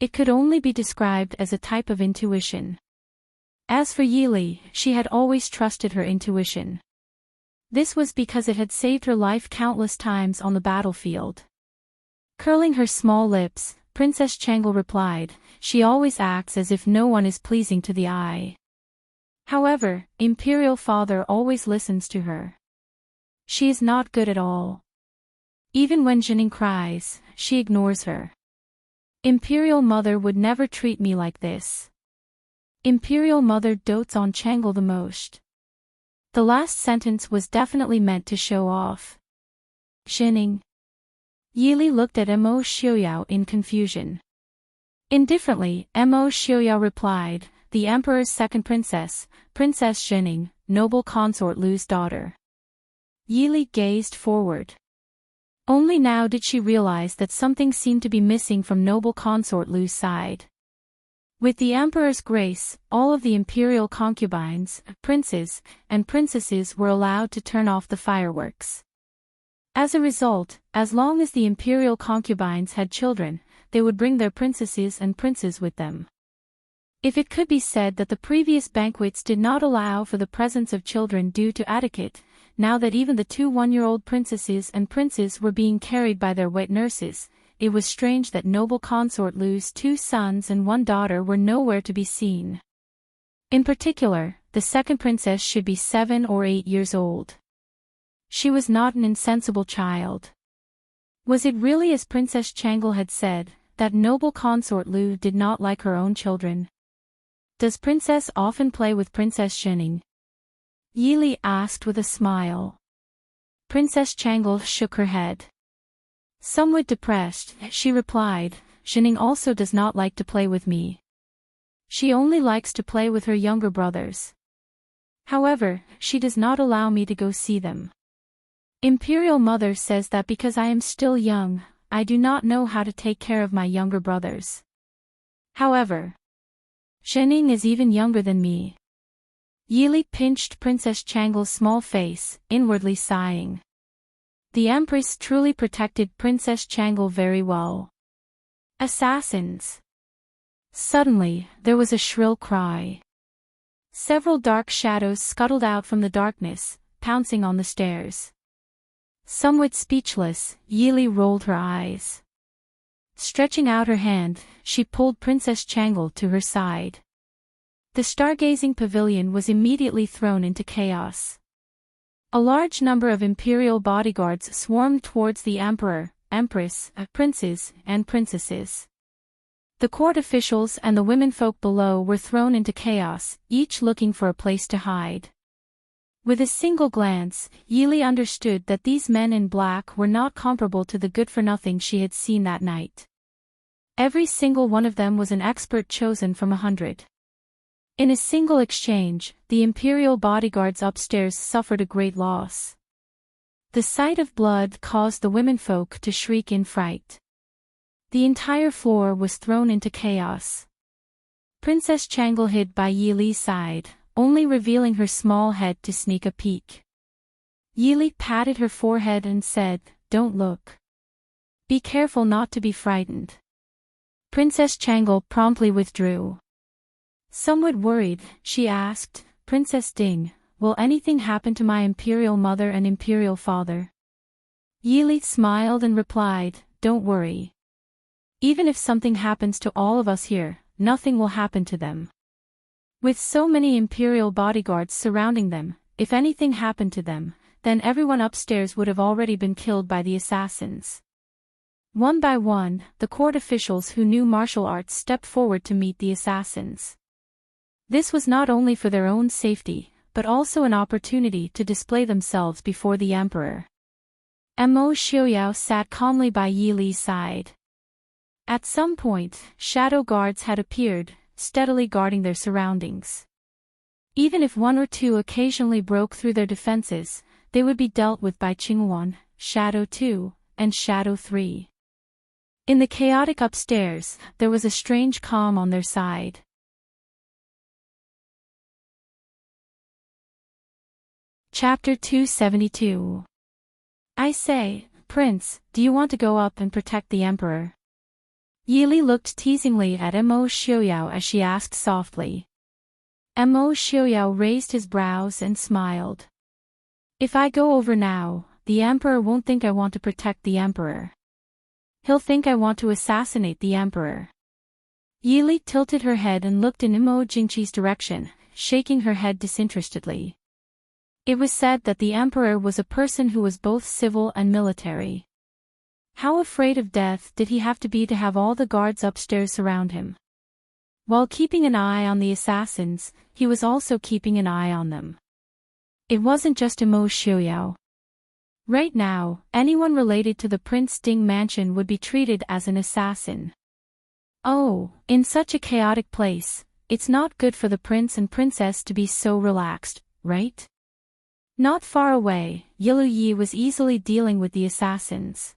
It could only be described as a type of intuition. As for Yili, she had always trusted her intuition. This was because it had saved her life countless times on the battlefield. Curling her small lips, Princess Changle replied, "She always acts as if no one is pleasing to the eye. However, Imperial Father always listens to her. She is not good at all. Even when Jining cries, she ignores her. Imperial Mother would never treat me like this. Imperial Mother dotes on Changle the most." The last sentence was definitely meant to show off. Jining. Yili looked at Mo Xiuyao in confusion. Indifferently, Mo Xiuyao replied, "The Emperor's second princess, Princess Jining, noble consort Lu's daughter." Yili gazed forward. Only now did she realize that something seemed to be missing from noble consort Lu's side. With the Emperor's grace, all of the imperial concubines, princes, and princesses were allowed to turn off the fireworks. As a result, as long as the imperial concubines had children, they would bring their princesses and princes with them. If it could be said that the previous banquets did not allow for the presence of children due to etiquette, now that even the two one-year-old princesses and princes were being carried by their wet nurses, it was strange that noble consort Lu's 2 sons and 1 daughter were nowhere to be seen. In particular, the second princess should be 7 or 8 years old. She was not an insensible child. Was it really as Princess Changle had said, that noble consort Lu did not like her own children? Does Princess often play with Princess Jining? Yili asked with a smile. Princess Changle shook her head. Somewhat depressed, she replied, "Jining also does not like to play with me. She only likes to play with her younger brothers. However, she does not allow me to go see them. Imperial Mother says that because I am still young, I do not know how to take care of my younger brothers. However, Jining is even younger than me." Yili pinched Princess Changle's small face, inwardly sighing. The Empress truly protected Princess Changle very well. Assassins! Suddenly, there was a shrill cry. Several dark shadows scuttled out from the darkness, pouncing on the stairs. Somewhat speechless, Yili rolled her eyes. Stretching out her hand, she pulled Princess Changle to her side. The stargazing pavilion was immediately thrown into chaos. A large number of imperial bodyguards swarmed towards the Emperor, Empress, princes, and princesses. The court officials and the womenfolk below were thrown into chaos, each looking for a place to hide. With a single glance, Yili understood that these men in black were not comparable to the good-for-nothing she had seen that night. Every single one of them was an expert chosen from 100. In a single exchange, the imperial bodyguards upstairs suffered a great loss. The sight of blood caused the womenfolk to shriek in fright. The entire floor was thrown into chaos. Princess Changle hid by Yili's side, only revealing her small head to sneak a peek. Yili patted her forehead and said, "Don't look. Be careful not to be frightened." Princess Changle promptly withdrew. Somewhat worried, she asked, "Princess Ding, will anything happen to my imperial mother and imperial father?" Yili smiled and replied, "Don't worry. Even if something happens to all of us here, nothing will happen to them. With so many imperial bodyguards surrounding them, if anything happened to them, then everyone upstairs would have already been killed by the assassins. One by one, the court officials who knew martial arts stepped forward to meet the assassins. This was not only for their own safety, but also an opportunity to display themselves before the emperor. Mo Xiaoyao sat calmly by Yi Li's side. At some point, shadow guards had appeared, steadily guarding their surroundings. Even if one or two occasionally broke through their defenses, they would be dealt with by Qingwan, Shadow 2, and Shadow 3. In the chaotic upstairs, there was a strange calm on their side. Chapter 272. I say, Prince, do you want to go up and protect the emperor? Yi Li looked teasingly at Mo Xiaoyao as she asked softly. Mo Xiaoyao raised his brows and smiled. If I go over now, the emperor won't think I want to protect the emperor. He'll think I want to assassinate the emperor. Yi Li tilted her head and looked in Mo Jingqi's direction, shaking her head disinterestedly. It was said that the emperor was a person who was both civil and military. How afraid of death did he have to have all the guards upstairs surround him? While keeping an eye on the assassins, he was also keeping an eye on them. It wasn't just Mo Xiaoyao. Right now, anyone related to the Prince Ding mansion would be treated as an assassin. Oh, in such a chaotic place, it's not good for the prince and princess to be so relaxed, right? Not far away, Yi was easily dealing with the assassins.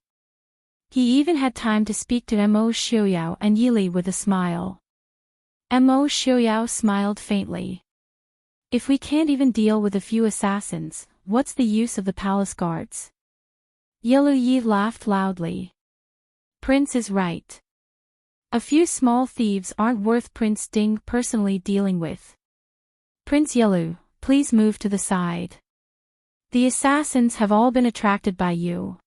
He even had time to speak to Mo Xiaoyao and Yi Li with a smile. Mo Xiaoyao smiled faintly. If we can't even deal with a few assassins, what's the use of the palace guards? Yi laughed loudly. Prince is right. A few small thieves aren't worth Prince Ding personally dealing with. Prince Yi, please move to the side. The assassins have all been attracted by you.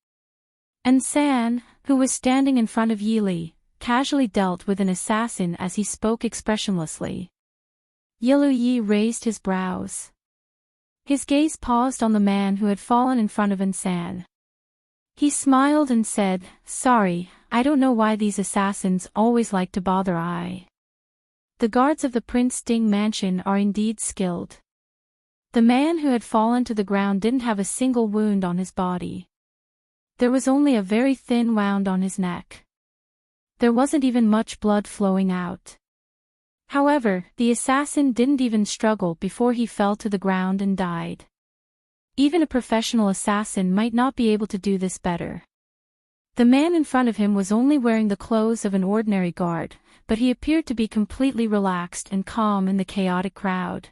And San, who was standing in front of Yi Li, casually dealt with an assassin as he spoke expressionlessly. Yi raised his brows. His gaze paused on the man who had fallen in front of San. He smiled and said, Sorry, I don't know why these assassins always like to bother I. The guards of the Prince Ding mansion are indeed skilled. The man who had fallen to the ground didn't have a single wound on his body. There was only a very thin wound on his neck. There wasn't even much blood flowing out. However, the assassin didn't even struggle before he fell to the ground and died. Even a professional assassin might not be able to do this better. The man in front of him was only wearing the clothes of an ordinary guard, but he appeared to be completely relaxed and calm in the chaotic crowd.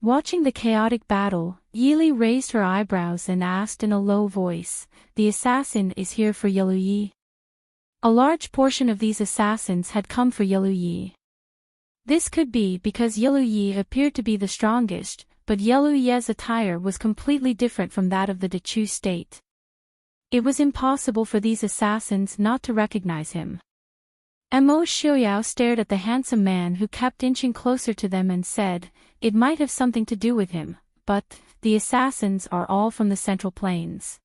Watching the chaotic battle, Yi Li raised her eyebrows and asked in a low voice, The assassin is here for Yi? A large portion of these assassins had come for Yi. This could be because Yi appeared to be the strongest, but Yi's attire was completely different from that of the Dechu state. It was impossible for these assassins not to recognize him. Mo Xiaoyao stared at the handsome man who kept inching closer to them and said, It might have something to do with him, but the assassins are all from the Central Plains.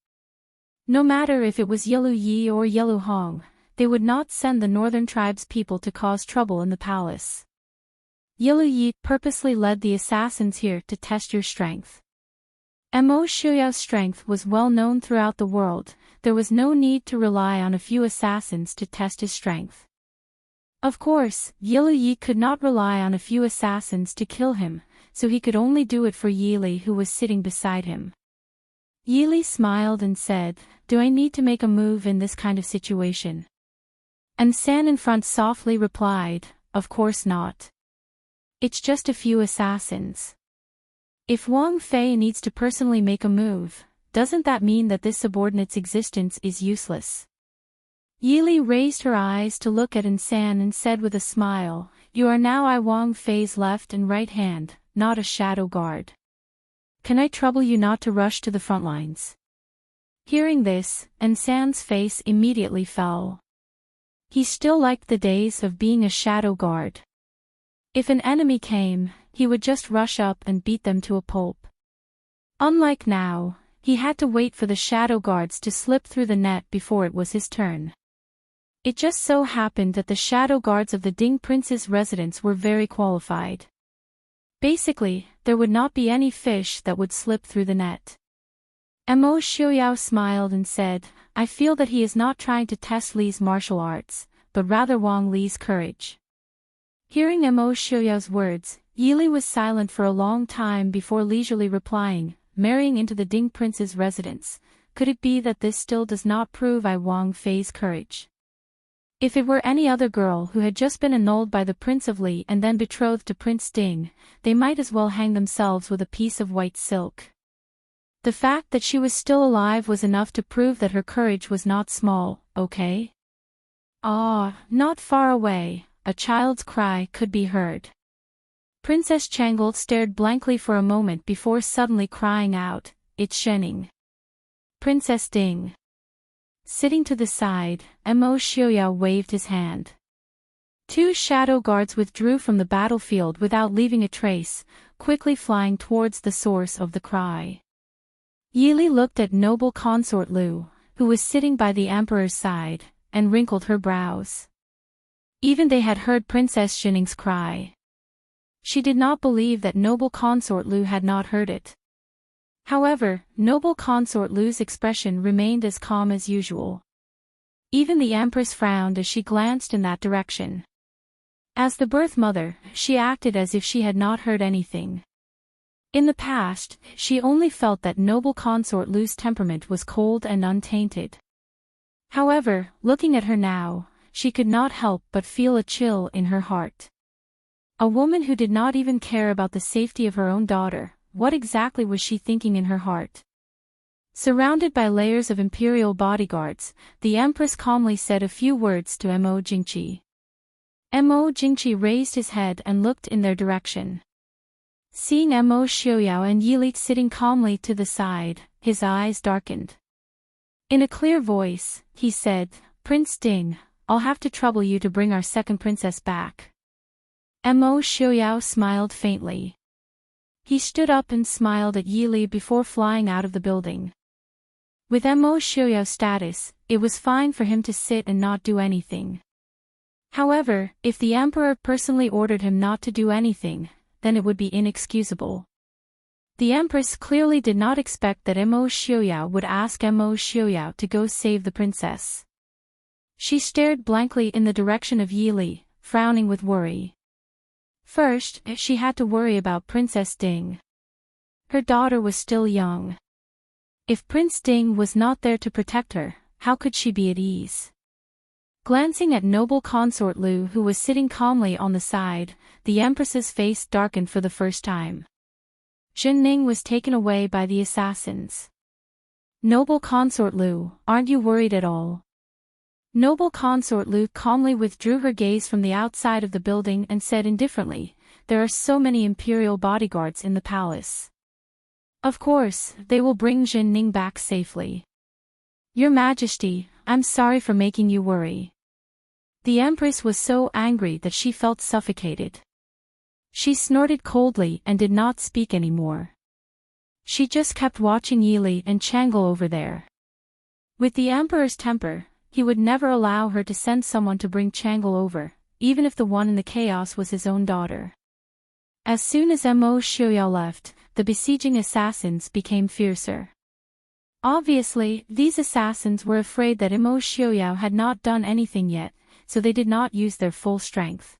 No matter if it was Yi or Hong, they would not send the northern tribes people to cause trouble in the palace. Yi purposely led the assassins here to test your strength. Mo Xiaoyao's strength was well known throughout the world, there was no need to rely on a few assassins to test his strength. Of course, Yi could not rely on a few assassins to kill him, so he could only do it for Yi Li who was sitting beside him. Yi Li smiled and said, Do I need to make a move in this kind of situation? And San in front softly replied, Of course not. It's just a few assassins. If Wang Fei needs to personally make a move, doesn't that mean that this subordinate's existence is useless? Yi Li raised her eyes to look at San and said with a smile, You are now Wang Fei's left and right hand, not a shadow guard. Can I trouble you not to rush to the front lines? Hearing this, San's face immediately fell. He still liked the days of being a shadow guard. If an enemy came, he would just rush up and beat them to a pulp. Unlike now, he had to wait for the shadow guards to slip through the net before it was his turn. It just so happened that the shadow guards of the Ding Prince's residence were very qualified. Basically, there would not be any fish that would slip through the net. Mo Xiaoyao smiled and said, I feel that he is not trying to test Li's martial arts, but rather Wang Li's courage. Hearing Mo Xiaoyao's words, Yili was silent for a long time before leisurely replying, marrying into the Ding Prince's residence. Could it be that this still does not prove Wang Fei's courage? If it were any other girl who had just been annulled by the Prince of Li and then betrothed to Prince Ding, they might as well hang themselves with a piece of white silk. The fact that she was still alive was enough to prove that her courage was not small, okay? Not far away, a child's cry could be heard. Princess Changle stared blankly for a moment before suddenly crying out, It's Zhenning. Princess Ding. Sitting to the side, Mo Xiaoyao waved his hand. Two shadow guards withdrew from the battlefield without leaving a trace, quickly flying towards the source of the cry. Yili looked at noble consort Lu, who was sitting by the emperor's side, and wrinkled her brows. Even they had heard Princess Zhenning's cry. She did not believe that noble consort Lu had not heard it. However, noble consort Lu's expression remained as calm as usual. Even the empress frowned as she glanced in that direction. As the birth mother, she acted as if she had not heard anything. In the past, she only felt that noble consort Lu's temperament was cold and untainted. However, looking at her now, she could not help but feel a chill in her heart. A woman who did not even care about the safety of her own daughter, what exactly was she thinking in her heart? Surrounded by layers of imperial bodyguards, the empress calmly said a few words to Mo Jingqi. Mo Jingqi raised his head and looked in their direction. Seeing Mo Xiaoyao and Yili sitting calmly to the side, his eyes darkened. In a clear voice, he said, Prince Ding, I'll have to trouble you to bring our second princess back. Mo Xiaoyao smiled faintly. He stood up and smiled at Yili before flying out of the building. With Mo Xiaoyao's status, it was fine for him to sit and not do anything. However, if the emperor personally ordered him not to do anything, then it would be inexcusable. The empress clearly did not expect that Mo Xiaoyao would ask Mo Xiaoyao to go save the princess. She stared blankly in the direction of Yili, frowning with worry. First, she had to worry about Princess Ding. Her daughter was still young. If Prince Ding was not there to protect her, how could she be at ease? Glancing at noble consort Lu who was sitting calmly on the side, the empress's face darkened for the first time. Zhenning was taken away by the assassins. Noble consort Lu, aren't you worried at all? Noble consort Lu calmly withdrew her gaze from the outside of the building and said indifferently, There are so many imperial bodyguards in the palace. Of course, they will bring Zhenning back safely. Your Majesty, I'm sorry for making you worry. The Empress was so angry that she felt suffocated. She snorted coldly and did not speak anymore. She just kept watching Yili and Changle over there. With the Emperor's temper, he would never allow her to send someone to bring Changle over, even if the one in the chaos was his own daughter. As soon as Mo Xiaoyao left, the besieging assassins became fiercer. Obviously, these assassins were afraid that Mo Xiaoyao had not done anything yet, so they did not use their full strength.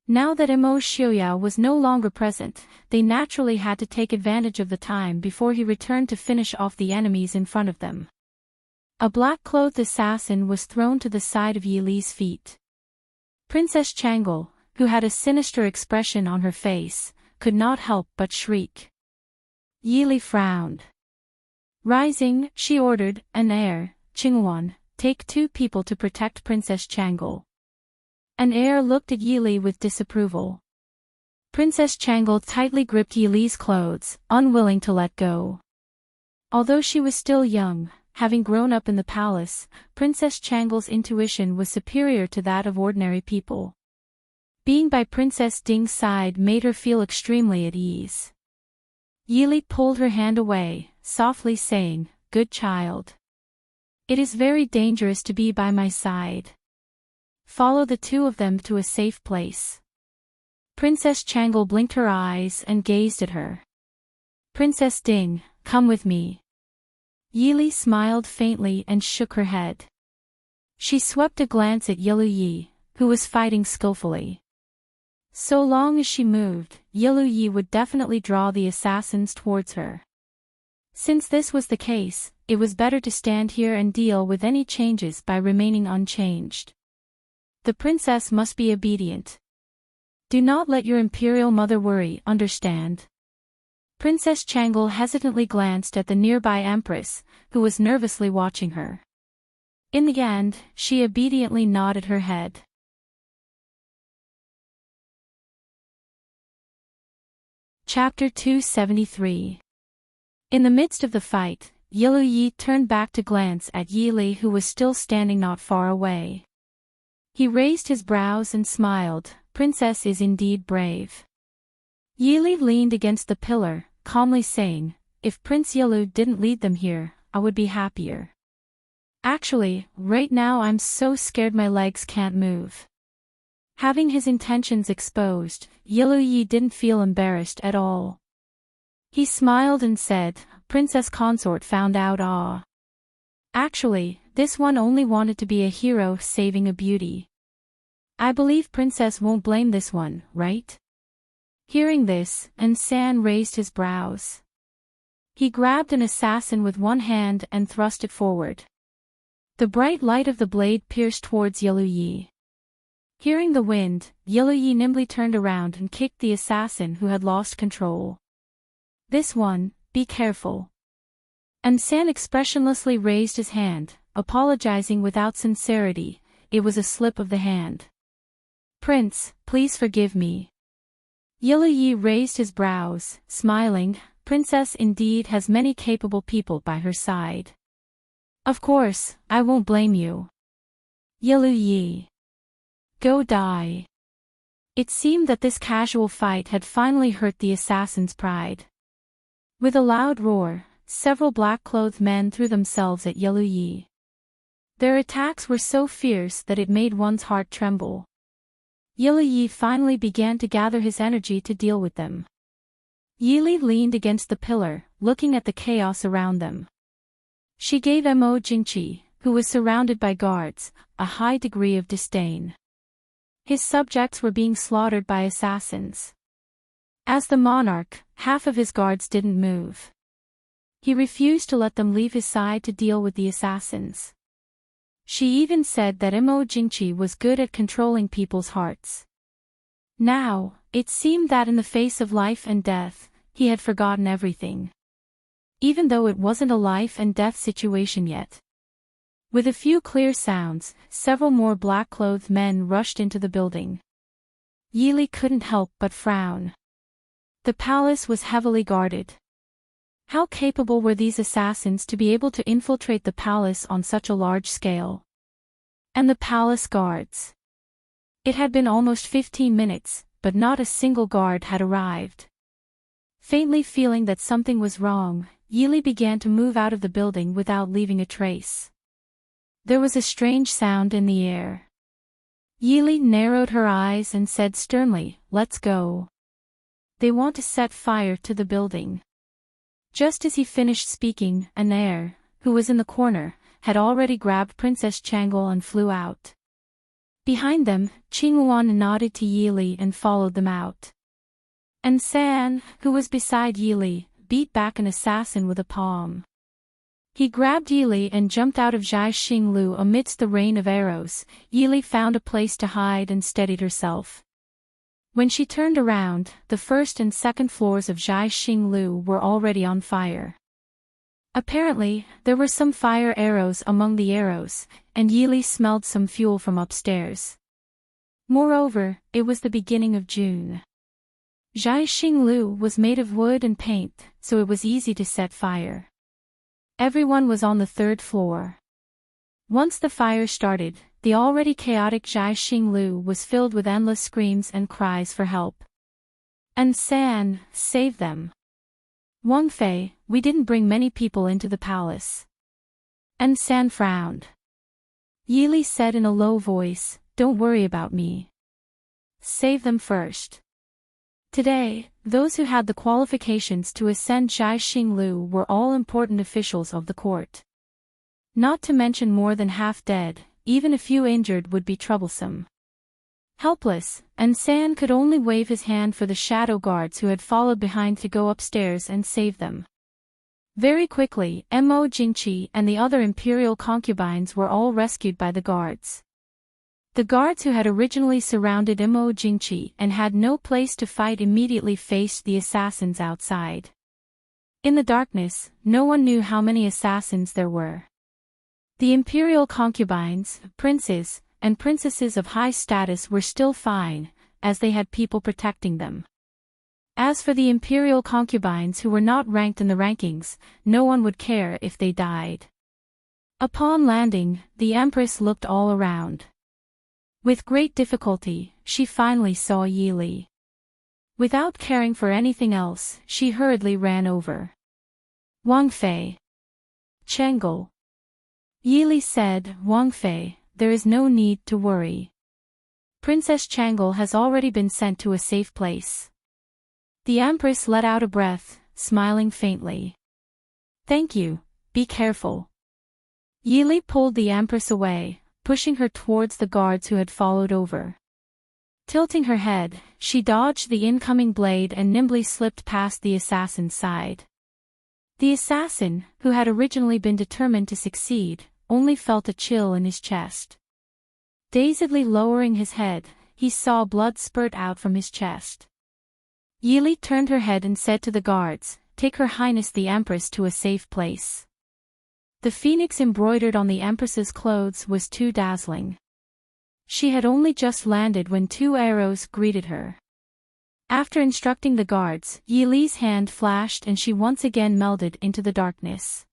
Now that Mo Xiaoyao was no longer present, they naturally had to take advantage of the time before he returned to finish off the enemies in front of them. A black-clothed assassin was thrown to the side of Yili's feet. Princess Changle, who had a sinister expression on her face, could not help but shriek. Yili frowned. Rising, she ordered, an heir, Qingwan, take 2 people to protect Princess Changle. An heir looked at Yili with disapproval. Princess Changle tightly gripped Yili's clothes, unwilling to let go. Although she was still young, having grown up in the palace, Princess Changle's intuition was superior to that of ordinary people. Being by Princess Ding's side made her feel extremely at ease. Yili pulled her hand away, softly saying, "Good child. It is very dangerous to be by my side. Follow the two of them to a safe place." Princess Changle blinked her eyes and gazed at her. "Princess Ding, come with me." Yili smiled faintly and shook her head. She swept a glance at Yilu Yi, who was fighting skillfully. So long as she moved, Yilu Yi would definitely draw the assassins towards her. Since this was the case, it was better to stand here and deal with any changes by remaining unchanged. The princess must be obedient. Do not let your imperial mother worry, understand? Princess Changle hesitantly glanced at the nearby empress, who was nervously watching her. In the end, she obediently nodded her head. Chapter 273. In the midst of the fight, Yilu Yi turned back to glance at Yili, who was still standing not far away. He raised his brows and smiled. "Princess is indeed brave." Yili leaned against the pillar, calmly saying, "If Prince Yilu didn't lead them here, I would be happier. Actually, right now I'm so scared my legs can't move." Having his intentions exposed, Yilu Yi didn't feel embarrassed at all. He smiled and said, "Princess Consort found out ah. Actually, this one only wanted to be a hero saving a beauty. I believe Princess won't blame this one, right?" Hearing this, San raised his brows. He grabbed an assassin with one hand and thrust it forward. The bright light of the blade pierced towards Yilu Yi. Hearing the wind, Yilu Yi nimbly turned around and kicked the assassin who had lost control. "This one, be careful." San expressionlessly raised his hand, apologizing without sincerity. It was a slip of the hand. "Prince, please forgive me." Yilu Yi raised his brows, smiling. Princess indeed has many capable people by her side. "Of course, I won't blame you." "Yilu Yi. Go die." It seemed that this casual fight had finally hurt the assassin's pride. With a loud roar, several black-clothed men threw themselves at Yilu Yi. Their attacks were so fierce that it made one's heart tremble. Yilu Yi finally began to gather his energy to deal with them. Yili leaned against the pillar, looking at the chaos around them. She gave Mo Jingqi, who was surrounded by guards, a high degree of disdain. His subjects were being slaughtered by assassins. As the monarch, half of his guards didn't move. He refused to let them leave his side to deal with the assassins. She even said that Mo Jingqi was good at controlling people's hearts. Now, it seemed that in the face of life and death, he had forgotten everything. Even though it wasn't a life and death situation yet. With a few clear sounds, several more black-clothed men rushed into the building. Yili couldn't help but frown. The palace was heavily guarded. How capable were these assassins to be able to infiltrate the palace on such a large scale? And the palace guards. It had been almost 15 minutes, but not a single guard had arrived. Faintly feeling that something was wrong, Yili began to move out of the building without leaving a trace. There was a strange sound in the air. Yili narrowed her eyes and said sternly, "Let's go. They want to set fire to the building." Just as he finished speaking, Anair, who was in the corner, had already grabbed Princess Changle and flew out. Behind them, Qingyuan nodded to Yili and followed them out. San, who was beside Yili, beat back an assassin with a palm. He grabbed Yili and jumped out of Zhai Xinglu amidst the rain of arrows. Yili found a place to hide and steadied herself. When she turned around, the first and second floors of Zhai Xinglu were already on fire. Apparently, there were some fire arrows among the arrows, and Yili smelled some fuel from upstairs. Moreover, it was the beginning of June. Zhai Xinglu was made of wood and paint, so it was easy to set fire. Everyone was on the third floor. Once the fire started, the already chaotic Zhai Xinglu was filled with endless screams and cries for help. "And San, save them. Wang Fei, we didn't bring many people into the palace." And San frowned. Yili said in a low voice, "Don't worry about me. Save them first." Today, those who had the qualifications to ascend Zhai Xinglu were all important officials of the court. Not to mention more than half dead, even a few injured would be troublesome. Helpless, and San could only wave his hand for the shadow guards who had followed behind to go upstairs and save them. Very quickly, Mo Jingqi and the other imperial concubines were all rescued by the guards. The guards who had originally surrounded Mo Jingqi and had no place to fight immediately faced the assassins outside. In the darkness, no one knew how many assassins there were. The imperial concubines, princes, and princesses of high status were still fine, as they had people protecting them. As for the imperial concubines who were not ranked in the rankings, no one would care if they died. Upon landing, the empress looked all around. With great difficulty, she finally saw Yili. Without caring for anything else, she hurriedly ran over. "Wang Fei." "Chengel." Yili said, "Wang Fei, there is no need to worry. Princess Changel has already been sent to a safe place." The empress let out a breath, smiling faintly. "Thank you, be careful." Yili pulled the empress away, pushing her towards the guards who had followed over. Tilting her head, she dodged the incoming blade and nimbly slipped past the assassin's side. The assassin, who had originally been determined to succeed, only felt a chill in his chest. Dazedly lowering his head, he saw blood spurt out from his chest. Yili turned her head and said to the guards, "Take Her Highness the Empress to a safe place." The phoenix embroidered on the Empress's clothes was too dazzling. She had only just landed when 2 arrows greeted her. After instructing the guards, Yili's hand flashed and she once again melded into the darkness.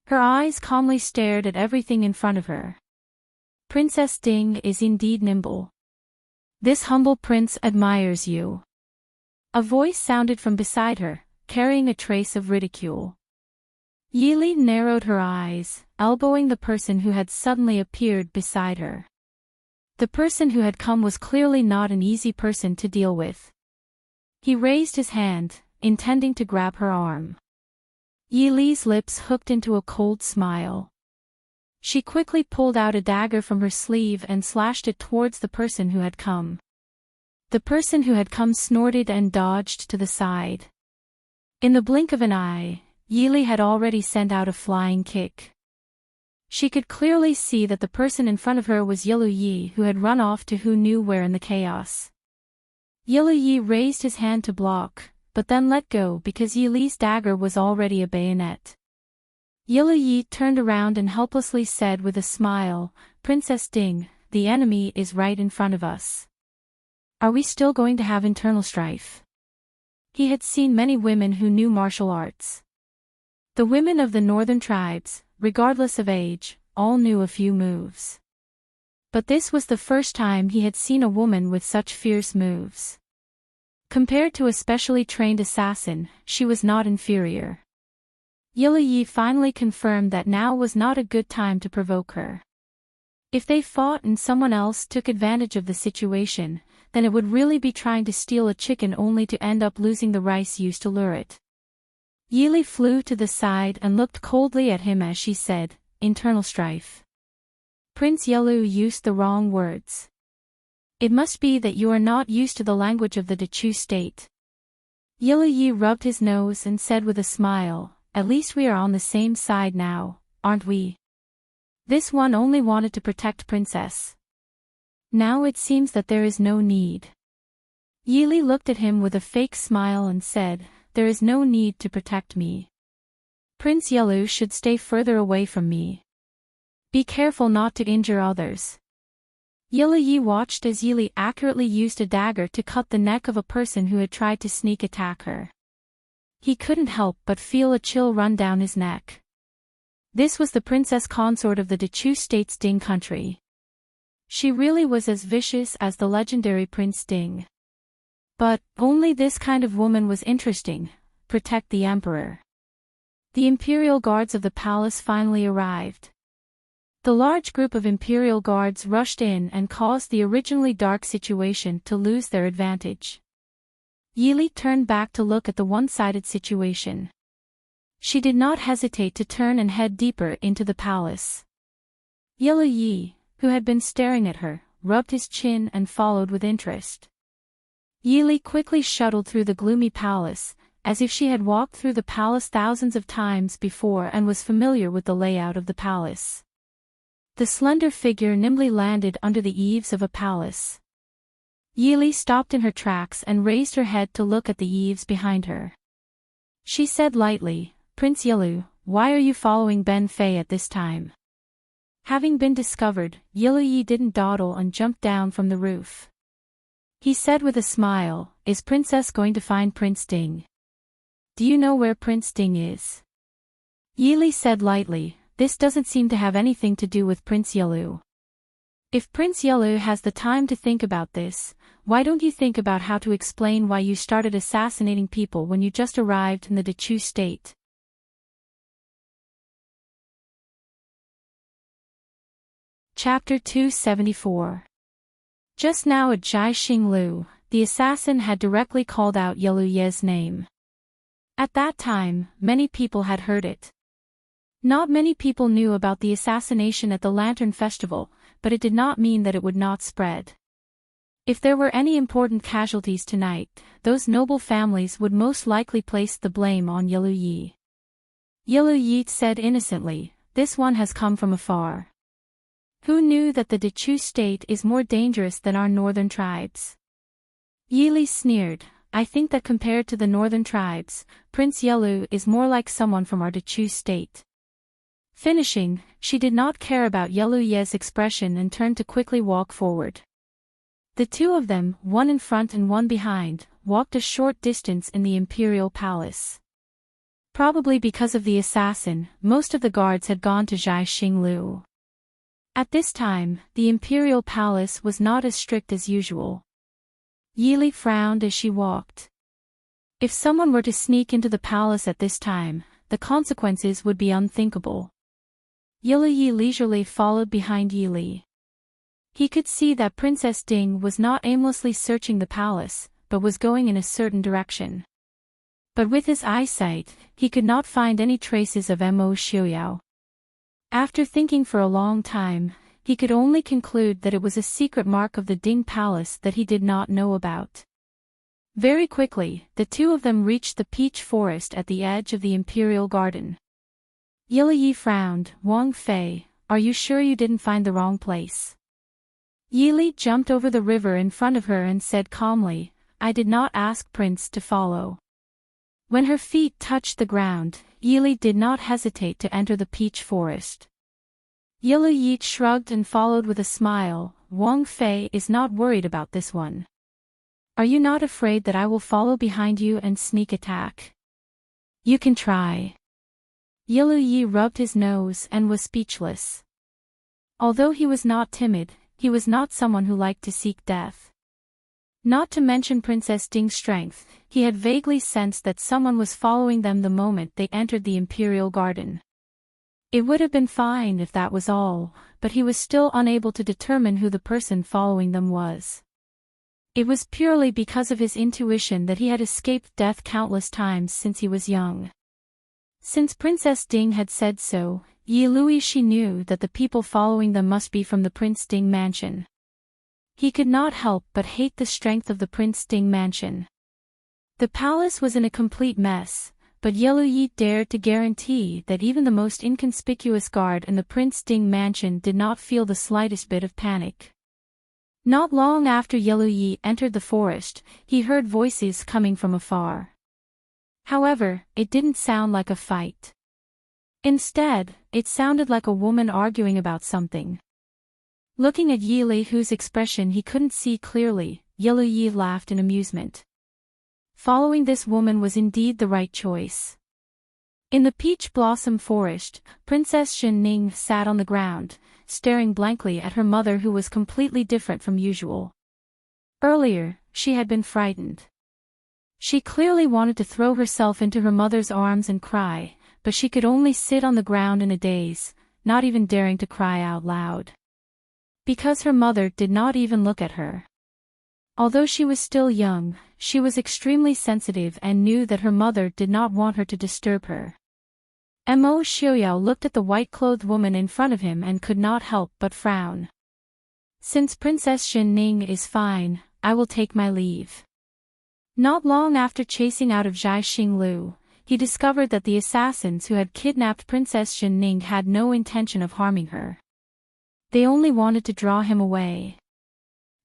Her eyes calmly stared at everything in front of her. "Princess Ding is indeed nimble. This humble prince admires you." A voice sounded from beside her, carrying a trace of ridicule. Yili narrowed her eyes, elbowing the person who had suddenly appeared beside her. The person who had come was clearly not an easy person to deal with. He raised his hand, intending to grab her arm. Yili's lips hooked into a cold smile. She quickly pulled out a dagger from her sleeve and slashed it towards the person who had come. The person who had come snorted and dodged to the side. In the blink of an eye, Yili had already sent out a flying kick. She could clearly see that the person in front of her was Yilu Yi, who had run off to who knew where in the chaos. Yilu Yi raised his hand to block, but then let go because Yili's dagger was already a bayonet. Yilu Yi turned around and helplessly said with a smile, "Princess Ding, the enemy is right in front of us. Are we still going to have internal strife?" He had seen many women who knew martial arts. The women of the northern tribes, regardless of age, all knew a few moves. But this was the first time he had seen a woman with such fierce moves. Compared to a specially trained assassin, she was not inferior. Yilu Yi finally confirmed that now was not a good time to provoke her. If they fought and someone else took advantage of the situation, then it would really be trying to steal a chicken only to end up losing the rice used to lure it. Yili flew to the side and looked coldly at him as she said, "Internal strife." Prince Yilu used the wrong words. "It must be that you are not used to the language of the Dechu state." Yilu Yi rubbed his nose and said with a smile, "At least we are on the same side now, aren't we? This one only wanted to protect Princess. Now it seems that there is no need." Yili looked at him with a fake smile and said, "There is no need to protect me. Prince Yilu should stay further away from me. Be careful not to injure others." Yilu Yi watched as Yili accurately used a dagger to cut the neck of a person who had tried to sneak attack her. He couldn't help but feel a chill run down his neck. This was the princess consort of the Dechu State's Ding country. She really was as vicious as the legendary Prince Ding. But only this kind of woman was interesting: protect the emperor. The imperial guards of the palace finally arrived. The large group of imperial guards rushed in and caused the originally dark situation to lose their advantage. Yili turned back to look at the one-sided situation. She did not hesitate to turn and head deeper into the palace. Yili Yi, who had been staring at her, rubbed his chin and followed with interest. Yili quickly shuttled through the gloomy palace, as if she had walked through the palace thousands of times before and was familiar with the layout of the palace. The slender figure nimbly landed under the eaves of a palace. Yili stopped in her tracks and raised her head to look at the eaves behind her. She said lightly, "Prince Yilu, why are you following Ben Fei at this time?" Having been discovered, Yilu Yi didn't dawdle and jumped down from the roof. He said with a smile, "Is Princess going to find Prince Ding? Do you know where Prince Ding is?" Yili said lightly, "This doesn't seem to have anything to do with Prince Yilu. If Prince Yilu has the time to think about this, why don't you think about how to explain why you started assassinating people when you just arrived in the Dechu state?" Chapter 274. Just now at Jai Xinglu, the assassin had directly called out Yilu Ye's name. At that time, many people had heard it. Not many people knew about the assassination at the Lantern Festival, but it did not mean that it would not spread. If there were any important casualties tonight, those noble families would most likely place the blame on Yilu Yi. Yilu Yi said innocently, "This one has come from afar. Who knew that the Dechu state is more dangerous than our northern tribes?" Yili sneered, "I think that compared to the northern tribes, Prince Yilu is more like someone from our Dechu state." Finishing, she did not care about Yilu Ye's expression and turned to quickly walk forward. The two of them, one in front and one behind, walked a short distance in the imperial palace. Probably because of the assassin, most of the guards had gone to Jai Xinglu. At this time, the imperial palace was not as strict as usual. Yili frowned as she walked. If someone were to sneak into the palace at this time, the consequences would be unthinkable. Yilu Yi leisurely followed behind Yili. He could see that Princess Ding was not aimlessly searching the palace, but was going in a certain direction. But with his eyesight, he could not find any traces of Mo Xiuyao. After thinking for a long time, he could only conclude that it was a secret mark of the Ding Palace that he did not know about. Very quickly, the two of them reached the peach forest at the edge of the imperial garden. Yilu Yi frowned, "Wang Fei, are you sure you didn't find the wrong place?" Yili jumped over the river in front of her and said calmly, "I did not ask Prince to follow." When her feet touched the ground, Yili did not hesitate to enter the peach forest. Yilu Yi shrugged and followed with a smile, "Wang Fei is not worried about this one. Are you not afraid that I will follow behind you and sneak attack?" "You can try." Yilu Yi rubbed his nose and was speechless. Although he was not timid, he was not someone who liked to seek death. Not to mention Princess Ding's strength, he had vaguely sensed that someone was following them the moment they entered the imperial garden. It would have been fine if that was all, but he was still unable to determine who the person following them was. It was purely because of his intuition that he had escaped death countless times since he was young. Since Princess Ding had said so, Yilu Yi knew that the people following them must be from the Prince Ding mansion. He could not help but hate the strength of the Prince Ding mansion. The palace was in a complete mess, but Yilu Yi dared to guarantee that even the most inconspicuous guard in the Prince Ding mansion did not feel the slightest bit of panic. Not long after Yilu Yi entered the forest, he heard voices coming from afar. However, it didn't sound like a fight. Instead, it sounded like a woman arguing about something. Looking at Yili, whose expression he couldn't see clearly, Yilu Yi laughed in amusement. Following this woman was indeed the right choice. In the peach blossom forest, Princess Ning sat on the ground, staring blankly at her mother who was completely different from usual. Earlier, she had been frightened. She clearly wanted to throw herself into her mother's arms and cry, but she could only sit on the ground in a daze, not even daring to cry out loud. Because her mother did not even look at her. Although she was still young, she was extremely sensitive and knew that her mother did not want her to disturb her. Mo Xiaoyao looked at the white-clothed woman in front of him and could not help but frown. Since Princess Ning is fine, I will take my leave. Not long after chasing out of Zhai Xinglu, he discovered that the assassins who had kidnapped Princess Ning had no intention of harming her. They only wanted to draw him away.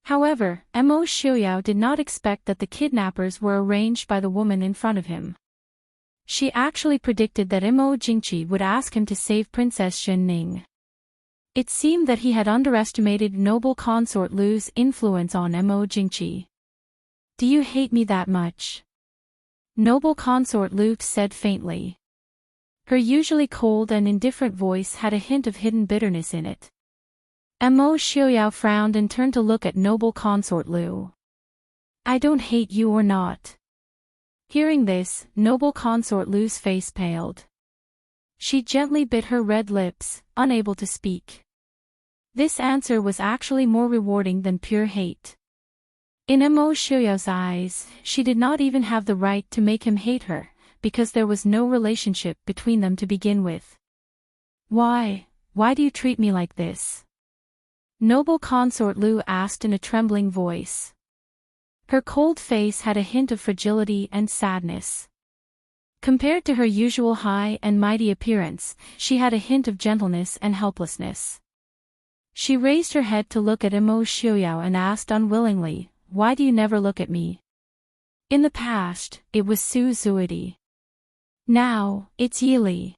However, Mo Xiaoyao did not expect that the kidnappers were arranged by the woman in front of him. She actually predicted that Mo Jingqi would ask him to save Princess Ning. It seemed that he had underestimated noble consort Lu's influence on Mo Jingqi. Do you hate me that much? Noble consort Lu said faintly. Her usually cold and indifferent voice had a hint of hidden bitterness in it. Mo Xiaoyao frowned and turned to look at noble consort Lu. I don't hate you or not. Hearing this, noble consort Lu's face paled. She gently bit her red lips, unable to speak. This answer was actually more rewarding than pure hate. In Mo Xiaoyao's eyes, she did not even have the right to make him hate her, because there was no relationship between them to begin with. Why do you treat me like this? Noble consort Lu asked in a trembling voice. Her cold face had a hint of fragility and sadness. Compared to her usual high and mighty appearance, she had a hint of gentleness and helplessness. She raised her head to look at Mo Xiaoyao and asked unwillingly, why do you never look at me? In the past, it was Su Zuidi. Now, it's Yili.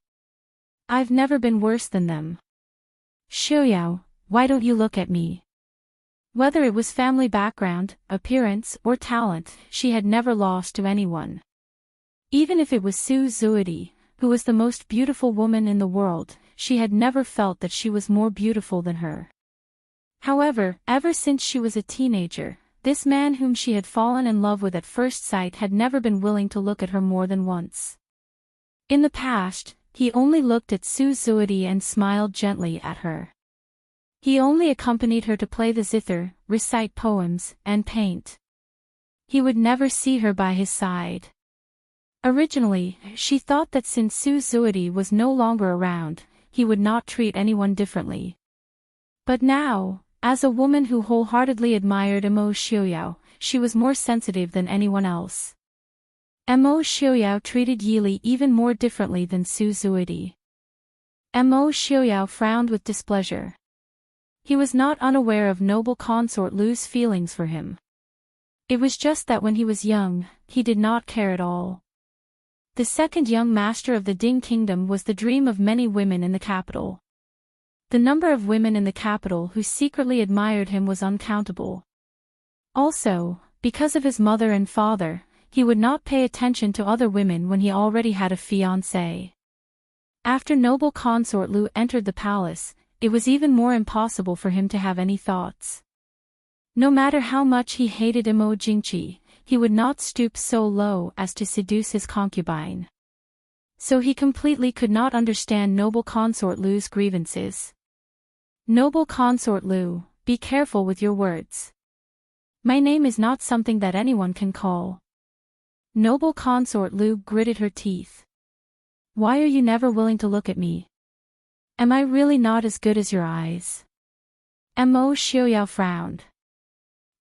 I've never been worse than them. Xiaoyao, why don't you look at me? Whether it was family background, appearance, or talent, she had never lost to anyone. Even if it was Su Zuidi, who was the most beautiful woman in the world, she had never felt that she was more beautiful than her. However, ever since she was a teenager, this man whom she had fallen in love with at first sight had never been willing to look at her more than once. In the past, he only looked at Su Zuidi and smiled gently at her. He only accompanied her to play the zither, recite poems, and paint. He would never see her by his side. Originally, she thought that since Su Zuidi was no longer around, he would not treat anyone differently. But now, as a woman who wholeheartedly admired Mo Xiaoyao, she was more sensitive than anyone else. Mo Xiaoyao treated Yili even more differently than Su Zuidi. Mo Xiaoyao frowned with displeasure. He was not unaware of noble consort Lu's feelings for him. It was just that when he was young, he did not care at all. The second young master of the Ding Kingdom was the dream of many women in the capital. The number of women in the capital who secretly admired him was uncountable. Also, because of his mother and father, he would not pay attention to other women when he already had a fiancée. After noble consort Lu entered the palace, it was even more impossible for him to have any thoughts. No matter how much he hated Mo Jingqi, he would not stoop so low as to seduce his concubine. So he completely could not understand noble consort Lu's grievances. Noble consort Lu, be careful with your words. My name is not something that anyone can call. Noble consort Lu gritted her teeth. Why are you never willing to look at me? Am I really not as good as your eyes? Mo Xiaoyao frowned.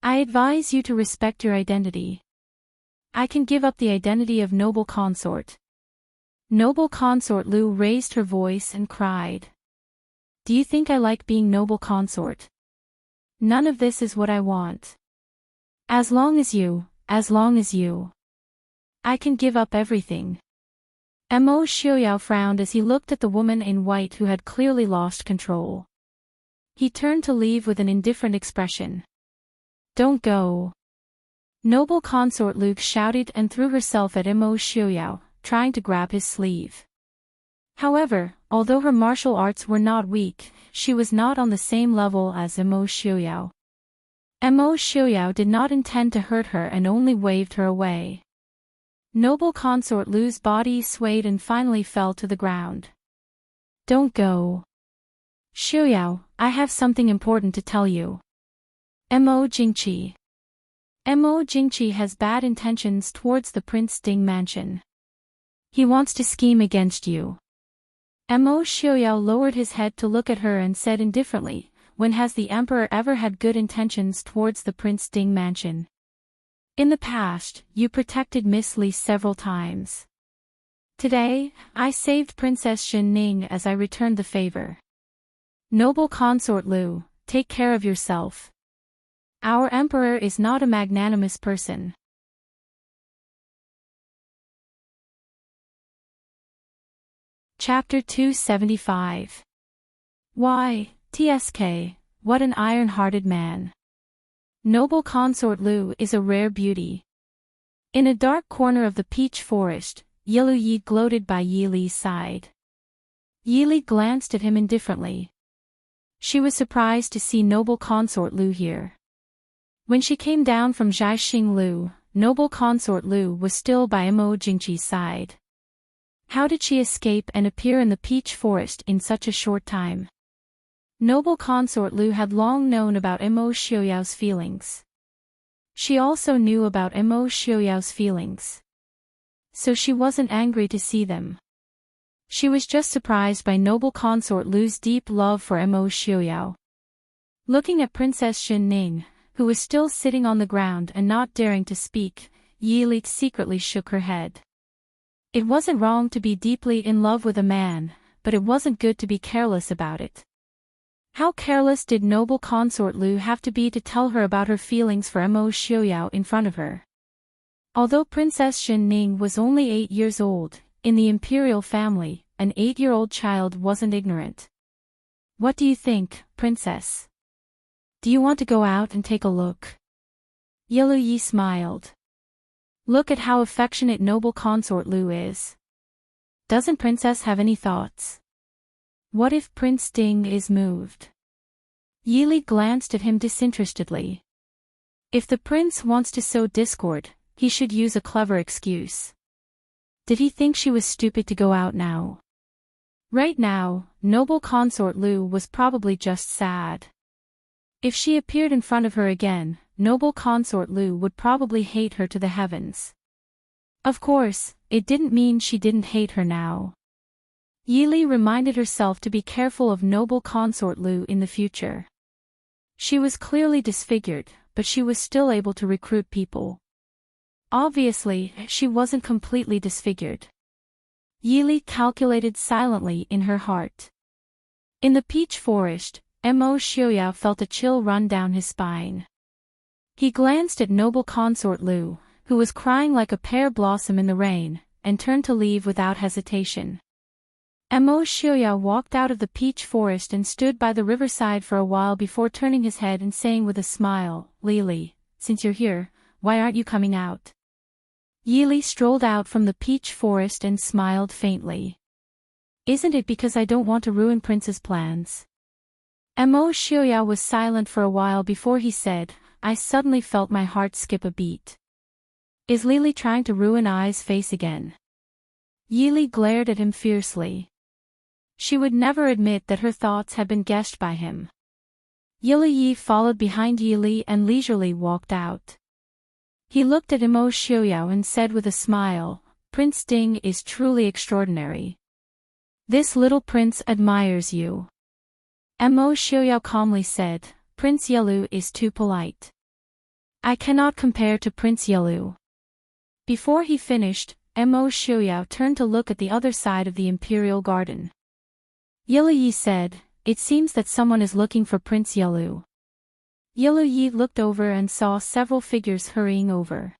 I advise you to respect your identity. I can give up the identity of noble consort. Noble consort Lu raised her voice and cried. Do you think I like being noble consort? None of this is what I want. As long as you. I can give up everything. Mo Xiaoyao frowned as he looked at the woman in white who had clearly lost control. He turned to leave with an indifferent expression. Don't go. Noble consort Luke shouted and threw herself at Mo Xiaoyao, trying to grab his sleeve. However, although her martial arts were not weak, she was not on the same level as Emo Xiuyao. Emo Xiuyao did not intend to hurt her and only waved her away. Noble Consort Lu's body swayed and finally fell to the ground. Don't go. Xiuyao, I have something important to tell you. Mo Jingqi. Mo Jingqi has bad intentions towards the Prince Ding mansion. He wants to scheme against you. Mo Xiuyao lowered his head to look at her and said indifferently, when has the emperor ever had good intentions towards the Prince Ding mansion? In the past, you protected Miss Li several times. Today, I saved Princess Xin Ning as I returned the favor. Noble Consort Lu, take care of yourself. Our emperor is not a magnanimous person. Chapter 275. Why, TSK, what an iron-hearted man. Noble Consort Lu is a rare beauty. In a dark corner of the peach forest, Yilu Yi gloated by Yi Li's side. Yi Li glanced at him indifferently. She was surprised to see Noble Consort Lu here. When she came down from Zhaixing Lu, Noble Consort Lu was still by Mo Jingqi's side. How did she escape and appear in the peach forest in such a short time? Noble Consort Lu had long known about Mo Xiuyao's feelings. She also knew about Mo Xiuyao's feelings. So she wasn't angry to see them. She was just surprised by Noble Consort Lu's deep love for Mo Xiuyao. Looking at Princess Xin Ning, who was still sitting on the ground and not daring to speak, Yi Li secretly shook her head. It wasn't wrong to be deeply in love with a man, but it wasn't good to be careless about it. How careless did Noble Consort Lu have to be to tell her about her feelings for Mo Xiuyao in front of her? Although Princess Xin Ning was only 8 years old, in the imperial family, an 8-year-old child wasn't ignorant. What do you think, princess? Do you want to go out and take a look? Yilu Yi smiled. Look at how affectionate Noble Consort Lu is. Doesn't princess have any thoughts? What if Prince Ding is moved? Yi Li glanced at him disinterestedly. If the prince wants to sow discord, he should use a clever excuse. Did he think she was stupid to go out now? Right now, Noble Consort Lu was probably just sad. If she appeared in front of her again, Noble Consort Lu would probably hate her to the heavens. Of course, it didn't mean she didn't hate her now. Yi Li reminded herself to be careful of Noble Consort Lu in the future. She was clearly disfigured, but she was still able to recruit people. Obviously, she wasn't completely disfigured. Yi Li calculated silently in her heart. In the peach forest, Mo Xiuyao felt a chill run down his spine. He glanced at Noble Consort Lu, who was crying like a pear blossom in the rain, and turned to leave without hesitation. Mo Xiuyao walked out of the peach forest and stood by the riverside for a while before turning his head and saying with a smile, Li, since you're here, why aren't you coming out? Yi Li strolled out from the peach forest and smiled faintly. Isn't it because I don't want to ruin Prince's plans? Mo Xiuyao was silent for a while before he said, I suddenly felt my heart skip a beat. Is Li trying to ruin Ai's face again? Yi Li glared at him fiercely. She would never admit that her thoughts had been guessed by him. Yilu Yi followed behind Yi Li and leisurely walked out. He looked at Mo Xiuyao and said with a smile, Prince Ding is truly extraordinary. This little prince admires you. Mo Xiuyao calmly said, Prince Yilu is too polite. I cannot compare to Prince Yilu. Before he finished, Mo Xiuyao turned to look at the other side of the imperial garden. Yilu Yi said, it seems that someone is looking for Prince Yilu. Yilu Yi looked over and saw several figures hurrying over.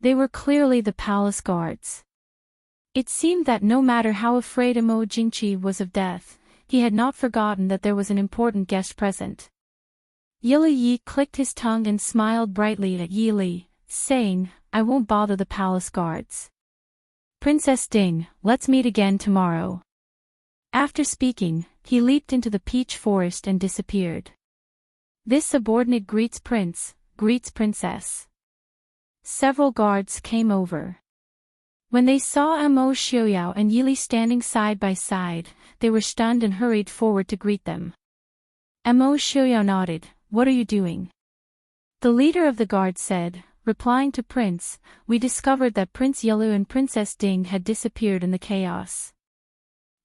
They were clearly the palace guards. It seemed that no matter how afraid Mo Jingqi was of death, he had not forgotten that there was an important guest present. Yilu Yi clicked his tongue and smiled brightly at Yi Li, saying, I won't bother the palace guards. Princess Ding, let's meet again tomorrow. After speaking, he leaped into the peach forest and disappeared. This subordinate greets prince, greets princess. Several guards came over. When they saw Mo Xiaoyao and Yili standing side by side, they were stunned and hurried forward to greet them. Mo Xiaoyao nodded. "What are you doing?" The leader of the guard said, replying to Prince, "We discovered that Prince Yelu and Princess Ding had disappeared in the chaos.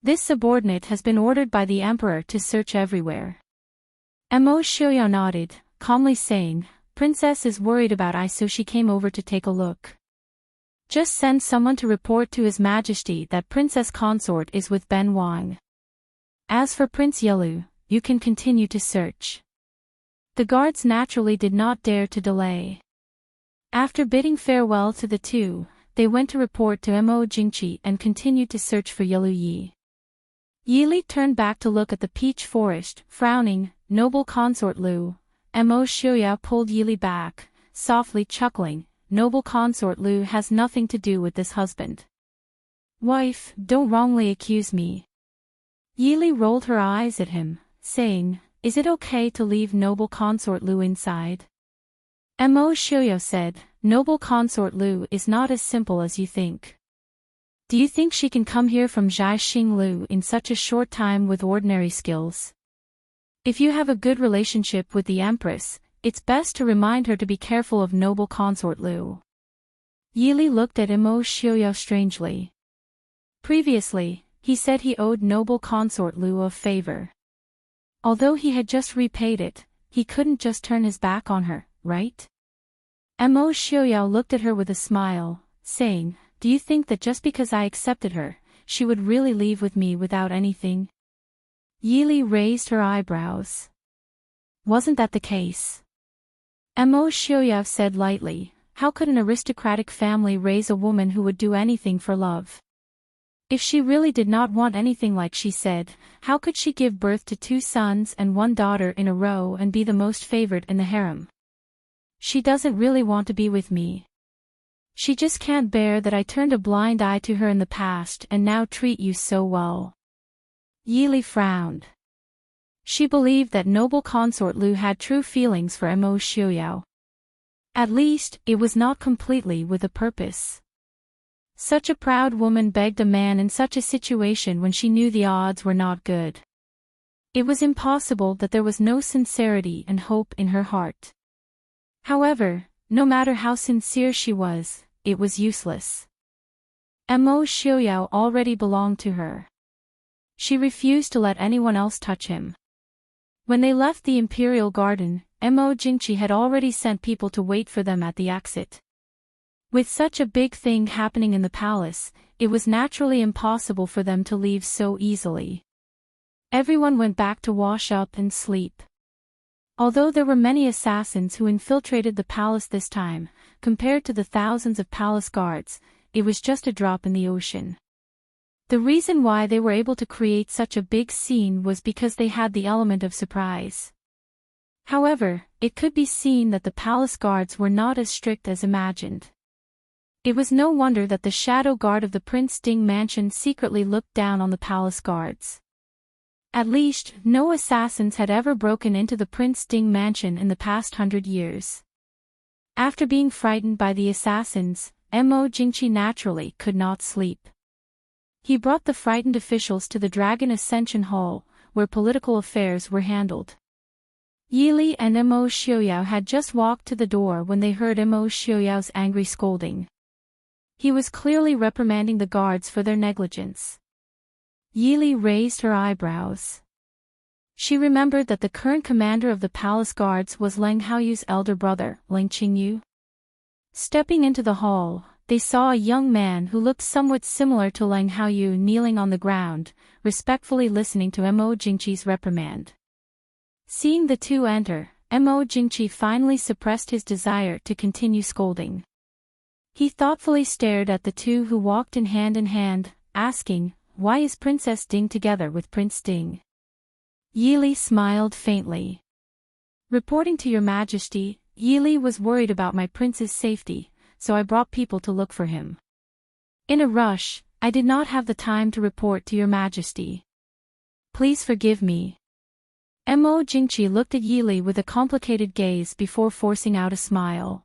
This subordinate has been ordered by the emperor to search everywhere." Mo Xiaoyao nodded, calmly saying, "Princess is worried about I, so she came over to take a look. Just send someone to report to His Majesty that Princess Consort is with Ben Wang. As for Prince Yelu, you can continue to search." The guards naturally did not dare to delay. After bidding farewell to the two, they went to report to Mo Jingqi and continued to search for Yelu Yi. Yili turned back to look at the peach forest, frowning. "Noble consort Lu." Mo Xiaoyao pulled Yili back, softly chuckling. "Noble consort Lu has nothing to do with this husband. Wife, don't wrongly accuse me." Yili rolled her eyes at him, saying, "Is it okay to leave noble consort Lu inside?" Mo Xiaoyao said, "Noble consort Lu is not as simple as you think. Do you think she can come here from Zhaixing Lu in such a short time with ordinary skills? If you have a good relationship with the Empress, it's best to remind her to be careful of noble consort Lu." Yili looked at Mo Xiaoyao strangely. Previously, he said he owed noble consort Lu a favor. Although he had just repaid it, he couldn't just turn his back on her, right? Mo Xiaoyao looked at her with a smile, saying, "Do you think that just because I accepted her, she would really leave with me without anything?" Yili raised her eyebrows. "Wasn't that the case?" Mo Xiaoyao said lightly, "How could an aristocratic family raise a woman who would do anything for love? If she really did not want anything like she said, how could she give birth to 2 sons and 1 daughter in a row and be the most favored in the harem? She doesn't really want to be with me. She just can't bear that I turned a blind eye to her in the past and now treat you so well." Yili frowned. She believed that noble consort Lu had true feelings for Mo Xiaoyao. At least, it was not completely with a purpose. Such a proud woman begged a man in such a situation when she knew the odds were not good. It was impossible that there was no sincerity and hope in her heart. However, no matter how sincere she was, it was useless. Mo Xiaoyao already belonged to her. She refused to let anyone else touch him. When they left the imperial garden, Mo Jingqi had already sent people to wait for them at the exit. With such a big thing happening in the palace, it was naturally impossible for them to leave so easily. Everyone went back to wash up and sleep. Although there were many assassins who infiltrated the palace this time, compared to the thousands of palace guards, it was just a drop in the ocean. The reason why they were able to create such a big scene was because they had the element of surprise. However, it could be seen that the palace guards were not as strict as imagined. It was no wonder that the shadow guard of the Prince Ding mansion secretly looked down on the palace guards. At least, no assassins had ever broken into the Prince Ding mansion in the past 100 years. After being frightened by the assassins, Mo Jingqi naturally could not sleep. He brought the frightened officials to the Dragon Ascension Hall, where political affairs were handled. Yili and Mo Xiaoyao had just walked to the door when they heard Mo Xiaoyao's angry scolding. He was clearly reprimanding the guards for their negligence. Yili raised her eyebrows. She remembered that the current commander of the palace guards was Leng Haoyu's elder brother, Leng Qingyu. Stepping into the hall, they saw a young man who looked somewhat similar to Leng Haoyu kneeling on the ground, respectfully listening to Mo Jingqi's reprimand. Seeing the two enter, Mo Jingqi finally suppressed his desire to continue scolding. He thoughtfully stared at the two who walked in hand, asking, "Why is Princess Ding together with Prince Ding?" Yili smiled faintly. "Reporting to your Majesty, Yili was worried about my prince's safety, so I brought people to look for him. In a rush, I did not have the time to report to your Majesty." please forgive me. Mo Jingqi looked at Yili with a complicated gaze before forcing out a smile.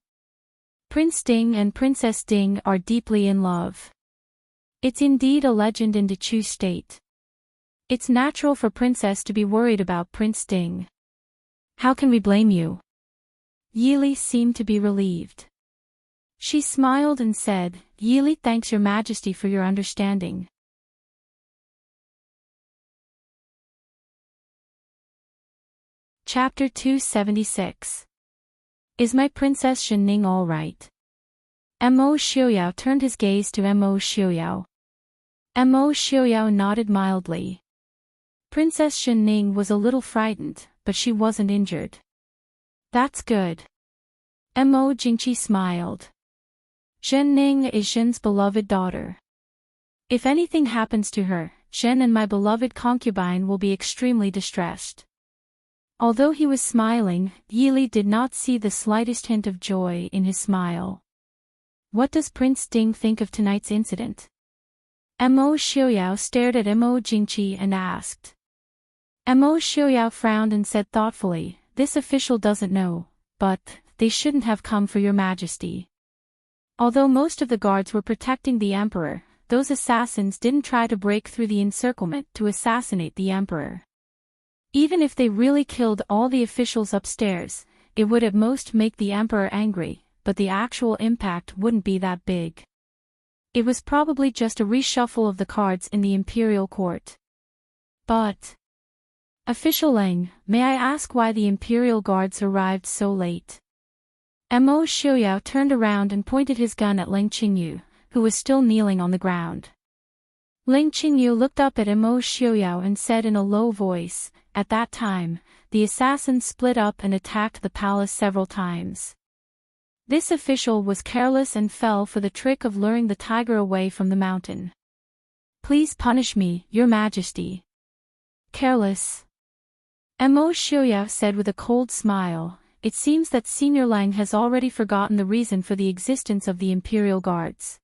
Prince Ding and Princess Ding are deeply in love. It's indeed a legend in Dechu State. It's natural for Princess to be worried about Prince Ding. How can we blame you? Yili seemed to be relieved. She smiled and said, Yili thanks Your Majesty for your understanding. Chapter 276. Is my Princess Shenning all right? Mo Xiuyao turned his gaze to Mo Xiuyao. Mo Xiuyao nodded mildly. Princess Shenning was a little frightened, but she wasn't injured. That's good. Mo Jingqi smiled. Shenning is Zhen's beloved daughter. If anything happens to her, Zhen and my beloved concubine will be extremely distressed. Although he was smiling, Yili did not see the slightest hint of joy in his smile. What does Prince Ding think of tonight's incident? Mo Xiuyao stared at Mo Jingqi and asked. Mo Xiuyao frowned and said thoughtfully, this official doesn't know, but they shouldn't have come for Your Majesty. Although most of the guards were protecting the Emperor, those assassins didn't try to break through the encirclement to assassinate the Emperor. Even if they really killed all the officials upstairs, it would at most make the Emperor angry, but the actual impact wouldn't be that big. It was probably just a reshuffle of the cards in the Imperial Court. But... Official Leng, may I ask why the Imperial Guards arrived so late? Mo Xiuyao turned around and pointed his gun at Leng Qingyu, who was still kneeling on the ground. Leng Qingyu looked up at Mo Xiuyao and said in a low voice, at that time, the assassins split up and attacked the palace several times. This official was careless and fell for the trick of luring the tiger away from the mountain. Please punish me, Your Majesty. Careless? Mo Xiuyao said with a cold smile, it seems that Senior Leng has already forgotten the reason for the existence of the Imperial Guards.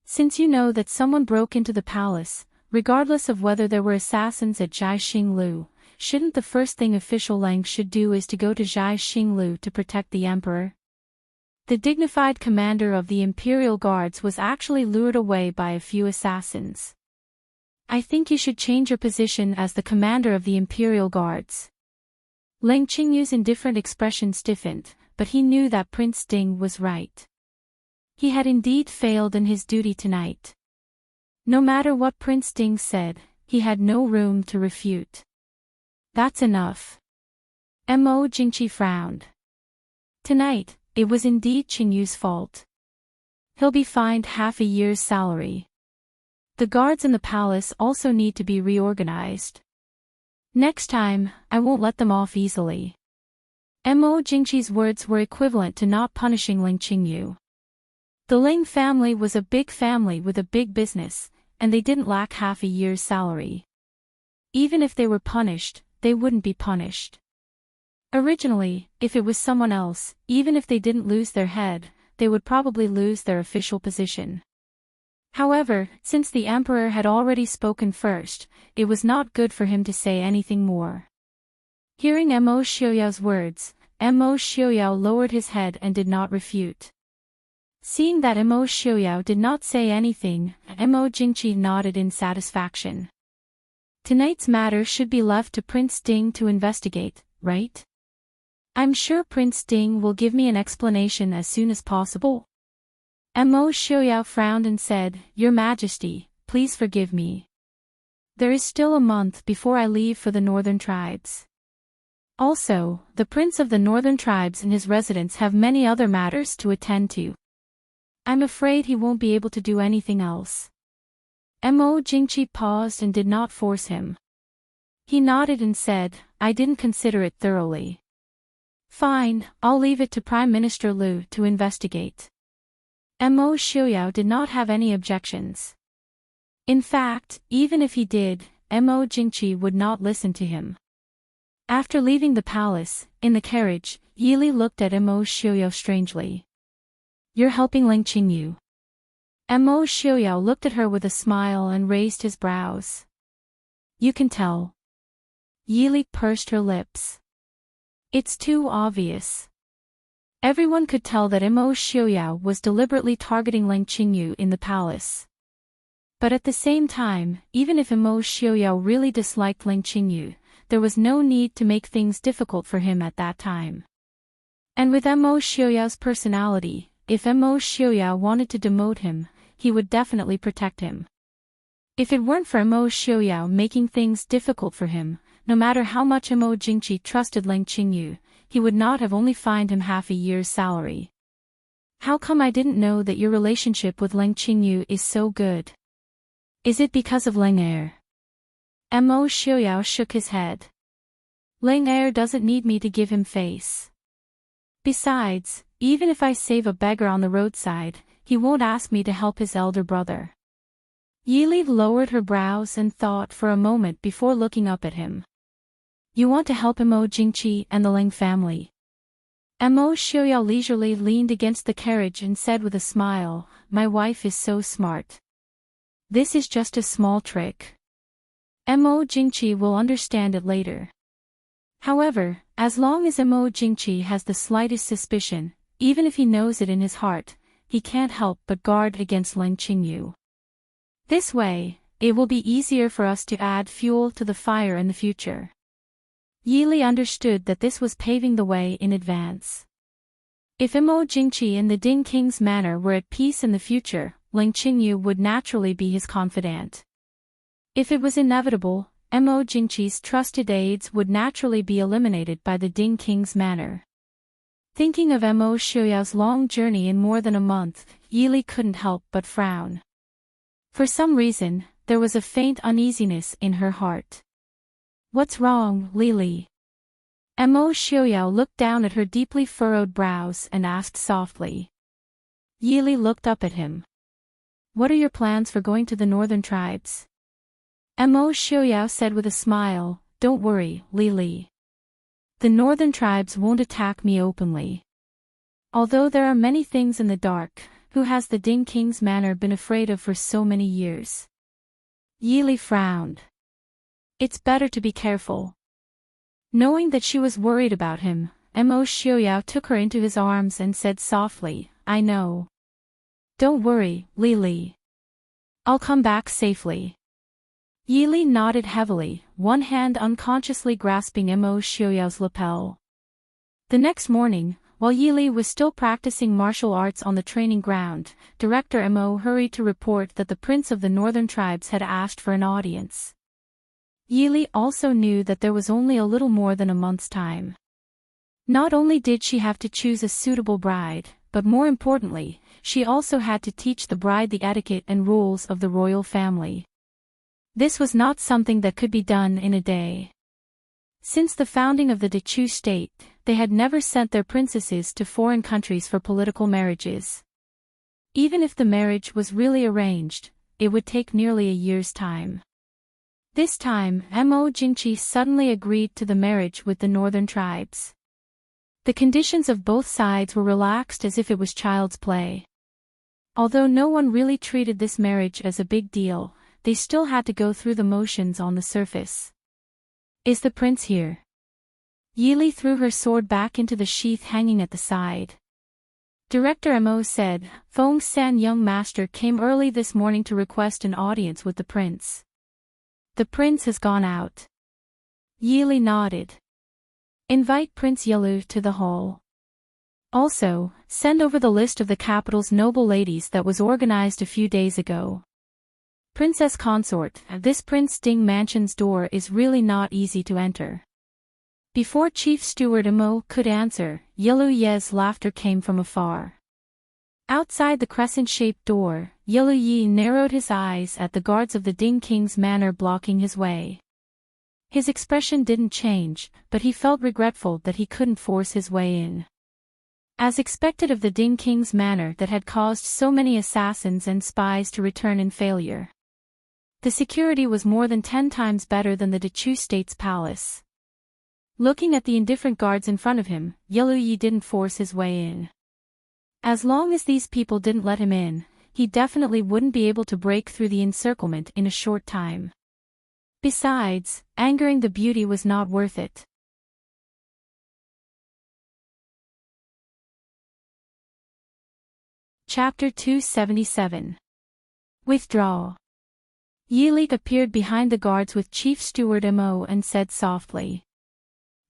Since you know that someone broke into the palace, regardless of whether there were assassins at Zhai Xinglu, shouldn't the first thing Official Leng should do is to go to Zhai Xinglu to protect the Emperor? The dignified commander of the Imperial Guards was actually lured away by a few assassins. I think you should change your position as the commander of the Imperial Guards. Leng Qingyu's indifferent expression stiffened, but he knew that Prince Ding was right. He had indeed failed in his duty tonight. No matter what Prince Ding said, he had no room to refute. That's enough. Mo Jingqi frowned. Tonight, it was indeed Qingyu's fault. He'll be fined half a year's salary. The guards in the palace also need to be reorganized. Next time, I won't let them off easily. Mo Jingqi's words were equivalent to not punishing Leng Qingyu. The Ling family was a big family with a big business, and they didn't lack half a year's salary. Even if they were punished, they wouldn't be punished. Originally, if it was someone else, even if they didn't lose their head, they would probably lose their official position. However, since the Emperor had already spoken first, it was not good for him to say anything more. Hearing Mo Xiuyao's words, Mo Xiuyao lowered his head and did not refute. Seeing that Mo Xiuyao did not say anything, Mo Jingqi nodded in satisfaction. Tonight's matter should be left to Prince Ding to investigate, right? I'm sure Prince Ding will give me an explanation as soon as possible. Mo Xiuyao frowned and said, Your Majesty, please forgive me. There is still a month before I leave for the northern tribes. Also, the prince of the northern tribes and his residents have many other matters to attend to. I'm afraid he won't be able to do anything else. Mo Jingqi paused and did not force him. He nodded and said, I didn't consider it thoroughly. Fine, I'll leave it to Prime Minister Liu to investigate. Mo Xiuyao did not have any objections. In fact, even if he did, Mo Jingqi would not listen to him. After leaving the palace, in the carriage, Yili looked at Mo Xiuyao strangely. You're helping Leng Qingyu. Mo Xiuyao looked at her with a smile and raised his brows. You can tell. Yili pursed her lips. It's too obvious. Everyone could tell that Mo Xiaoyao was deliberately targeting Leng Qingyu in the palace. But at the same time, even if Mo Xiaoyao really disliked Leng Qingyu, there was no need to make things difficult for him at that time. And with Mo Xiaoyao's personality, if Mo Xiaoyao wanted to demote him, he would definitely protect him. If it weren't for Mo Xiaoyao making things difficult for him, no matter how much Mo Jingqi trusted Leng Qingyu, he would not have only fined him half a year's salary. How come I didn't know that your relationship with Leng Qingyu is so good? Is it because of Leng Er? Mo Xiaoyao shook his head. Leng Er doesn't need me to give him face. Besides, even if I save a beggar on the roadside, he won't ask me to help his elder brother. Yili lowered her brows and thought for a moment before looking up at him. You want to help Mo Jingqi and the Leng family? Mo Xiaoyao leisurely leaned against the carriage and said with a smile, my wife is so smart. This is just a small trick. Mo Jingqi will understand it later. However, as long as Mo Jingqi has the slightest suspicion, even if he knows it in his heart, he can't help but guard against Leng Qingyu. This way, it will be easier for us to add fuel to the fire in the future. Yili understood that this was paving the way in advance. If Mo Jingqi and the Ding King's manor were at peace in the future, Leng Qingyu would naturally be his confidant. If it was inevitable, Mo Jingqi's trusted aides would naturally be eliminated by the Ding King's manor. Thinking of Mo Xiaoyao's long journey in more than a month, Yili couldn't help but frown. For some reason, there was a faint uneasiness in her heart. What's wrong, Lili? Mo Xiaoyao looked down at her deeply furrowed brows and asked softly. Yili looked up at him. What are your plans for going to the northern tribes? Mo Xiaoyao said with a smile, don't worry, Lili. The northern tribes won't attack me openly. Although there are many things in the dark, who has the Ding King's manor been afraid of for so many years? Yili frowned. It's better to be careful. Knowing that she was worried about him, Mo Xiaoyao took her into his arms and said softly, I know. Don't worry, Lili. I'll come back safely. Yili nodded heavily, one hand unconsciously grasping Mo Xiaoyao's lapel. The next morning, while Yili was still practicing martial arts on the training ground, Director Mo hurried to report that the prince of the northern tribes had asked for an audience. Yili also knew that there was only a little more than a month's time. Not only did she have to choose a suitable bride, but more importantly, she also had to teach the bride the etiquette and rules of the royal family. This was not something that could be done in a day. Since the founding of the Dechu state, they had never sent their princesses to foreign countries for political marriages. Even if the marriage was really arranged, it would take nearly a year's time. This time, Mo Jingqi suddenly agreed to the marriage with the northern tribes. The conditions of both sides were relaxed as if it was child's play. Although no one really treated this marriage as a big deal, they still had to go through the motions on the surface. Is the prince here? Yili threw her sword back into the sheath hanging at the side. Director Mo said, Feng San young master came early this morning to request an audience with the prince. The prince has gone out. Yili nodded. Invite Prince Yelu to the hall. Also, send over the list of the capital's noble ladies that was organized a few days ago. Princess Consort, this Prince Ding mansion's door is really not easy to enter. Before Chief Steward Mo could answer, Yelu Ye's laughter came from afar. Outside the crescent-shaped door, Yelu Yi narrowed his eyes at the guards of the Ding King's manor blocking his way. His expression didn't change, but he felt regretful that he couldn't force his way in. As expected of the Ding King's manor that had caused so many assassins and spies to return in failure. The security was more than 10 times better than the Dechu state's palace. Looking at the indifferent guards in front of him, Yelu Yi didn't force his way in. As long as these people didn't let him in, he definitely wouldn't be able to break through the encirclement in a short time. Besides, angering the beauty was not worth it. Chapter 277. Withdraw. Yili appeared behind the guards with Chief Steward Mo and said softly.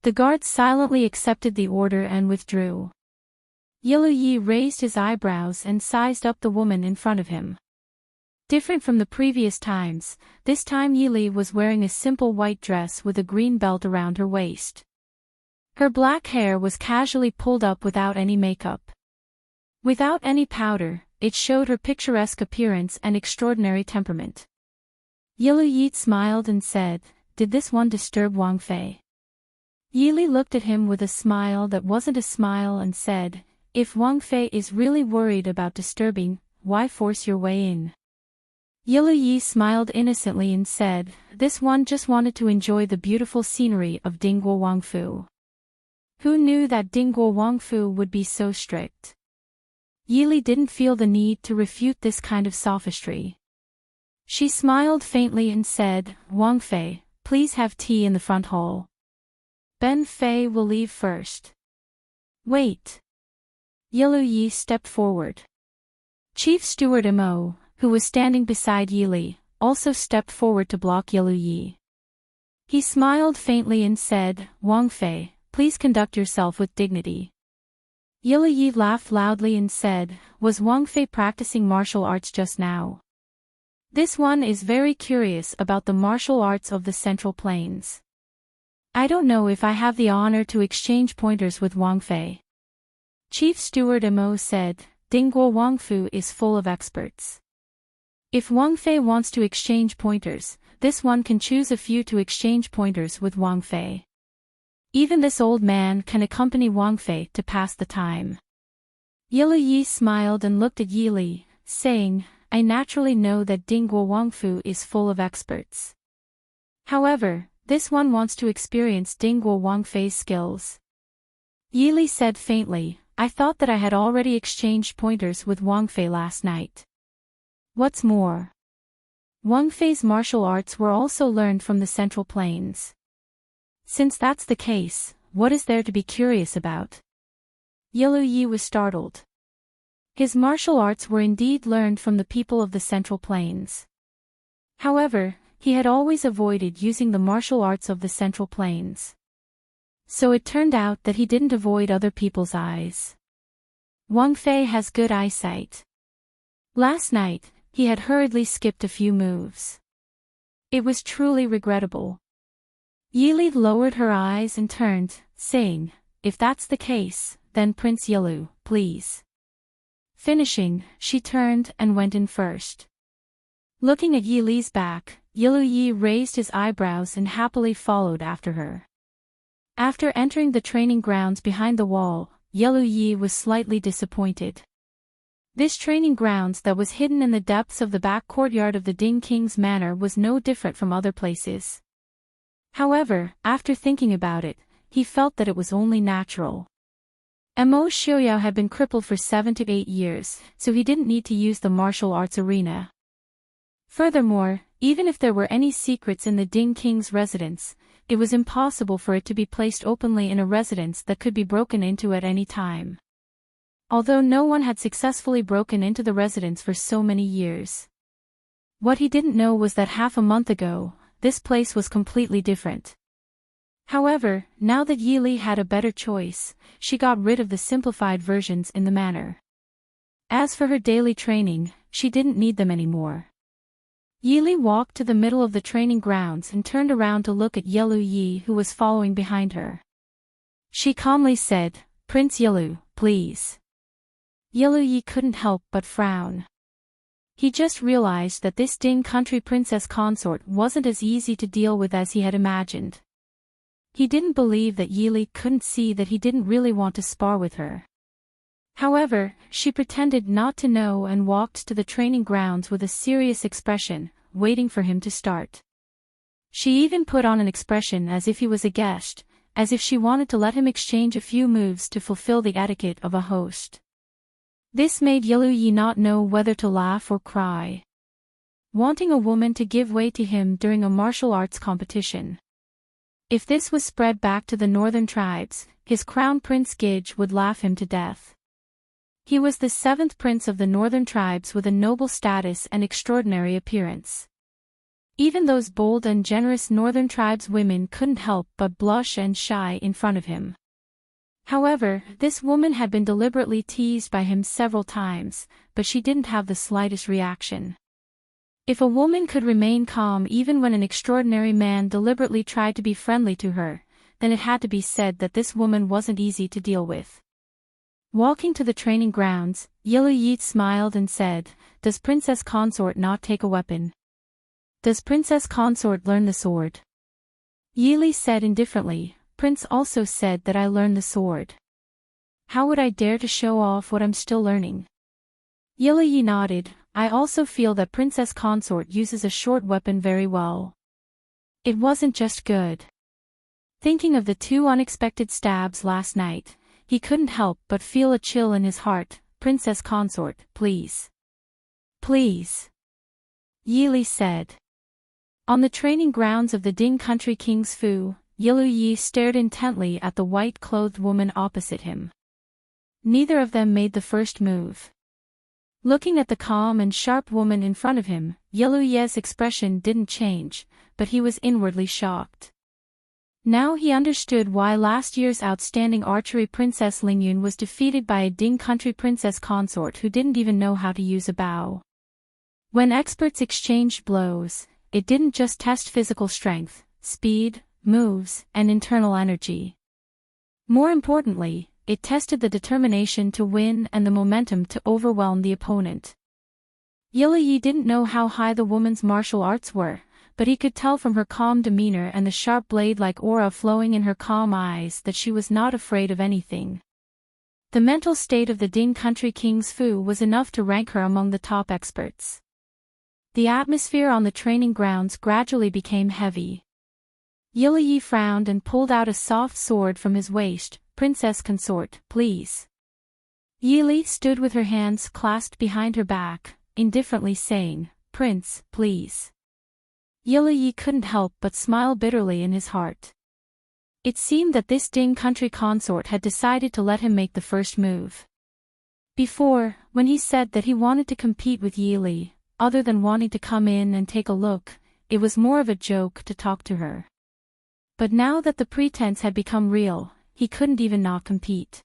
The guards silently accepted the order and withdrew. Yi raised his eyebrows and sized up the woman in front of him. Different from the previous times, this time Yili was wearing a simple white dress with a green belt around her waist. Her black hair was casually pulled up without any makeup. Without any powder, it showed her picturesque appearance and extraordinary temperament. Yi smiled and said, "Did this one disturb Wang Fei?" Yili looked at him with a smile that wasn't a smile and said, "If Wang Fei is really worried about disturbing, why force your way in?" Yi smiled innocently and said, "This one just wanted to enjoy the beautiful scenery of Dingguo Wangfu." Who knew that Dingguo Wangfu would be so strict? Yili didn't feel the need to refute this kind of sophistry. She smiled faintly and said, "Wang Fei, please have tea in the front hall. Ben Fei will leave first." "Wait." Yi stepped forward. Chief Steward Mo, who was standing beside Yili, also stepped forward to block Yi. He smiled faintly and said, "Wang Fei, please conduct yourself with dignity." Yi laughed loudly and said, "Was Wang Fei practicing martial arts just now? This one is very curious about the martial arts of the Central Plains. I don't know if I have the honor to exchange pointers with Wang Fei." Chief Steward Mo said, "Dingguo Wangfu is full of experts. If Wang Fei wants to exchange pointers, this one can choose a few to exchange pointers with Wang Fei. Even this old man can accompany Wang Fei to pass the time." Yi smiled and looked at Yili, saying, "I naturally know that Dingguo Wangfu is full of experts. However, this one wants to experience Dingguo Wangfei's skills." Yili said faintly, "I thought that I had already exchanged pointers with Wang Fei last night. What's more, Wang Fei's martial arts were also learned from the Central Plains. Since that's the case, what is there to be curious about?" Yi was startled. His martial arts were indeed learned from the people of the Central Plains. However, he had always avoided using the martial arts of the Central Plains. So it turned out that he didn't avoid other people's eyes. Wang Fei has good eyesight. Last night, he had hurriedly skipped a few moves. It was truly regrettable. Yili lowered her eyes and turned, saying, "If that's the case, then Prince Yilu, please." Finishing, she turned and went in first. Looking at Yili's back, Yi raised his eyebrows and happily followed after her. After entering the training grounds behind the wall, Yi was slightly disappointed. This training grounds that was hidden in the depths of the back courtyard of the Ding King's manor was no different from other places. However, after thinking about it, he felt that it was only natural. Mo Xiuyao had been crippled for 7 to 8 years, so he didn't need to use the martial arts arena. Furthermore, even if there were any secrets in the Ding King's residence, it was impossible for it to be placed openly in a residence that could be broken into at any time. Although no one had successfully broken into the residence for so many years. What he didn't know was that half a month ago, this place was completely different. However, now that Yili had a better choice, she got rid of the simplified versions in the manor. As for her daily training, she didn't need them anymore. Yili walked to the middle of the training grounds and turned around to look at Yi, who was following behind her. She calmly said, "Prince Yilu, please." Yi couldn't help but frown. He just realized that this Ding country princess consort wasn't as easy to deal with as he had imagined. He didn't believe that Yili couldn't see that he didn't really want to spar with her. However, she pretended not to know and walked to the training grounds with a serious expression, waiting for him to start. She even put on an expression as if he was a guest, as if she wanted to let him exchange a few moves to fulfill the etiquette of a host. This made Yi not know whether to laugh or cry. wanting a woman to give way to him during a martial arts competition. If this was spread back to the northern tribes, his crown prince Gidge would laugh him to death. He was the 7th prince of the northern tribes with a noble status and extraordinary appearance. Even those bold and generous northern tribes women couldn't help but blush and shy in front of him. However, this woman had been deliberately teased by him several times, but she didn't have the slightest reaction. If a woman could remain calm even when an extraordinary man deliberately tried to be friendly to her, then it had to be said that this woman wasn't easy to deal with. Walking to the training grounds, Yellow Yeet smiled and said, "Does Princess Consort not take a weapon? Does Princess Consort learn the sword?" Yeely said indifferently, "Prince also said that I learn the sword. How would I dare to show off what I'm still learning?" Yellow Yi nodded, "I also feel that Princess Consort uses a short weapon very well. It wasn't just good." Thinking of the 2 unexpected stabs last night, he couldn't help but feel a chill in his heart. "Princess Consort, please. Please," Yeely said. On the training grounds of the Ding Country King's Fu, Yellow Yi stared intently at the white-clothed woman opposite him. Neither of them made the first move. Looking at the calm and sharp woman in front of him, Yellow Ye's expression didn't change, but he was inwardly shocked. Now he understood why last year's outstanding archery princess Lingyun was defeated by a Ding Country princess consort who didn't even know how to use a bow. When experts exchanged blows, it didn't just test physical strength, speed, moves, and internal energy. More importantly, it tested the determination to win and the momentum to overwhelm the opponent. Yellow Yi didn't know how high the woman's martial arts were, but he could tell from her calm demeanor and the sharp blade-like aura flowing in her calm eyes that she was not afraid of anything. The mental state of the Ding Country King's Fu was enough to rank her among the top experts. The atmosphere on the training grounds gradually became heavy. Yellow Yi frowned and pulled out a soft sword from his waist. "Princess Consort, please." Yeely stood with her hands clasped behind her back, indifferently saying, "Prince, please." Yellow Yi couldn't help but smile bitterly in his heart. It seemed that this Ding Country consort had decided to let him make the first move. Before, when he said that he wanted to compete with Yeely, other than wanting to come in and take a look, it was more of a joke to talk to her. But now that the pretense had become real, he couldn't even not compete.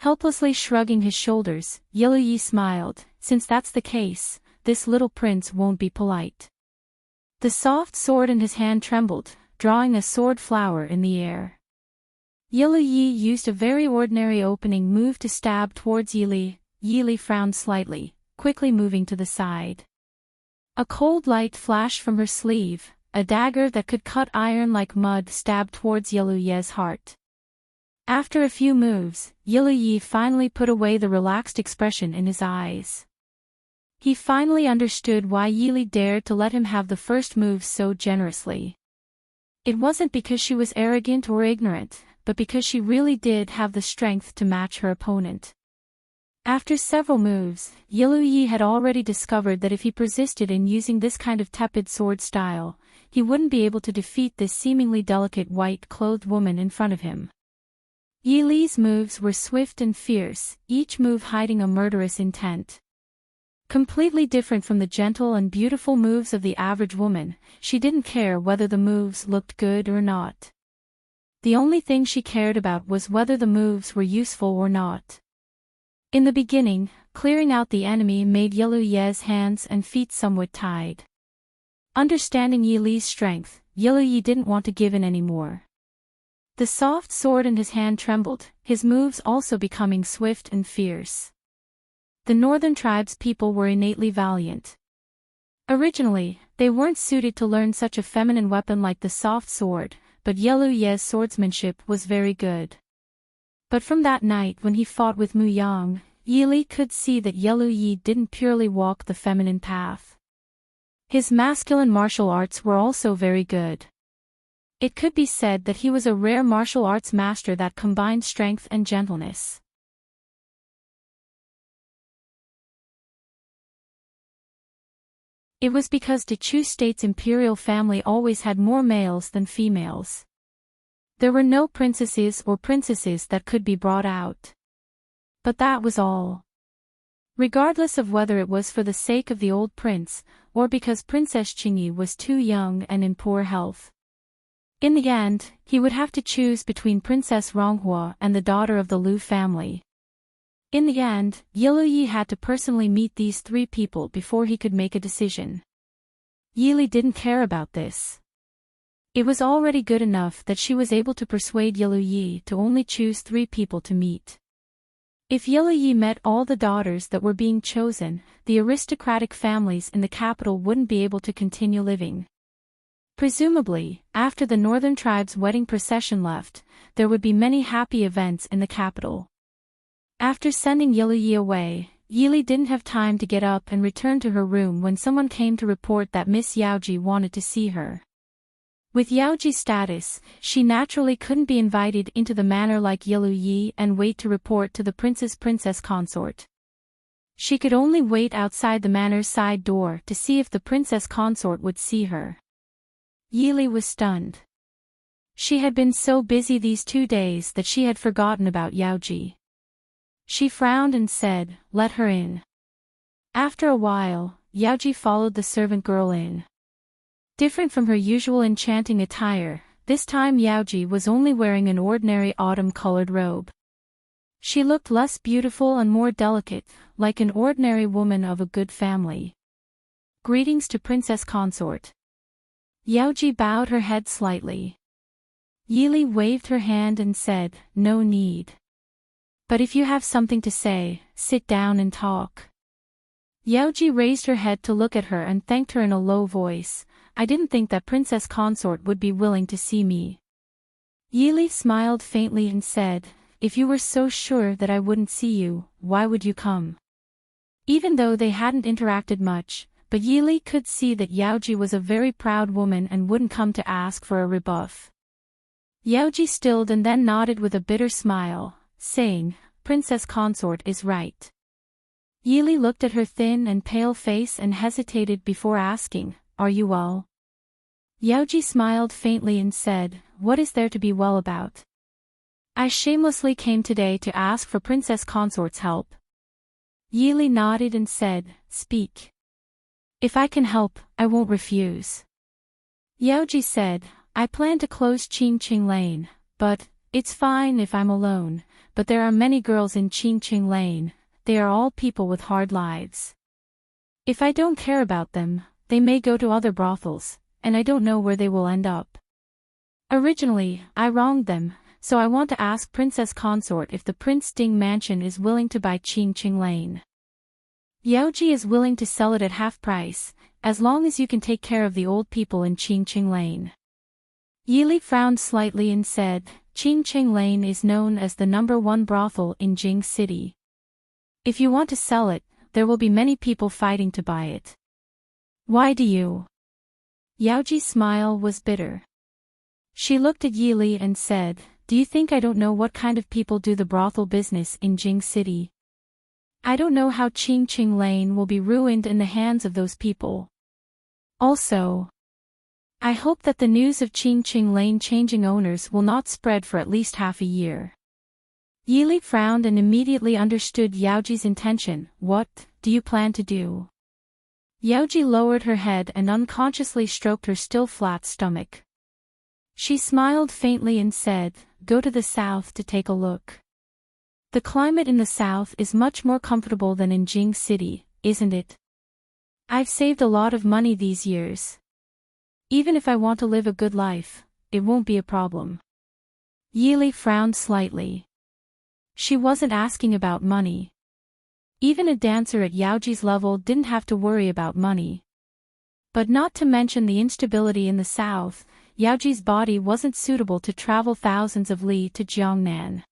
Helplessly shrugging his shoulders, Yellow Yi smiled, "Since that's the case, this little prince won't be polite." The soft sword in his hand trembled, drawing a sword flower in the air. Yellow Yi used a very ordinary opening move to stab towards Yeely. Yeely frowned slightly, quickly moving to the side. A cold light flashed from her sleeve, a dagger that could cut iron like mud stabbed towards Yellow Yi's heart. After a few moves, Yellow Yi finally put away the relaxed expression in his eyes. He finally understood why Yeely dared to let him have the first move so generously. It wasn't because she was arrogant or ignorant, but because she really did have the strength to match her opponent. After several moves, Yellow Yi had already discovered that if he persisted in using this kind of tepid sword style, he wouldn't be able to defeat this seemingly delicate white-clothed woman in front of him. Yeely's moves were swift and fierce, each move hiding a murderous intent. Completely different from the gentle and beautiful moves of the average woman, she didn't care whether the moves looked good or not. The only thing she cared about was whether the moves were useful or not. In the beginning, clearing out the enemy made Yellow Yi's hands and feet somewhat tied. Understanding Yeely's strength, Yellow Yi didn't want to give in anymore. The soft sword in his hand trembled, his moves also becoming swift and fierce. The northern tribes people were innately valiant. Originally, they weren't suited to learn such a feminine weapon like the soft sword, but Yellow Yi's swordsmanship was very good. But from that night when he fought with Mu Yang, Yeely could see that Yellow Yi didn't purely walk the feminine path. His masculine martial arts were also very good. It could be said that he was a rare martial arts master that combined strength and gentleness. It was because the Chu state's imperial family always had more males than females. There were no princesses or princesses that could be brought out. But that was all. Regardless of whether it was for the sake of the old prince, or because Princess Qingyi was too young and in poor health. In the end, he would have to choose between Princess Ronghua and the daughter of the Lu family. In the end, Yiluyi had to personally meet these three people before he could make a decision. Yili didn't care about this. It was already good enough that she was able to persuade Yiluyi to only choose three people to meet. If Yiluyi met all the daughters that were being chosen, the aristocratic families in the capital wouldn't be able to continue living. Presumably, after the northern tribe's wedding procession left, there would be many happy events in the capital. After sending Yiluyi away, Yili didn't have time to get up and return to her room when someone came to report that Miss Yaoji wanted to see her. With Yaoji's status, she naturally couldn't be invited into the manor like Yiluyi and wait to report to the princess consort. She could only wait outside the manor's side door to see if the princess consort would see her. Yili was stunned. She had been so busy these 2 days that she had forgotten about Yaoji. She frowned and said, "Let her in." After a while, Yaoji followed the servant girl in. Different from her usual enchanting attire, this time Yaoji was only wearing an ordinary autumn-colored robe. She looked less beautiful and more delicate, like an ordinary woman of a good family. "Greetings to Princess Consort." Yaoji bowed her head slightly. Yili waved her hand and said, "No need. But if you have something to say, sit down and talk." Yaoji raised her head to look at her and thanked her in a low voice. "I didn't think that Princess Consort would be willing to see me." Yili smiled faintly and said, "If you were so sure that I wouldn't see you, why would you come?" Even though they hadn't interacted much, but Yili could see that Yaoji was a very proud woman and wouldn't come to ask for a rebuff. Yaoji stilled and then nodded with a bitter smile, saying, "Princess Consort is right." Yili looked at her thin and pale face and hesitated before asking, "Are you well?" Yaoji smiled faintly and said, "What is there to be well about? I shamelessly came today to ask for Princess Consort's help." Yili nodded and said, "Speak. If I can help, I won't refuse." Yaoji said, "I plan to close Qingqing Lane, but it's fine if I'm alone, but there are many girls in Qingqing Lane, they are all people with hard lives. If I don't care about them, they may go to other brothels, and I don't know where they will end up. Originally, I wronged them, so I want to ask Princess Consort if the Prince Ding Mansion is willing to buy Qingqing Lane. Yaoji is willing to sell it at half price, as long as you can take care of the old people in Qingqing Lane." Yili frowned slightly and said, "Qingqing Lane is known as the #1 brothel in Jing City. If you want to sell it, there will be many people fighting to buy it. Why do you?" Yaoji's smile was bitter. She looked at Yili and said, "Do you think I don't know what kind of people do the brothel business in Jing City? I don't know how Qingqing Lane will be ruined in the hands of those people. Also, I hope that the news of Qingqing Lane changing owners will not spread for at least half a year." Yili frowned and immediately understood Yaoji's intention. "What do you plan to do?" Yaoji lowered her head and unconsciously stroked her still flat stomach. She smiled faintly and said, "Go to the south to take a look. The climate in the south is much more comfortable than in Jing City, isn't it? I've saved a lot of money these years. Even if I want to live a good life, it won't be a problem." Yili frowned slightly. She wasn't asking about money. Even a dancer at Yaoji's level didn't have to worry about money. But not to mention the instability in the south, Yaoji's body wasn't suitable to travel thousands of li to Jiangnan.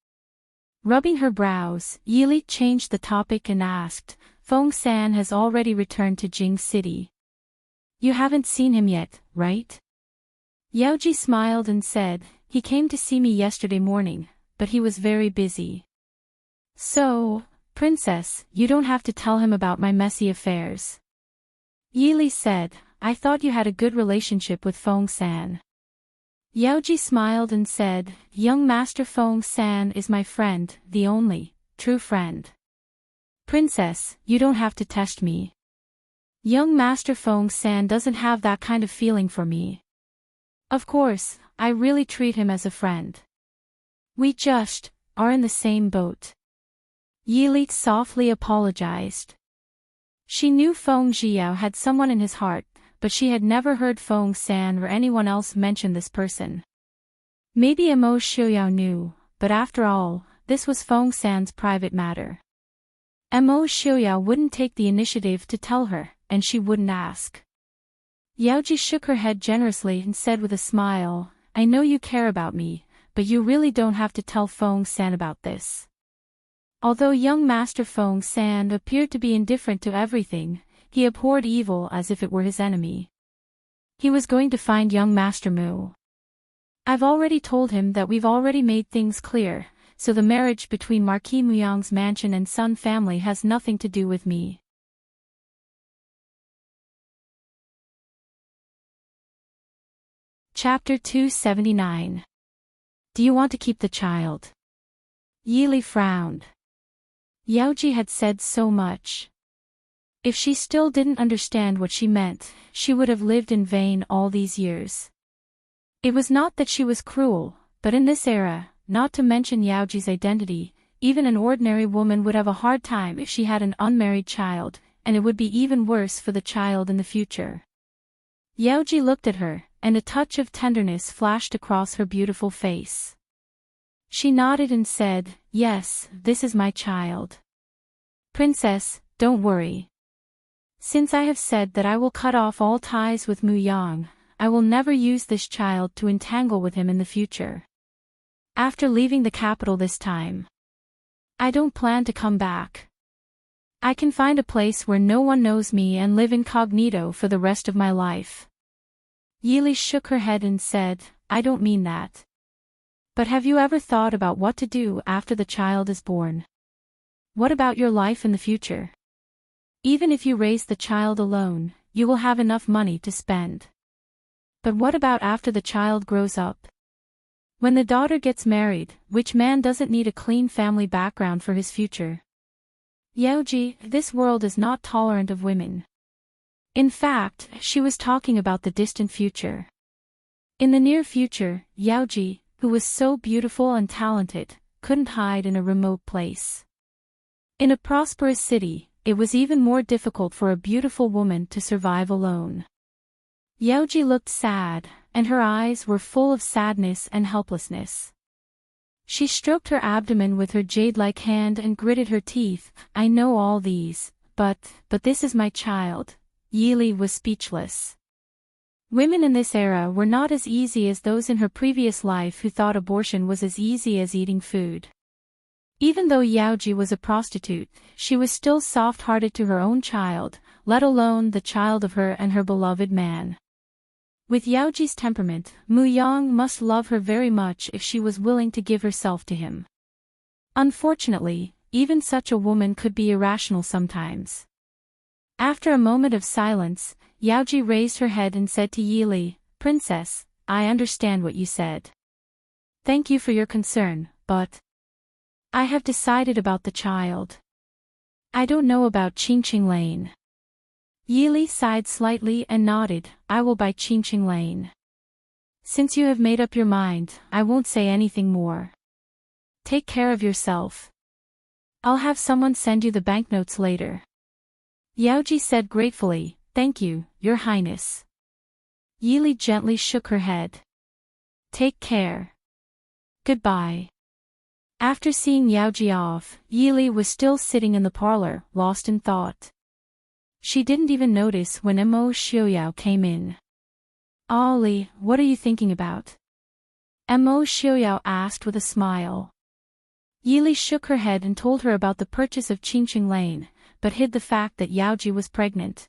Rubbing her brows, Yili changed the topic and asked, "Feng San has already returned to Jing City. You haven't seen him yet, right?" Yaoji smiled and said, "He came to see me yesterday morning, but he was very busy. So, Princess, you don't have to tell him about my messy affairs." Yili said, I thought you had a good relationship with Feng-san. Yaoji smiled and said, young Master Feng-san is my friend, the only true friend. Princess, you don't have to test me. Young Master Feng-san doesn't have that kind of feeling for me. Of course, I really treat him as a friend. We just are in the same boat. Yili softly apologized. She knew Feng Zhiyao had someone in his heart, but she had never heard Feng-san or anyone else mention this person. Maybe Mo Xiuyao knew, but after all, this was Feng-san's private matter. Mo Xiuyao wouldn't take the initiative to tell her, and she wouldn't ask. Yaoji shook her head generously and said with a smile, I know you care about me, but you really don't have to tell Feng-san about this. Although young Master Feng-san appeared to be indifferent to everything, he abhorred evil as if it were his enemy. He was going to find young Master Mu. I've already told him that we've already made things clear, so the marriage between Marquis Muyang's mansion and Sun family has nothing to do with me. Chapter 279. Do you want to keep the child? Yili frowned. Yaoji had said so much. If she still didn't understand what she meant, she would have lived in vain all these years. It was not that she was cruel, but in this era, not to mention Yaoji's identity, even an ordinary woman would have a hard time if she had an unmarried child, and it would be even worse for the child in the future. Yaoji looked at her, and a touch of tenderness flashed across her beautiful face. She nodded and said, yes, this is my child. Princess, don't worry. Since I have said that I will cut off all ties with Mu Yang, I will never use this child to entangle with him in the future. After leaving the capital this time, I don't plan to come back. I can find a place where no one knows me and live incognito for the rest of my life. Yili shook her head and said, I don't mean that. But have you ever thought about what to do after the child is born? What about your life in the future? Even if you raise the child alone, you will have enough money to spend. But what about after the child grows up? When the daughter gets married, which man doesn't need a clean family background for his future? Yaoji, this world is not tolerant of women. In fact, she was talking about the distant future. In the near future, Yaoji, who was so beautiful and talented, couldn't hide in a remote place. In a prosperous city, it was even more difficult for a beautiful woman to survive alone. Yaoji looked sad, and her eyes were full of sadness and helplessness. She stroked her abdomen with her jade-like hand and gritted her teeth. I know all these, but this is my child. Yili was speechless. Women in this era were not as easy as those in her previous life who thought abortion was as easy as eating food. Even though Yaoji was a prostitute, she was still soft-hearted to her own child, let alone the child of her and her beloved man. With Yaoji's temperament, Mu Yang must love her very much if she was willing to give herself to him. Unfortunately, even such a woman could be irrational sometimes. After a moment of silence, Yaoji raised her head and said to Yili, Princess, I understand what you said. Thank you for your concern, but I have decided about the child. I don't know about Qingqing Lane. Yili sighed slightly and nodded, I will buy Qingqing Lane. Since you have made up your mind, I won't say anything more. Take care of yourself. I'll have someone send you the banknotes later. Yaoji said gratefully, Thank you, Your Highness. Yili gently shook her head. Take care. Goodbye. After seeing Yaoji off, Yili was still sitting in the parlor, lost in thought. She didn't even notice when Mo Xiuyao came in. Ollie, what are you thinking about? Mo Xiuyao asked with a smile. Yili shook her head and told her about the purchase of Qingqing Lane, but hid the fact that Yaoji was pregnant.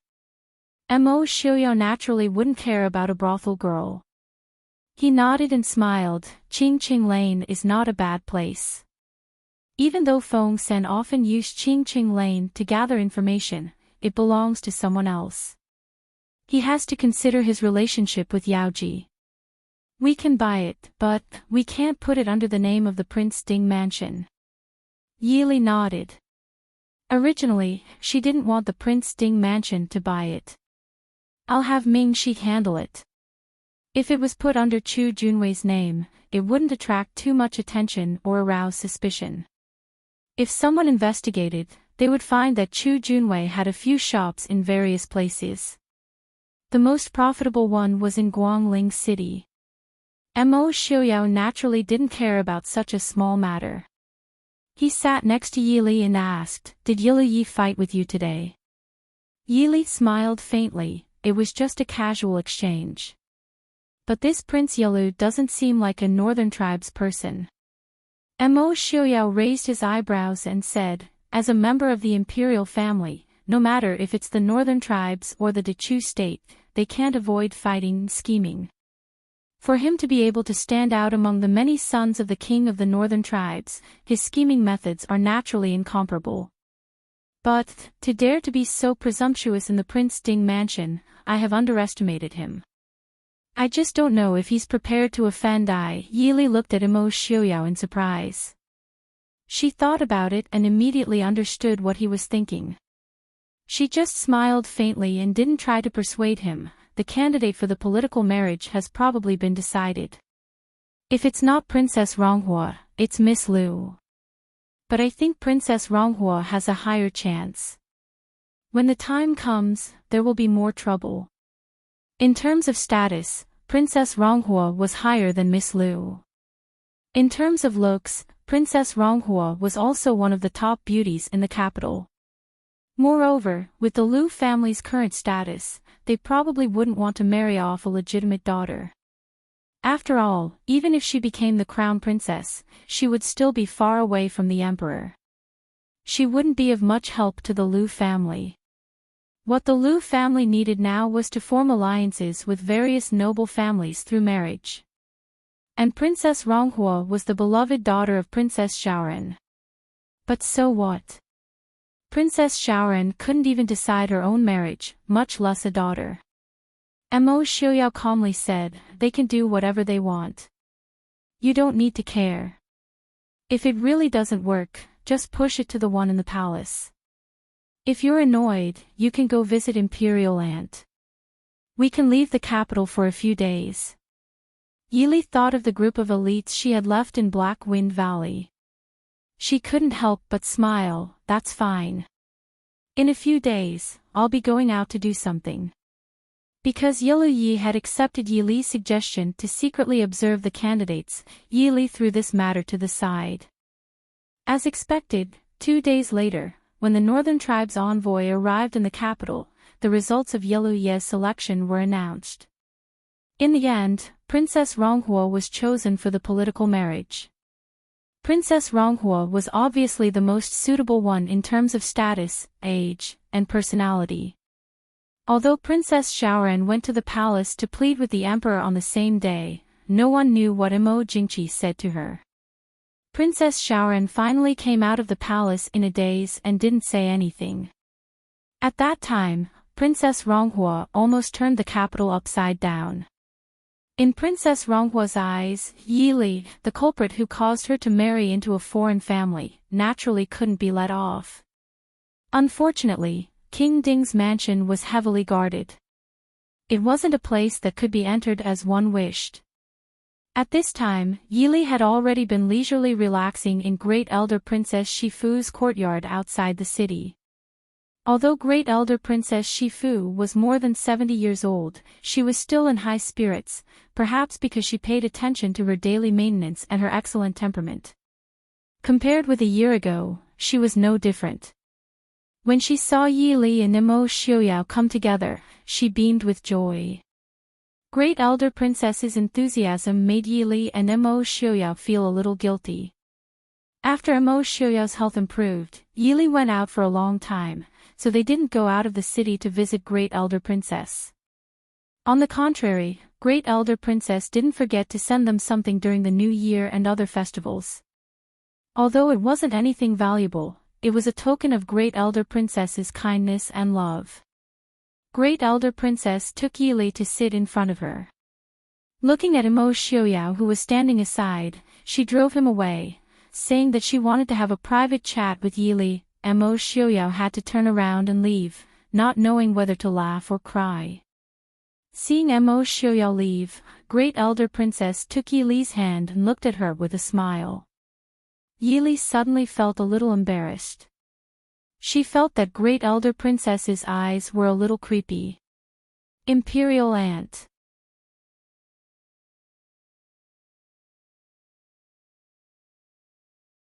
Mo Xiuyao naturally wouldn't care about a brothel girl. He nodded and smiled. Qingqing Lane is not a bad place. Even though Feng-san often used Qingqing Lane to gather information, it belongs to someone else. He has to consider his relationship with Yaoji. We can buy it, but we can't put it under the name of the Prince Ding mansion. Yili nodded. Originally, she didn't want the Prince Ding mansion to buy it. I'll have Ming Shi handle it. If it was put under Chu Junwei's name, it wouldn't attract too much attention or arouse suspicion. If someone investigated, they would find that Chu Junwei had a few shops in various places. The most profitable one was in Guangling City. Mo Xiuyao naturally didn't care about such a small matter. He sat next to Yili and asked, "Did Yi fight with you today?" Yili smiled faintly, it was just a casual exchange. But this Prince Yilu doesn't seem like a northern tribes person. Mo Xiuyao raised his eyebrows and said, "As a member of the imperial family, no matter if it's the northern tribes or the Dechu state, they can't avoid fighting and scheming. For him to be able to stand out among the many sons of the king of the northern tribes, his scheming methods are naturally incomparable. But, to dare to be so presumptuous in the Prince Ding mansion, I have underestimated him. I just don't know if he's prepared to offend." Yili looked at Mo Xiuyao in surprise. She thought about it and immediately understood what he was thinking. She just smiled faintly and didn't try to persuade him. The candidate for the political marriage has probably been decided. If it's not Princess Ronghua, it's Miss Liu. But I think Princess Ronghua has a higher chance. When the time comes, there will be more trouble. In terms of status, Princess Ronghua was higher than Miss Liu. In terms of looks, Princess Ronghua was also one of the top beauties in the capital. Moreover, with the Liu family's current status, they probably wouldn't want to marry off a legitimate daughter. After all, even if she became the crown princess, she would still be far away from the emperor. She wouldn't be of much help to the Liu family. What the Liu family needed now was to form alliances with various noble families through marriage. And Princess Ronghua was the beloved daughter of Princess Xiaoran. But so what? Princess Xiaoran couldn't even decide her own marriage, much less a daughter. Mo Xiuyao calmly said, "They can do whatever they want. You don't need to care. If it really doesn't work, just push it to the one in the palace. If you're annoyed, you can go visit Imperial Aunt. We can leave the capital for a few days." Yili thought of the group of elites she had left in Black Wind Valley. She couldn't help but smile. "That's fine. In a few days, I'll be going out to do something." Because Yilu Yi had accepted Yili's suggestion to secretly observe the candidates, Yili threw this matter to the side. As expected, 2 days later, when the Northern Tribe's envoy arrived in the capital, the results of Yilu Yi's selection were announced. In the end, Princess Ronghua was chosen for the political marriage. Princess Ronghua was obviously the most suitable one in terms of status, age, and personality. Although Princess Xiaoran went to the palace to plead with the emperor on the same day, no one knew what Mo Jingqi said to her. Princess Xiaoran finally came out of the palace in a daze and didn't say anything. At that time, Princess Ronghua almost turned the capital upside down. In Princess Ronghua's eyes, Yili, the culprit who caused her to marry into a foreign family, naturally couldn't be let off. Unfortunately, King Ding's mansion was heavily guarded. It wasn't a place that could be entered as one wished. At this time, Yili had already been leisurely relaxing in Great Elder Princess Shifu's courtyard outside the city. Although Great Elder Princess Shifu was more than 70 years old, she was still in high spirits, perhaps because she paid attention to her daily maintenance and her excellent temperament. Compared with a year ago, she was no different. When she saw Yili and Mo Xiuyao come together, she beamed with joy. Great Elder Princess's enthusiasm made Yili and Mo Xiuyao feel a little guilty. After Mo Xiuyao's health improved, Yili went out for a long time, so they didn't go out of the city to visit Great Elder Princess. On the contrary, Great Elder Princess didn't forget to send them something during the New Year and other festivals. Although it wasn't anything valuable, it was a token of Great Elder Princess's kindness and love. Great Elder Princess took Yili to sit in front of her. Looking at Emo Xiaoyao, who was standing aside, she drove him away, saying that she wanted to have a private chat with Yili. Emo Xiaoyao had to turn around and leave, not knowing whether to laugh or cry. Seeing Emo Xiaoyao leave, Great Elder Princess took Yili's hand and looked at her with a smile. Yili suddenly felt a little embarrassed. She felt that Great Elder Princess's eyes were a little creepy. Imperial Aunt.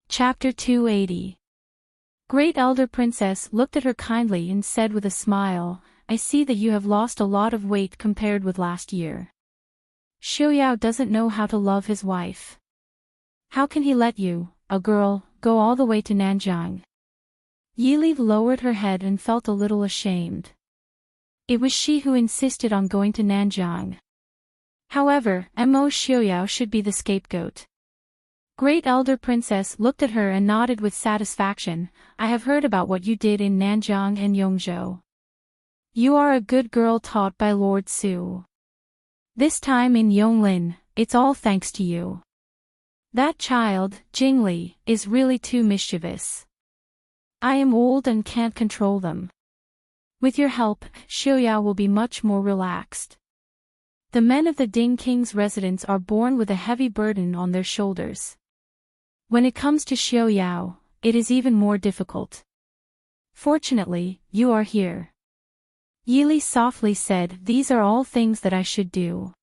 Chapter 280. Great Elder Princess looked at her kindly and said with a smile, "I see that you have lost a lot of weight compared with last year. Xiaoyao doesn't know how to love his wife. How can he let you, a girl, go all the way to Nanjing?" Yili lowered her head and felt a little ashamed. It was she who insisted on going to Nanjing. However, Emo Xiaoyao should be the scapegoat. Great Elder Princess looked at her and nodded with satisfaction. "I have heard about what you did in Nanjing and Yongzhou. You are a good girl taught by Lord Su. This time in Yonglin, it's all thanks to you. That child, Jingli, is really too mischievous. I am old and can't control them. With your help, Xiaoyao will be much more relaxed. The men of the Ding King's residence are born with a heavy burden on their shoulders. When it comes to Xiaoyao, it is even more difficult. Fortunately, you are here." Yili softly said, "These are all things that I should do."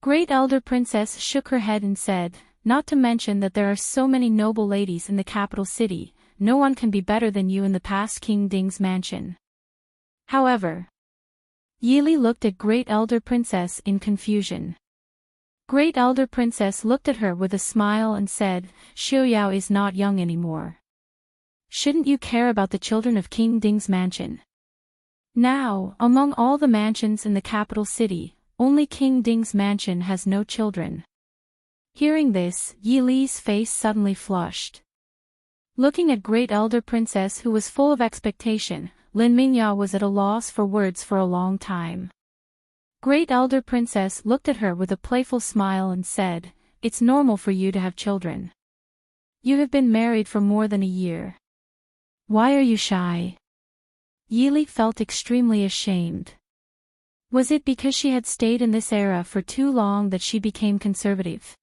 Great Elder Princess shook her head and said, "Not to mention that there are so many noble ladies in the capital city, no one can be better than you in the past King Ding's mansion." However, Yili looked at Great Elder Princess in confusion. Great Elder Princess looked at her with a smile and said, "Xiaoyao is not young anymore. Shouldn't you care about the children of King Ding's mansion? Now, among all the mansions in the capital city, only King Ding's mansion has no children." Hearing this, Yili's face suddenly flushed. Looking at Great Elder Princess, who was full of expectation, Lin Mingya was at a loss for words for a long time. Great Elder Princess looked at her with a playful smile and said, "It's normal for you to have children. You have been married for more than a year. Why are you shy?" Yili felt extremely ashamed. Was it because she had stayed in this era for too long that she became conservative?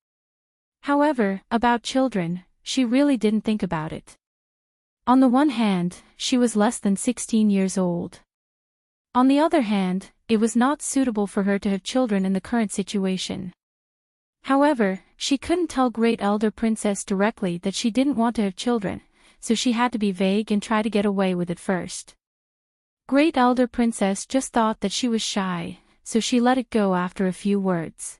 However, about children, she really didn't think about it. On the one hand, she was less than 16 years old. On the other hand, it was not suitable for her to have children in the current situation. However, she couldn't tell Great Elder Princess directly that she didn't want to have children, so she had to be vague and try to get away with it first. Great Elder Princess just thought that she was shy, so she let it go after a few words.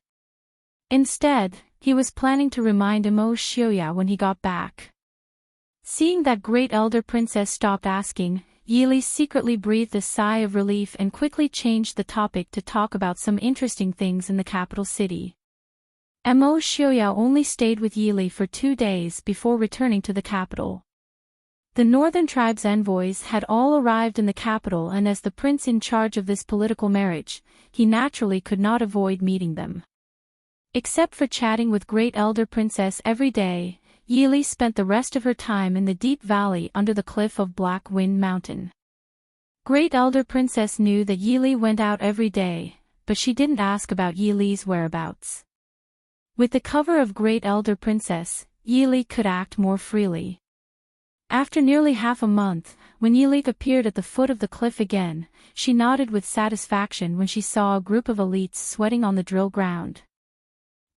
Instead, he was planning to remind Emo Xiaoyao when he got back. Seeing that Great Elder Princess stopped asking, Yili secretly breathed a sigh of relief and quickly changed the topic to talk about some interesting things in the capital city. Emo Xiaoyao only stayed with Yili for 2 days before returning to the capital. The northern tribes' envoys had all arrived in the capital, and as the prince in charge of this political marriage, he naturally could not avoid meeting them. Except for chatting with Great Elder Princess every day, Yili spent the rest of her time in the deep valley under the cliff of Black Wind Mountain. Great Elder Princess knew that Yili went out every day, but she didn't ask about Yili's whereabouts. With the cover of Great Elder Princess, Yili could act more freely. After nearly half a month, when Yili appeared at the foot of the cliff again, she nodded with satisfaction when she saw a group of elites sweating on the drill ground.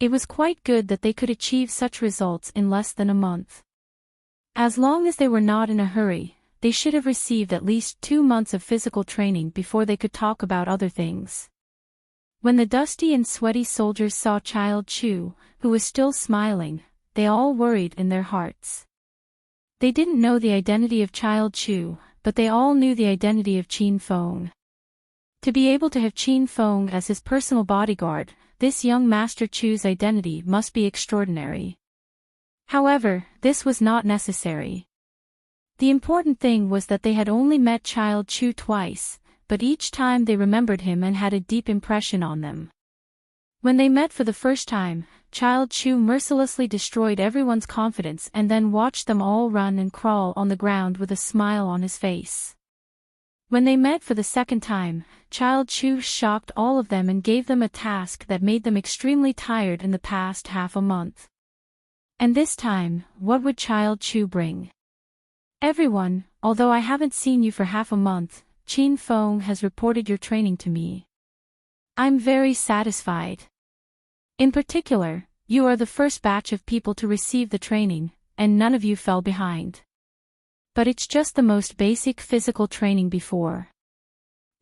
It was quite good that they could achieve such results in less than a month. As long as they were not in a hurry, they should have received at least 2 months of physical training before they could talk about other things. When the dusty and sweaty soldiers saw Child Chu, who was still smiling, they all worried in their hearts. They didn't know the identity of Child Chu, but they all knew the identity of Qin Feng. To be able to have Qin Feng as his personal bodyguard, this young Master Chu's identity must be extraordinary. However, this was not necessary. The important thing was that they had only met Child Chu twice, but each time they remembered him and had a deep impression on them. When they met for the first time, Child Chu mercilessly destroyed everyone's confidence and then watched them all run and crawl on the ground with a smile on his face. When they met for the second time, Child Chu shocked all of them and gave them a task that made them extremely tired in the past half a month. And this time, what would Child Chu bring? Everyone, although I haven't seen you for half a month, Qin Feng has reported your training to me. I'm very satisfied. In particular, you are the first batch of people to receive the training, and none of you fell behind. But it's just the most basic physical training before.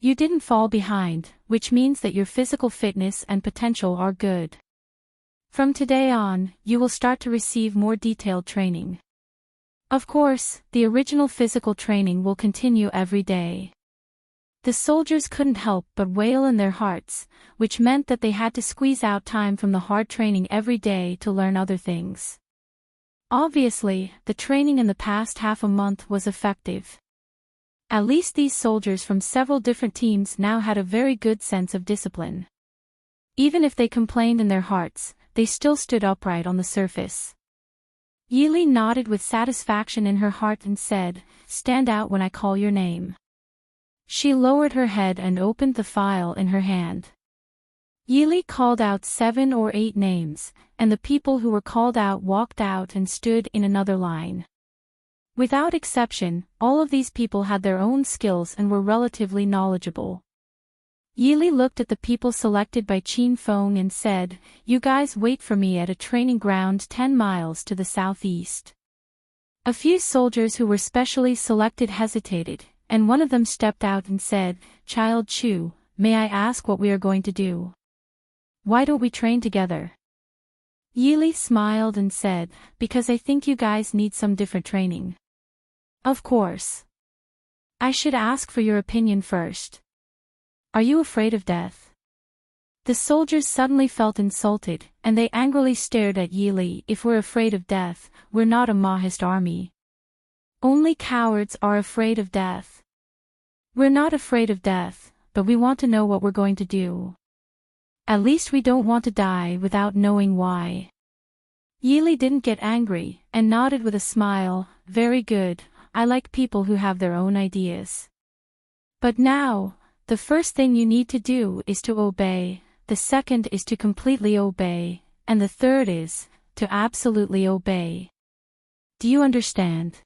You didn't fall behind, which means that your physical fitness and potential are good. From today on, you will start to receive more detailed training. Of course, the original physical training will continue every day. The soldiers couldn't help but wail in their hearts, which meant that they had to squeeze out time from the hard training every day to learn other things. Obviously, the training in the past half a month was effective. At least these soldiers from several different teams now had a very good sense of discipline. Even if they complained in their hearts, they still stood upright on the surface. Yili nodded with satisfaction in her heart and said, "Stand out when I call your name." She lowered her head and opened the file in her hand. Yili called out 7 or 8 names, and the people who were called out walked out and stood in another line. Without exception, all of these people had their own skills and were relatively knowledgeable. Yili looked at the people selected by Qin Feng and said, "You guys wait for me at a training ground 10 miles to the southeast." A few soldiers who were specially selected hesitated, and one of them stepped out and said, "Child Chu, may I ask what we are going to do? Why don't we train together?" Yili smiled and said, "Because I think you guys need some different training." "Of course. I should ask for your opinion first. Are you afraid of death?" The soldiers suddenly felt insulted, and they angrily stared at Yili. "If we're afraid of death, we're not a Maoist army. Only cowards are afraid of death. We're not afraid of death, but we want to know what we're going to do. At least we don't want to die without knowing why." Yili didn't get angry, and nodded with a smile. "Very good, I like people who have their own ideas. But now, the first thing you need to do is to obey, the second is to completely obey, and the third is to absolutely obey. Do you understand?"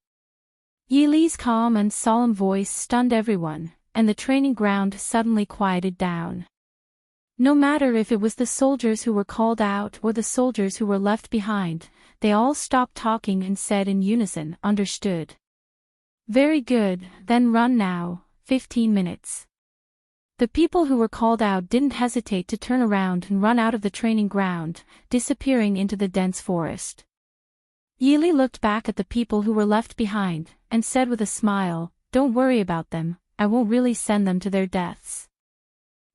Yili's calm and solemn voice stunned everyone, and the training ground suddenly quieted down. No matter if it was the soldiers who were called out or the soldiers who were left behind, they all stopped talking and said in unison, "Understood." "Very good, then run now, 15 minutes. The people who were called out didn't hesitate to turn around and run out of the training ground, disappearing into the dense forest. Yili looked back at the people who were left behind, and said with a smile, "Don't worry about them, I won't really send them to their deaths.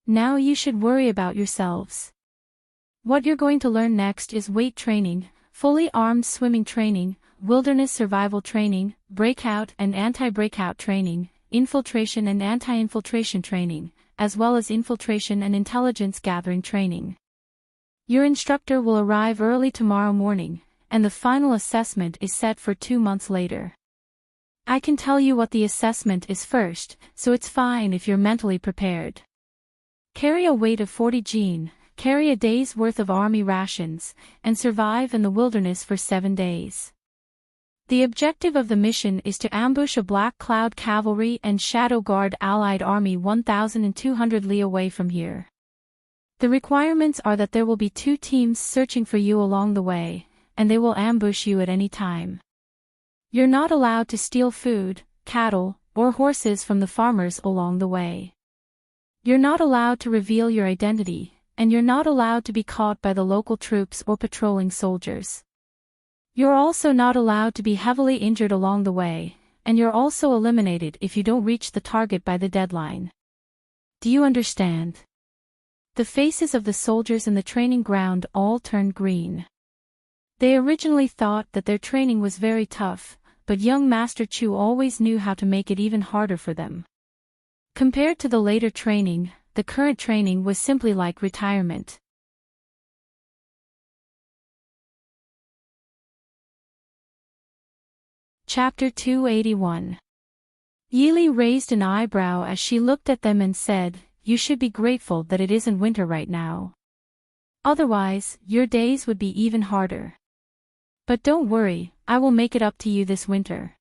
Now you should worry about yourselves. What you're going to learn next is weight training, fully armed swimming training, wilderness survival training, breakout and anti-breakout training, infiltration and anti-infiltration training, as well as infiltration and intelligence gathering training. Your instructor will arrive early tomorrow morning, and the final assessment is set for 2 months later. I can tell you what the assessment is first, so it's fine if you're mentally prepared. Carry a weight of 40 jin, carry a day's worth of army rations, and survive in the wilderness for 7 days. The objective of the mission is to ambush a Black Cloud Cavalry and Shadow Guard allied army 1,200 li away from here. The requirements are that there will be 2 teams searching for you along the way, and they will ambush you at any time. You're not allowed to steal food, cattle, or horses from the farmers along the way. You're not allowed to reveal your identity, and you're not allowed to be caught by the local troops or patrolling soldiers. You're also not allowed to be heavily injured along the way, and you're also eliminated if you don't reach the target by the deadline. Do you understand?" The faces of the soldiers in the training ground all turned green. They originally thought that their training was very tough, but young Master Chu always knew how to make it even harder for them. Compared to the later training, the current training was simply like retirement. Chapter 281. Yili raised an eyebrow as she looked at them and said, "You should be grateful that it isn't winter right now. Otherwise, your days would be even harder. But don't worry, I will make it up to you this winter.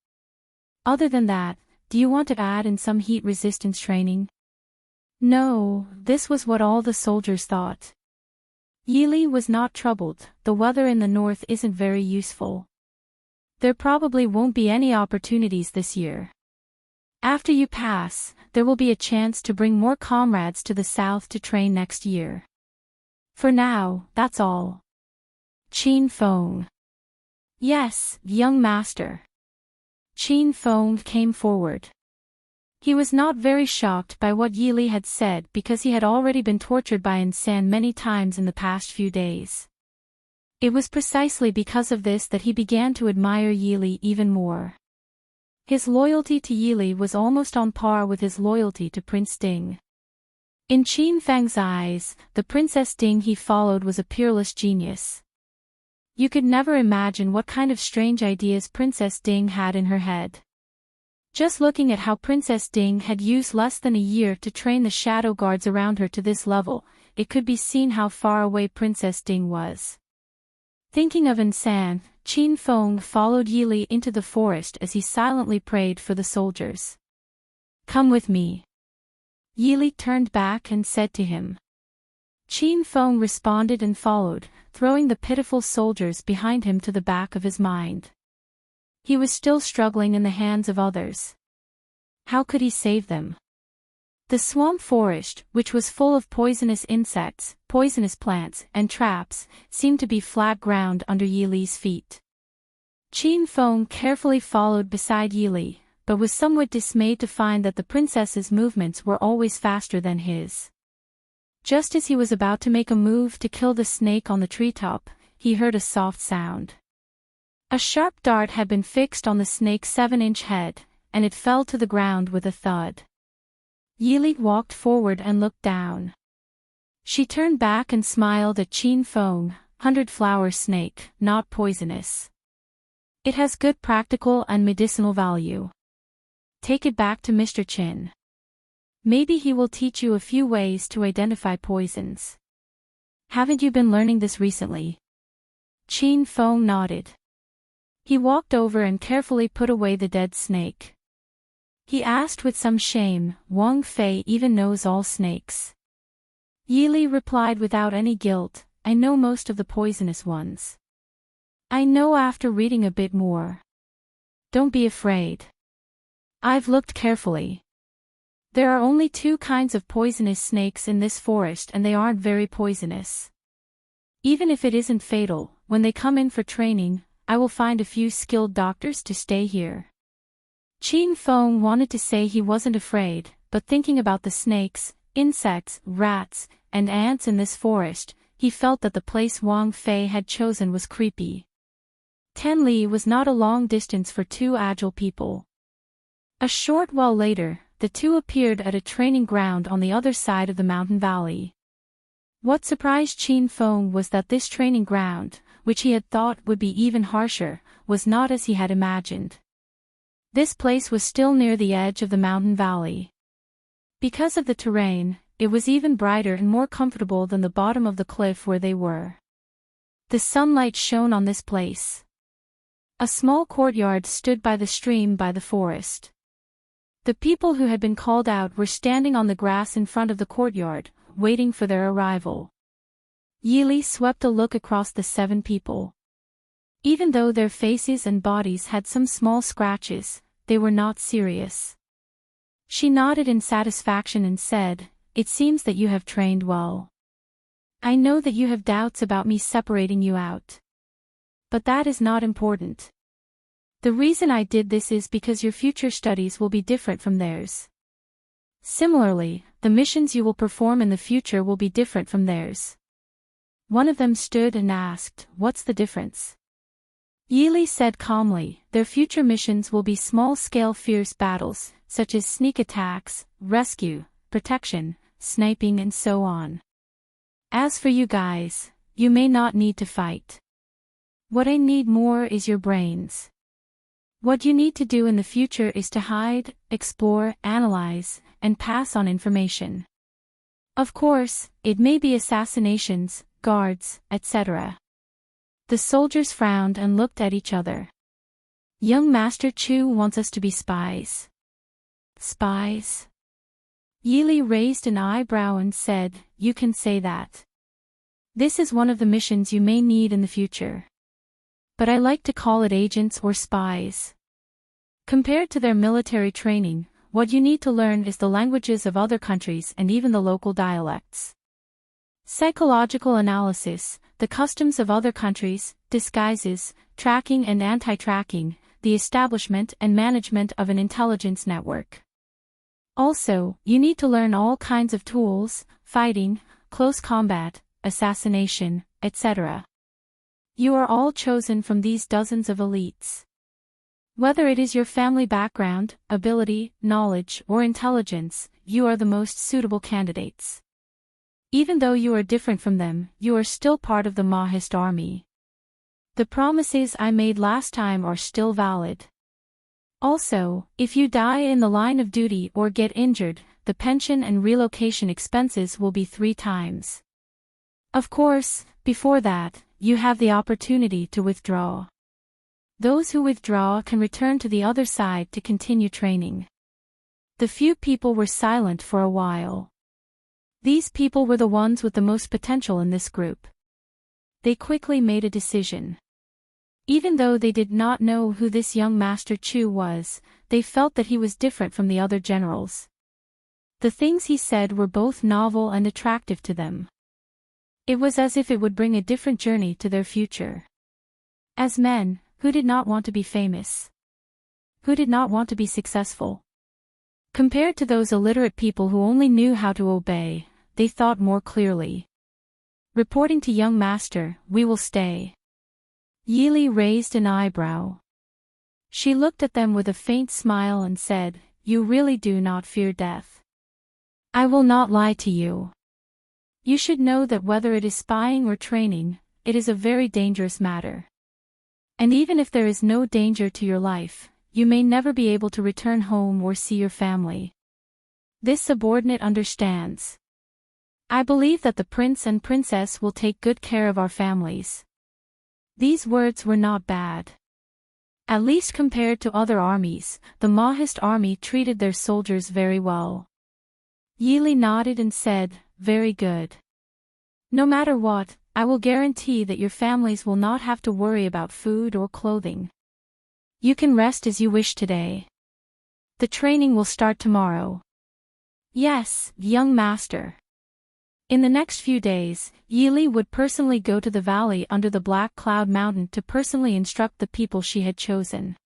Other than that, do you want to add in some heat resistance training?" No, this was what all the soldiers thought. Yili was not troubled. The weather in the north isn't very useful. There probably won't be any opportunities this year. After you pass, there will be a chance to bring more comrades to the south to train next year. For now, that's all. Qin Feng. Yes, young master. Qin Feng came forward. He was not very shocked by what Yili had said because he had already been tortured by Insan many times in the past few days. It was precisely because of this that he began to admire Yili even more. His loyalty to Yili was almost on par with his loyalty to Prince Ding. In Qin Feng's eyes, the Princess Ding he followed was a peerless genius. You could never imagine what kind of strange ideas Princess Ding had in her head. Just looking at how Princess Ding had used less than a year to train the shadow guards around her to this level, it could be seen how far away Princess Ding was. Thinking of Insan, Qin Feng followed Yili into the forest as he silently prayed for the soldiers. "Come with me." Yili turned back and said to him. Qin Feng responded and followed, throwing the pitiful soldiers behind him to the back of his mind. He was still struggling in the hands of others. How could he save them? The swamp forest, which was full of poisonous insects, poisonous plants, and traps, seemed to be flat ground under Yili's feet. Qin Feng carefully followed beside Yili, but was somewhat dismayed to find that the princess's movements were always faster than his. Just as he was about to make a move to kill the snake on the treetop, he heard a soft sound. A sharp dart had been fixed on the snake's 7-inch head, and it fell to the ground with a thud. Yili walked forward and looked down. She turned back and smiled at Qin Feng. 100-flower snake, not poisonous. It has good practical and medicinal value. Take it back to Mr. Qin. Maybe he will teach you a few ways to identify poisons. Haven't you been learning this recently? Qin Feng nodded. He walked over and carefully put away the dead snake. He asked with some shame, "Wang Fei even knows all snakes?" Yili replied without any guilt, "I know most of the poisonous ones. I know after reading a bit more. Don't be afraid. I've looked carefully. There are only 2 kinds of poisonous snakes in this forest and they aren't very poisonous. Even if it isn't fatal, when they come in for training, I will find a few skilled doctors to stay here." Qin Feng wanted to say he wasn't afraid, but thinking about the snakes, insects, rats, and ants in this forest, he felt that the place Wang Fei had chosen was creepy. 10 li was not a long distance for 2 agile people. A short while later, the 2 appeared at a training ground on the other side of the mountain valley. What surprised Qin Feng was that this training ground, which he had thought would be even harsher, was not as he had imagined. This place was still near the edge of the mountain valley. Because of the terrain, it was even brighter and more comfortable than the bottom of the cliff where they were. The sunlight shone on this place. A small courtyard stood by the stream by the forest. The people who had been called out were standing on the grass in front of the courtyard, waiting for their arrival. Yili swept a look across the 7 people. Even though their faces and bodies had some small scratches, they were not serious. She nodded in satisfaction and said, "It seems that you have trained well. I know that you have doubts about me separating you out. But that is not important. The reason I did this is because your future studies will be different from theirs. Similarly, the missions you will perform in the future will be different from theirs." One of them stood and asked, "What's the difference?" Yili said calmly, "Their future missions will be small-scale fierce battles, such as sneak attacks, rescue, protection, sniping and so on. As for you guys, you may not need to fight. What I need more is your brains. What you need to do in the future is to hide, explore, analyze, and pass on information. Of course, it may be assassinations, guards, etc. The soldiers frowned and looked at each other. Young Master Chu wants us to be spies. Spies? Yili raised an eyebrow and said, "You can say that. This is one of the missions you may need in the future. But I like to call it agents or spies. Compared to their military training, what you need to learn is the languages of other countries and even the local dialects. Psychological analysis, the customs of other countries, disguises, tracking and anti-tracking, the establishment and management of an intelligence network. Also, you need to learn all kinds of tools, fighting, close combat, assassination, etc. You are all chosen from these dozens of elites. Whether it is your family background, ability, knowledge, or intelligence, you are the most suitable candidates. Even though you are different from them, you are still part of the Maoist army. The promises I made last time are still valid. Also, if you die in the line of duty or get injured, the pension and relocation expenses will be 3 times. Of course, before that, you have the opportunity to withdraw. Those who withdraw can return to the other side to continue training. The few people were silent for a while. These people were the ones with the most potential in this group. They quickly made a decision. Even though they did not know who this young Master Chu was, they felt that he was different from the other generals. The things he said were both novel and attractive to them. It was as if it would bring a different journey to their future. As men, who did not want to be famous? Who did not want to be successful? Compared to those illiterate people who only knew how to obey, they thought more clearly. Reporting to young master, we will stay. Yili raised an eyebrow. She looked at them with a faint smile and said, "You really do not fear death. I will not lie to you. You should know that whether it is spying or training, it is a very dangerous matter. And even if there is no danger to your life, you may never be able to return home or see your family. This subordinate understands. I believe that the prince and princess will take good care of our families." These words were not bad. At least compared to other armies, the Maoist army treated their soldiers very well. Yili nodded and said, "Very good. No matter what, I will guarantee that your families will not have to worry about food or clothing. You can rest as you wish today. The training will start tomorrow." "Yes, young master." In the next few days, Yili would personally go to the valley under the Black Cloud Mountain to personally instruct the people she had chosen.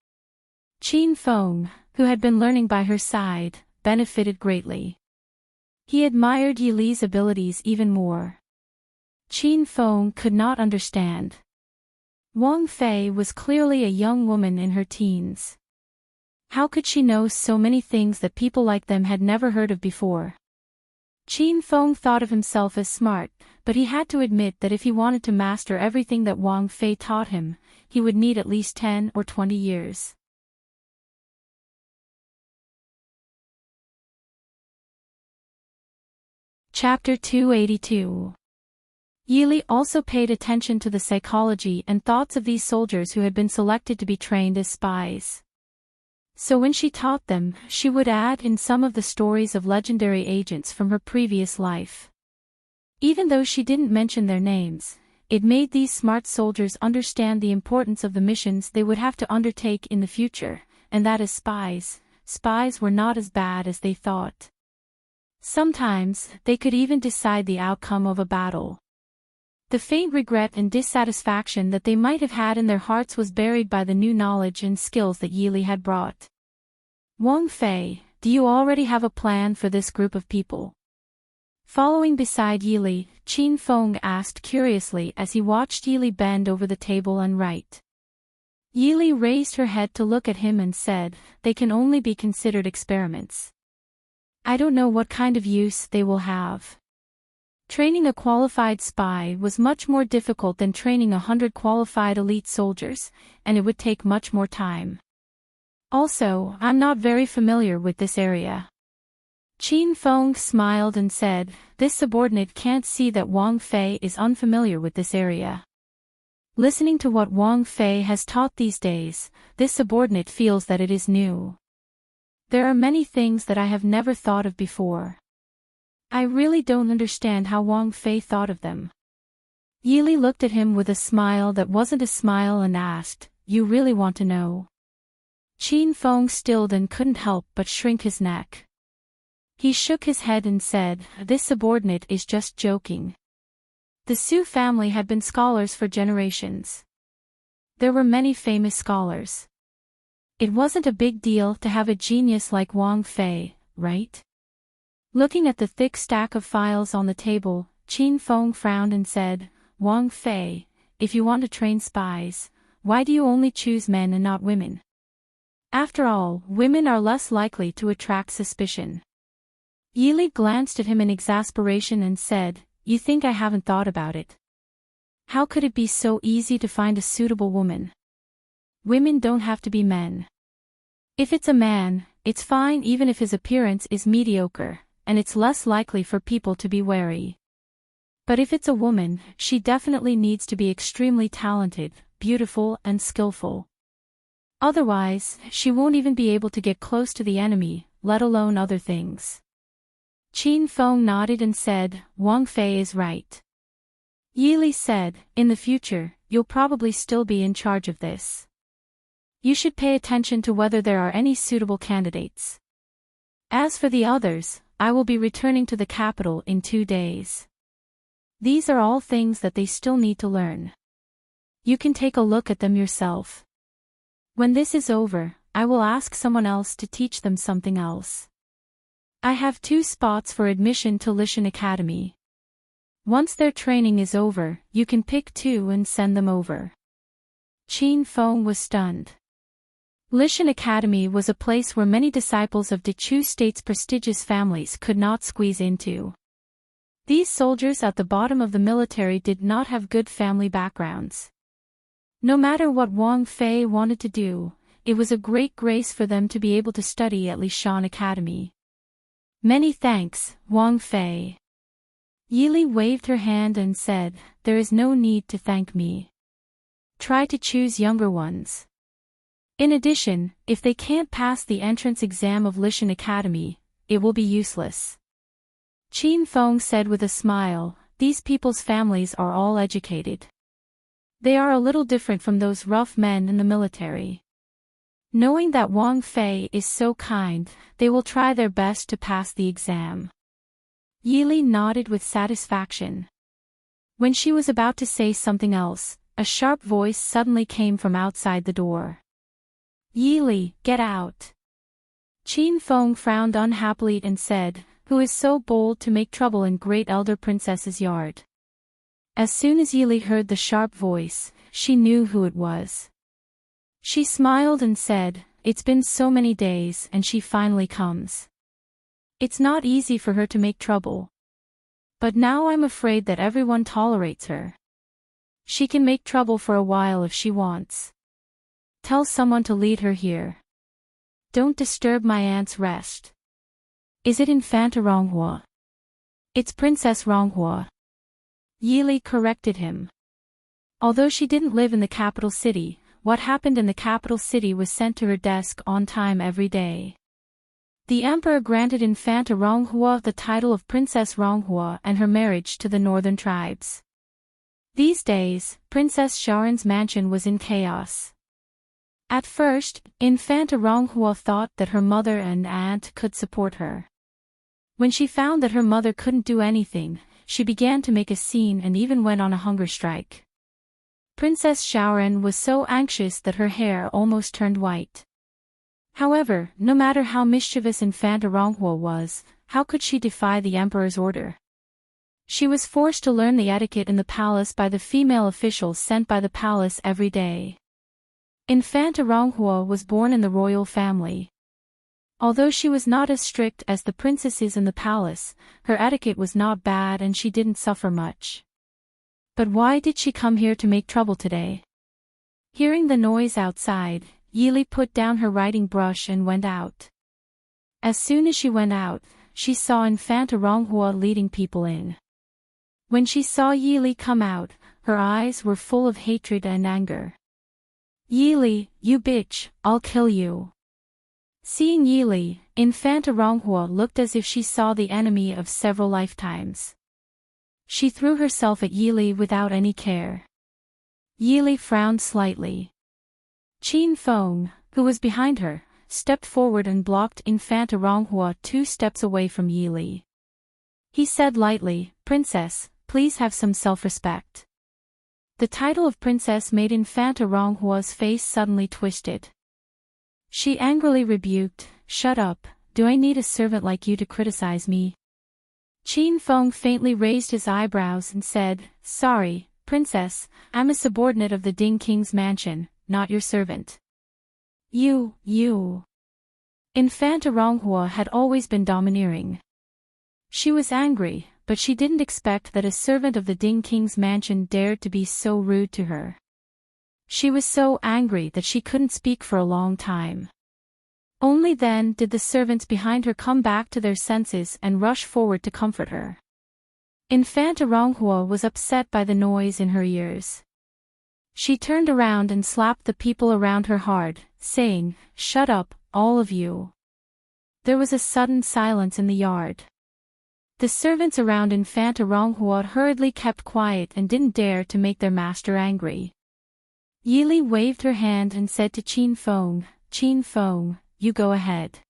Qin Feng, who had been learning by her side, benefited greatly. He admired Yili's abilities even more. Qin Feng could not understand. Wang Fei was clearly a young woman in her teens. How could she know so many things that people like them had never heard of before? Qin Feng thought of himself as smart, but he had to admit that if he wanted to master everything that Wang Fei taught him, he would need at least 10 or 20 years. Chapter 282. Yili also paid attention to the psychology and thoughts of these soldiers who had been selected to be trained as spies. So when she taught them, she would add in some of the stories of legendary agents from her previous life. Even though she didn't mention their names, it made these smart soldiers understand the importance of the missions they would have to undertake in the future, and that as spies were not as bad as they thought. Sometimes, they could even decide the outcome of a battle. The faint regret and dissatisfaction that they might have had in their hearts was buried by the new knowledge and skills that Yili had brought. "Wang Fei, do you already have a plan for this group of people?" Following beside Yili, Qin Feng asked curiously as he watched Yili bend over the table and write. Yili raised her head to look at him and said, "They can only be considered experiments. I don't know what kind of use they will have. Training a qualified spy was much more difficult than training 100 qualified elite soldiers, and it would take much more time. Also, I'm not very familiar with this area. Qin Feng smiled and said, this subordinate can't see that Wang Fei is unfamiliar with this area. Listening to what Wang Fei has taught these days, this subordinate feels that it is new. There are many things that I have never thought of before. I really don't understand how Wang Fei thought of them. Yili looked at him with a smile that wasn't a smile and asked, you really want to know? Qin Feng stilled and couldn't help but shrink his neck. He shook his head and said, this subordinate is just joking. The Su family had been scholars for generations. There were many famous scholars. It wasn't a big deal to have a genius like Wang Fei, right? Looking at the thick stack of files on the table, Qin Feng frowned and said, Wang Fei, if you want to train spies, why do you only choose men and not women? After all, women are less likely to attract suspicion. Yili glanced at him in exasperation and said, you think I haven't thought about it? How could it be so easy to find a suitable woman? Women don't have to be men. If it's a man, it's fine even if his appearance is mediocre, and it's less likely for people to be wary. But if it's a woman, she definitely needs to be extremely talented, beautiful and skillful. Otherwise, she won't even be able to get close to the enemy, let alone other things. Qin Feng nodded and said, Wang Fei is right. Yili said, in the future, you'll probably still be in charge of this. You should pay attention to whether there are any suitable candidates. As for the others, I will be returning to the capital in 2 days. These are all things that they still need to learn. You can take a look at them yourself. When this is over, I will ask someone else to teach them something else. I have 2 spots for admission to Lishan Academy. Once their training is over, you can pick 2 and send them over. Qin Feng was stunned. Lishan Academy was a place where many disciples of Dechu State's prestigious families could not squeeze into. These soldiers at the bottom of the military did not have good family backgrounds. No matter what Wang Fei wanted to do, it was a great grace for them to be able to study at Lishan Academy. Many thanks, Wang Fei. Yili waved her hand and said, there is no need to thank me. Try to choose younger ones. In addition, if they can't pass the entrance exam of Lishan Academy, it will be useless. Qin Feng said with a smile, these people's families are all educated. They are a little different from those rough men in the military. Knowing that Wang Fei is so kind, they will try their best to pass the exam. Yili nodded with satisfaction. When she was about to say something else, a sharp voice suddenly came from outside the door. Yili, get out. Qin Feng frowned unhappily and said, who is so bold to make trouble in Great Elder Princess's yard? As soon as Yili heard the sharp voice, she knew who it was. She smiled and said, it's been so many days and she finally comes. It's not easy for her to make trouble. But now I'm afraid that everyone tolerates her. She can make trouble for a while if she wants. Tell someone to lead her here. Don't disturb my aunt's rest. Is it Infanta Ronghua? It's Princess Ronghua. Yili corrected him. Although she didn't live in the capital city, what happened in the capital city was sent to her desk on time every day. The emperor granted Infanta Ronghua the title of Princess Ronghua and her marriage to the northern tribes. These days, Princess Sharon's mansion was in chaos. At first, Infanta Ronghua thought that her mother and aunt could support her. When she found that her mother couldn't do anything, she began to make a scene and even went on a hunger strike. Princess Shaoran was so anxious that her hair almost turned white. However, no matter how mischievous Infanta Ronghua was, how could she defy the emperor's order? She was forced to learn the etiquette in the palace by the female officials sent by the palace every day. Infanta Ronghua was born in the royal family. Although she was not as strict as the princesses in the palace, her etiquette was not bad and she didn't suffer much. But why did she come here to make trouble today? Hearing the noise outside, Yili put down her writing brush and went out. As soon as she went out, she saw Infanta Ronghua leading people in. When she saw Yili come out, her eyes were full of hatred and anger. "Yili, you bitch, I'll kill you." Seeing Yili, Infanta Ronghua looked as if she saw the enemy of several lifetimes. She threw herself at Yili without any care. Yili frowned slightly. Qin Feng, who was behind her, stepped forward and blocked Infanta Ronghua 2 steps away from Yili. He said lightly, "Princess, please have some self-respect." The title of princess made Infanta Ronghua's face suddenly twisted. She angrily rebuked, "Shut up, do I need a servant like you to criticize me?" Qin Feng faintly raised his eyebrows and said, "Sorry, princess, I'm a subordinate of the Ding King's mansion, not your servant." You. Infanta Ronghua had always been domineering. She was angry, but she didn't expect that a servant of the Ding King's mansion dared to be so rude to her. She was so angry that she couldn't speak for a long time. Only then did the servants behind her come back to their senses and rush forward to comfort her. Infanta Ronghua was upset by the noise in her ears. She turned around and slapped the people around her hard, saying, "Shut up, all of you." There was a sudden silence in the yard. The servants around Infanta Ronghua hurriedly kept quiet and didn't dare to make their master angry. Yili waved her hand and said to Qin Feng, "Qin Feng, you go ahead."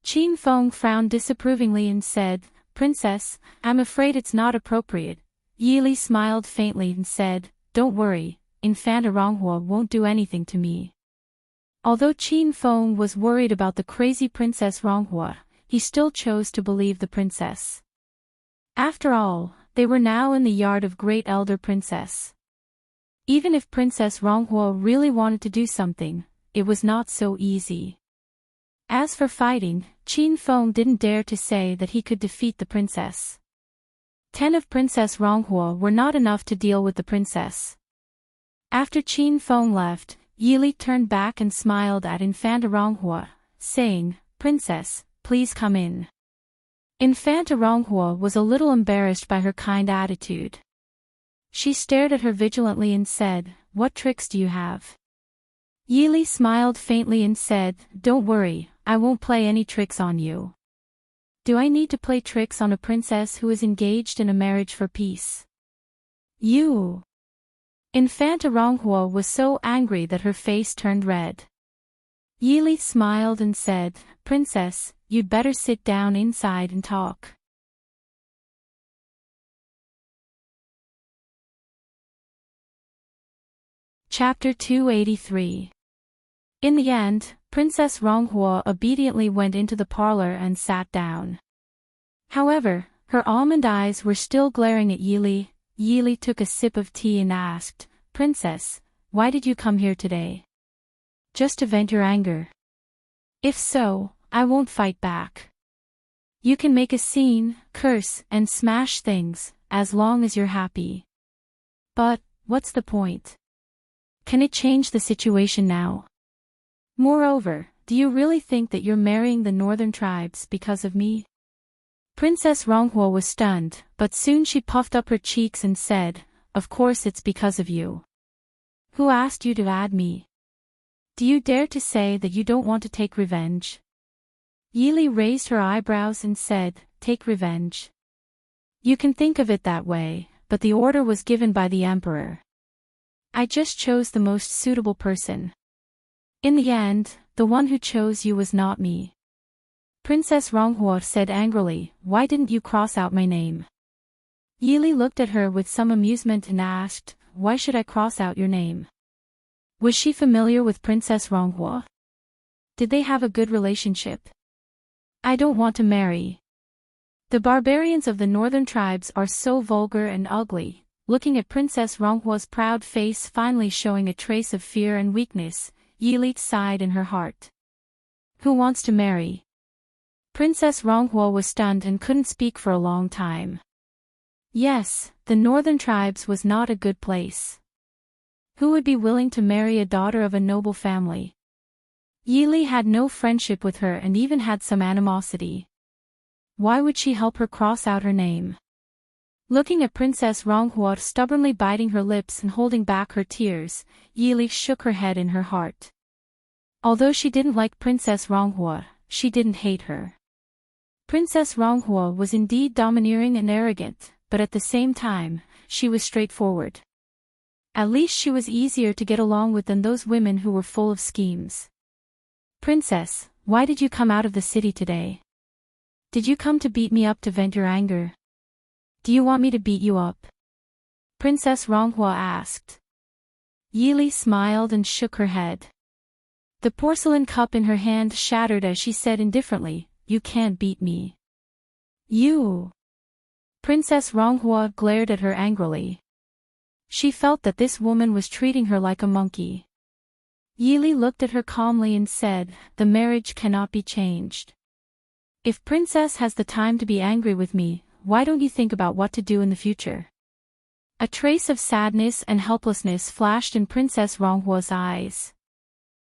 Qin Feng frowned disapprovingly and said, "Princess, I'm afraid it's not appropriate." Yili smiled faintly and said, "Don't worry, Infanta Ronghua won't do anything to me." Although Qin Feng was worried about the crazy Princess Ronghua, he still chose to believe the princess. After all, they were now in the yard of Great Elder Princess. Even if Princess Ronghua really wanted to do something, it was not so easy. As for fighting, Qin Feng didn't dare to say that he could defeat the princess. 10 of Princess Ronghua were not enough to deal with the princess. After Qin Feng left, Yili turned back and smiled at Infanta Ronghua, saying, "Princess, please come in." Infanta Ronghua was a little embarrassed by her kind attitude. She stared at her vigilantly and said, "What tricks do you have?" Yili smiled faintly and said, "Don't worry, I won't play any tricks on you." Do I need to play tricks on a princess who is engaged in a marriage for peace? You. Infanta Ronghua was so angry that her face turned red. Yili smiled and said, "Princess, you'd better sit down inside and talk." Chapter 283. In the end, Princess Ronghua obediently went into the parlor and sat down. However, her almond eyes were still glaring at Yili. Yili took a sip of tea and asked, "Princess, why did you come here today? Just to vent your anger? If so, I won't fight back. You can make a scene, curse, and smash things, as long as you're happy. But, what's the point? Can it change the situation now? Moreover, do you really think that you're marrying the northern tribes because of me?" Princess Ronghua was stunned, but soon she puffed up her cheeks and said, "Of course it's because of you. Who asked you to add me? Do you dare to say that you don't want to take revenge?" Yili raised her eyebrows and said, "Take revenge? You can think of it that way, but the order was given by the emperor. I just chose the most suitable person. In the end, the one who chose you was not me." Princess Ronghua said angrily, "Why didn't you cross out my name?" Yili looked at her with some amusement and asked, "Why should I cross out your name?" Was she familiar with Princess Ronghua? Did they have a good relationship? "I don't want to marry. The barbarians of the northern tribes are so vulgar and ugly." Looking at Princess Ronghua's proud face finally showing a trace of fear and weakness, Yili sighed in her heart. Who wants to marry? Princess Ronghua was stunned and couldn't speak for a long time. Yes, the northern tribes was not a good place. Who would be willing to marry a daughter of a noble family? Yili had no friendship with her and even had some animosity. Why would she help her cross out her name? Looking at Princess Ronghua stubbornly biting her lips and holding back her tears, Yili shook her head in her heart. Although she didn't like Princess Ronghua, she didn't hate her. Princess Ronghua was indeed domineering and arrogant, but at the same time, she was straightforward. At least she was easier to get along with than those women who were full of schemes. Princess, why did you come out of the city today? Did you come to beat me up to vent your anger? Do you want me to beat you up? Princess Ronghua asked. Yili smiled and shook her head. The porcelain cup in her hand shattered as she said indifferently, "You can't beat me." You! Princess Ronghua glared at her angrily. She felt that this woman was treating her like a monkey. Yili looked at her calmly and said, "The marriage cannot be changed. If Princess has the time to be angry with me, why don't you think about what to do in the future?" A trace of sadness and helplessness flashed in Princess Ronghua's eyes.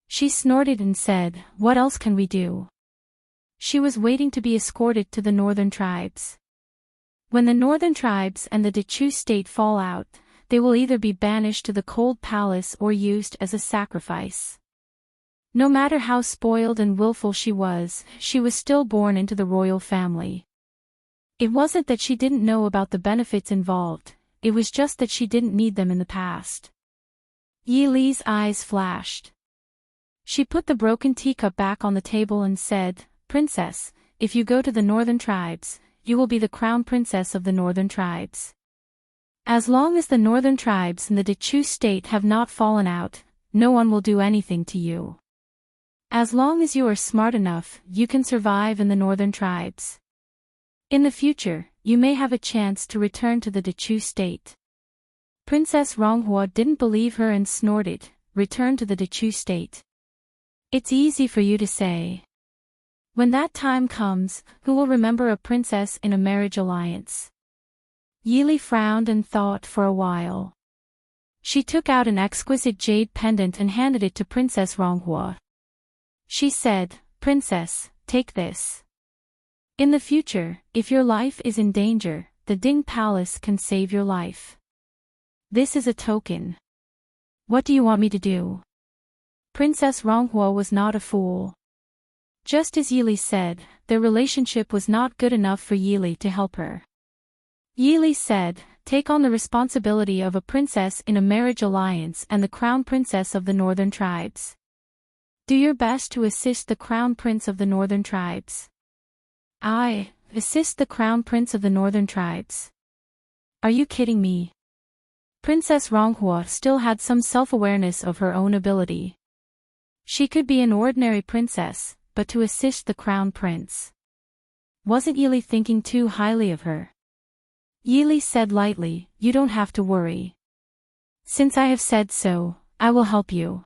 She snorted and said, "What else can we do?" She was waiting to be escorted to the northern tribes. When the northern tribes and the Dechu state fall out, they will either be banished to the cold palace or used as a sacrifice. No matter how spoiled and willful she was still born into the royal family. It wasn't that she didn't know about the benefits involved, it was just that she didn't need them in the past. Yi Li's eyes flashed. She put the broken teacup back on the table and said, "Princess, if you go to the northern tribes, you will be the crown princess of the northern tribes. As long as the northern tribes and the Dechu state have not fallen out, no one will do anything to you. As long as you are smart enough, you can survive in the northern tribes. In the future, you may have a chance to return to the Dechu state." Princess Ronghua didn't believe her and snorted, "Return to the Dechu state. It's easy for you to say. When that time comes, who will remember a princess in a marriage alliance?" Yili frowned and thought for a while. She took out an exquisite jade pendant and handed it to Princess Ronghua. She said, "Princess, take this. In the future, if your life is in danger, the Ding Palace can save your life. This is a token. What do you want me to do?" Princess Ronghua was not a fool. Just as Yili said, their relationship was not good enough for Yili to help her. Yili said, "Take on the responsibility of a princess in a marriage alliance and the crown princess of the northern tribes. Do your best to assist the crown prince of the northern tribes." "I assist the crown prince of the northern tribes? Are you kidding me?" Princess Ronghua still had some self-awareness of her own ability. She could be an ordinary princess, but to assist the crown prince. Wasn't Yili thinking too highly of her? Yili said lightly, "You don't have to worry. Since I have said so, I will help you.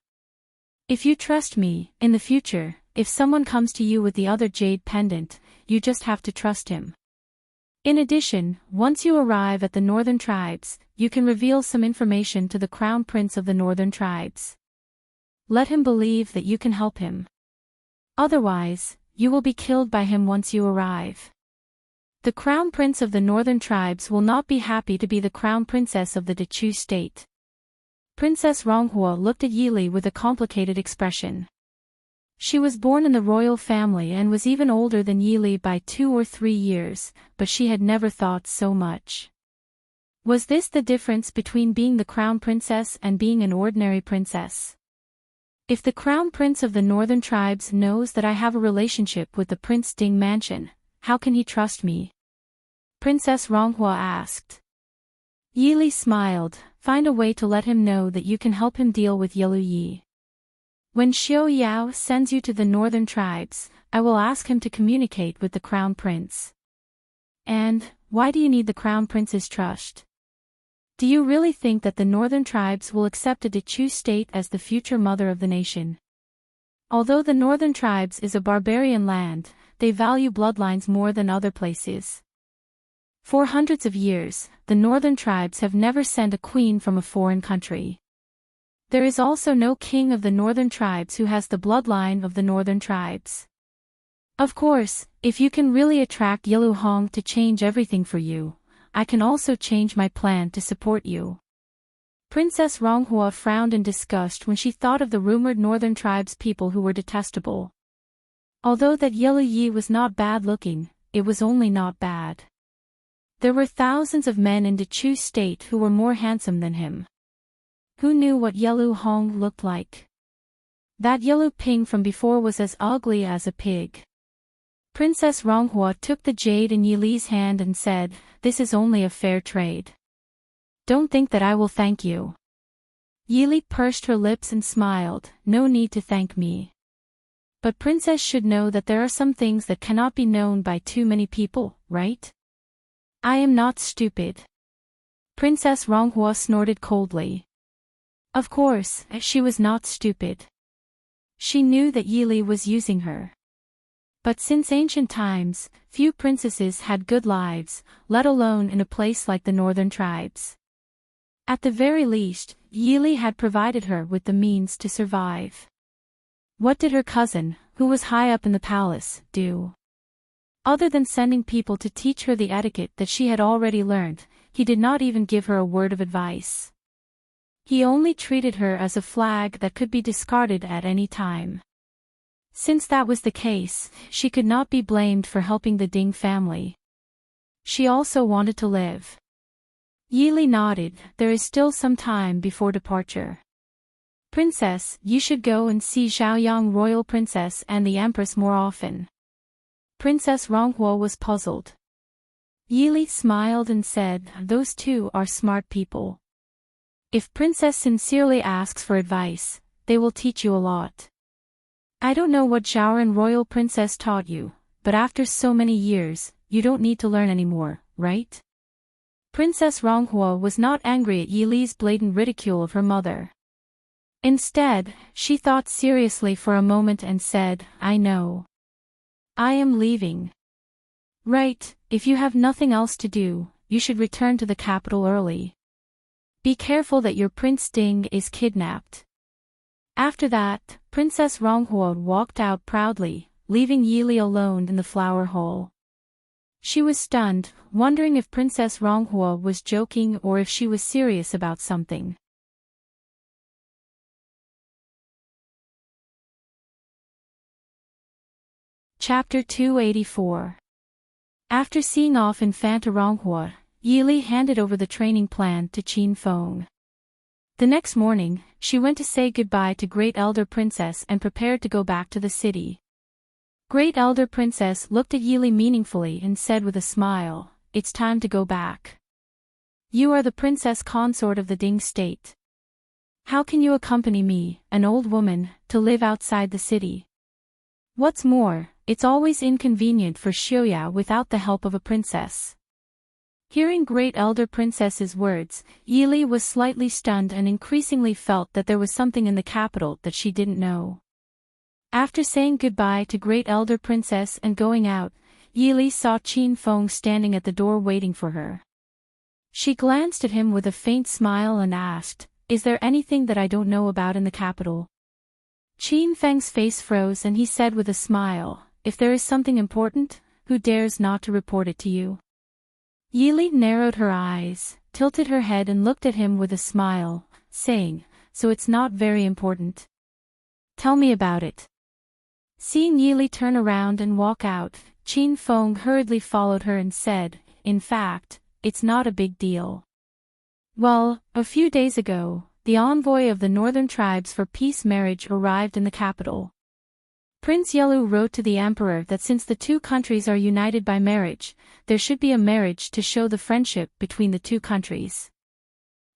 If you trust me, in the future, if someone comes to you with the other jade pendant, you just have to trust him. In addition, once you arrive at the northern tribes, you can reveal some information to the crown prince of the northern tribes. Let him believe that you can help him. Otherwise, you will be killed by him once you arrive. The crown prince of the northern tribes will not be happy to be the crown princess of the Dechu state." Princess Ronghua looked at Yili with a complicated expression. She was born in the royal family and was even older than Yili by 2 or 3 years, but she had never thought so much. Was this the difference between being the crown princess and being an ordinary princess? If the crown prince of the northern tribes knows that I have a relationship with the Prince Ding mansion, how can he trust me? Princess Ronghua asked. Yili smiled, "Find a way to let him know that you can help him deal with Yelu Yi. When Xiao Yao sends you to the northern tribes, I will ask him to communicate with the crown prince." "And, why do you need the crown prince's trust? Do you really think that the northern tribes will accept a Dechu state as the future mother of the nation?" Although the northern tribes is a barbarian land, they value bloodlines more than other places. For hundreds of years, the northern tribes have never sent a queen from a foreign country. There is also no king of the northern tribes who has the bloodline of the northern tribes. Of course, if you can really attract Yilu Hong to change everything for you, I can also change my plan to support you. Princess Ronghua frowned in disgust when she thought of the rumored northern tribes people who were detestable. Although that Yilu Yi was not bad-looking, it was only not bad. There were thousands of men in Dechu State who were more handsome than him. Who knew what Yilu Hong looked like? That Yilu Ping from before was as ugly as a pig. Princess Ronghua took the jade in Yi Li's hand and said, "This is only a fair trade. Don't think that I will thank you." Yi Li pursed her lips and smiled, "No need to thank me. But princess should know that there are some things that cannot be known by too many people, right? I am not stupid." Princess Ronghua snorted coldly. Of course, she was not stupid. She knew that Yi Li was using her. But since ancient times, few princesses had good lives, let alone in a place like the northern tribes. At the very least, Yi Li had provided her with the means to survive. What did her cousin, who was high up in the palace, do? Other than sending people to teach her the etiquette that she had already learned, he did not even give her a word of advice. He only treated her as a flag that could be discarded at any time. Since that was the case, she could not be blamed for helping the Ding family. She also wanted to live. Yi Li nodded. There is still some time before departure. Princess, you should go and see Xiaoyang Royal Princess and the Empress more often. Princess Ronghua was puzzled. Yi Li smiled and said, "Those two are smart people. If Princess sincerely asks for advice, they will teach you a lot. I don't know what Xiaoran Royal Princess taught you, but after so many years, you don't need to learn anymore, right?" Princess Ronghua was not angry at Yi Li's blatant ridicule of her mother. Instead, she thought seriously for a moment and said, "I know. I am leaving." "Right, if you have nothing else to do, you should return to the capital early. Be careful that your Prince Ding is kidnapped." After that, Princess Ronghua walked out proudly, leaving Yi Li alone in the flower hall. She was stunned, wondering if Princess Ronghua was joking or if she was serious about something. Chapter 284. After seeing off Infanta Ronghua, Yi Li handed over the training plan to Qin Feng. The next morning, she went to say goodbye to Great Elder Princess and prepared to go back to the city. Great Elder Princess looked at Yi Li meaningfully and said with a smile, "It's time to go back. You are the princess consort of the Ding state. How can you accompany me, an old woman, to live outside the city? What's more, it's always inconvenient for Xiuya without the help of a princess." Hearing Great Elder Princess's words, Yi Li was slightly stunned and increasingly felt that there was something in the capital that she didn't know. After saying goodbye to Great Elder Princess and going out, Yi Li saw Qin Feng standing at the door waiting for her. She glanced at him with a faint smile and asked, "Is there anything that I don't know about in the capital?" Qin Feng's face froze and he said with a smile, "If there is something important, who dares not to report it to you?" Yi Li narrowed her eyes, tilted her head and looked at him with a smile, saying, "So it's not very important. Tell me about it." Seeing Yi Li turn around and walk out, Qin Feng hurriedly followed her and said, "In fact, it's not a big deal. Well, a few days ago, the envoy of the northern tribes for peace marriage arrived in the capital. Prince Yelu wrote to the emperor that since the two countries are united by marriage, there should be a marriage to show the friendship between the two countries."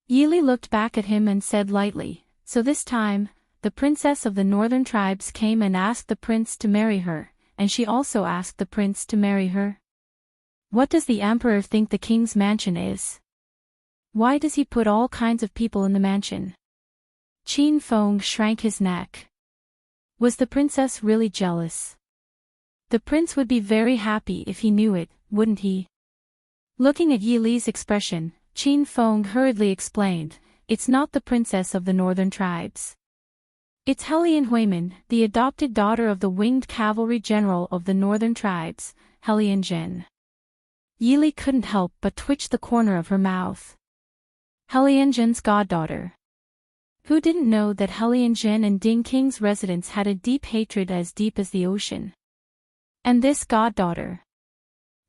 Yi Li looked back at him and said lightly, "So this time, the princess of the northern tribes came and asked the prince to marry her, and she also asked the prince to marry her? What does the emperor think the king's mansion is? Why does he put all kinds of people in the mansion?" Qin Feng shrank his neck. Was the princess really jealous? The prince would be very happy if he knew it, wouldn't he? Looking at Yi Li's expression, Qin Feng hurriedly explained, "It's not the princess of the northern tribes. It's Helian Huimin, the adopted daughter of the winged cavalry general of the northern tribes, Helian Jin." Yi Li couldn't help but twitch the corner of her mouth. Helian Jin's goddaughter. Who didn't know that Helian Jin and Ding King's residents had a deep hatred as deep as the ocean? And this goddaughter.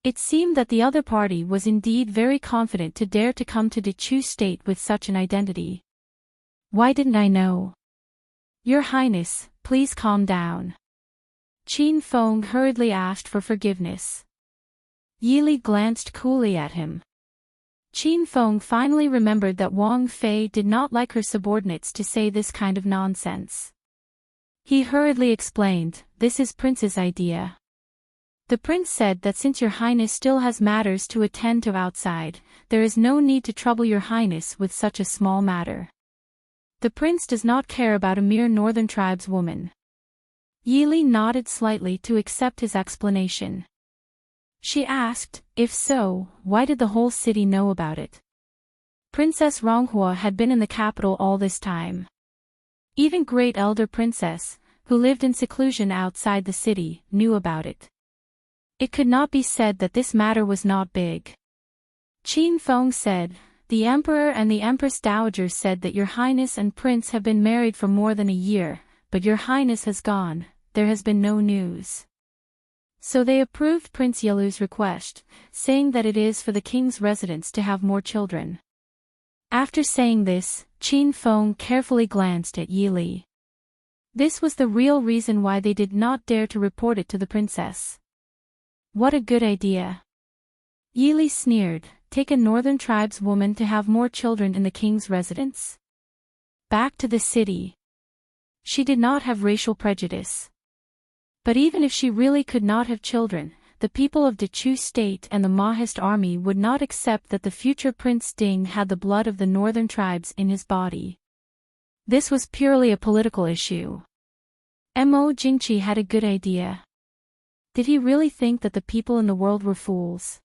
It seemed that the other party was indeed very confident to dare to come to Dechu State with such an identity. Why didn't I know? Your Highness, please calm down. Qin Feng hurriedly asked for forgiveness. Yi Li glanced coolly at him. Qin Feng finally remembered that Wang Fei did not like her subordinates to say this kind of nonsense. He hurriedly explained, "This is Prince's idea. The prince said that since your highness still has matters to attend to outside, there is no need to trouble your highness with such a small matter. The prince does not care about a mere northern tribes woman." Yi Li nodded slightly to accept his explanation. She asked, "If so, why did the whole city know about it?" Princess Ronghua had been in the capital all this time. Even great elder princess, who lived in seclusion outside the city, knew about it. It could not be said that this matter was not big. Qin Feng said, "The Emperor and the Empress Dowager said that your Highness and Prince have been married for more than a year, but your Highness has gone, there has been no news. So they approved Prince Yelu's request, saying that it is for the king's residents to have more children." After saying this, Qin Feng carefully glanced at Yi Li. This was the real reason why they did not dare to report it to the princess. What a good idea. Yi Li sneered, "Take a northern tribes woman to have more children in the king's residence? Back to the city." She did not have racial prejudice. But even if she really could not have children, the people of Dechu State and the Mahist army would not accept that the future Prince Ding had the blood of the northern tribes in his body. This was purely a political issue. Mo Jingqi had a good idea. Did he really think that the people in the world were fools?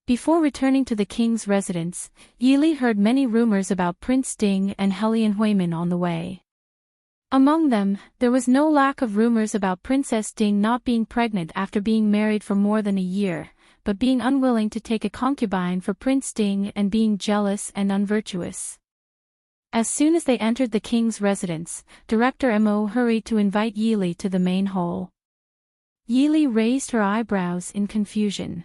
Before returning to the king's residence, Yi Li heard many rumors about Prince Ding and Helian Huimin on the way. Among them, there was no lack of rumors about Princess Ding not being pregnant after being married for more than a year, but being unwilling to take a concubine for Prince Ding and being jealous and unvirtuous. As soon as they entered the king's residence, Director Mo hurried to invite Yi Li to the main hall. Yi Li raised her eyebrows in confusion.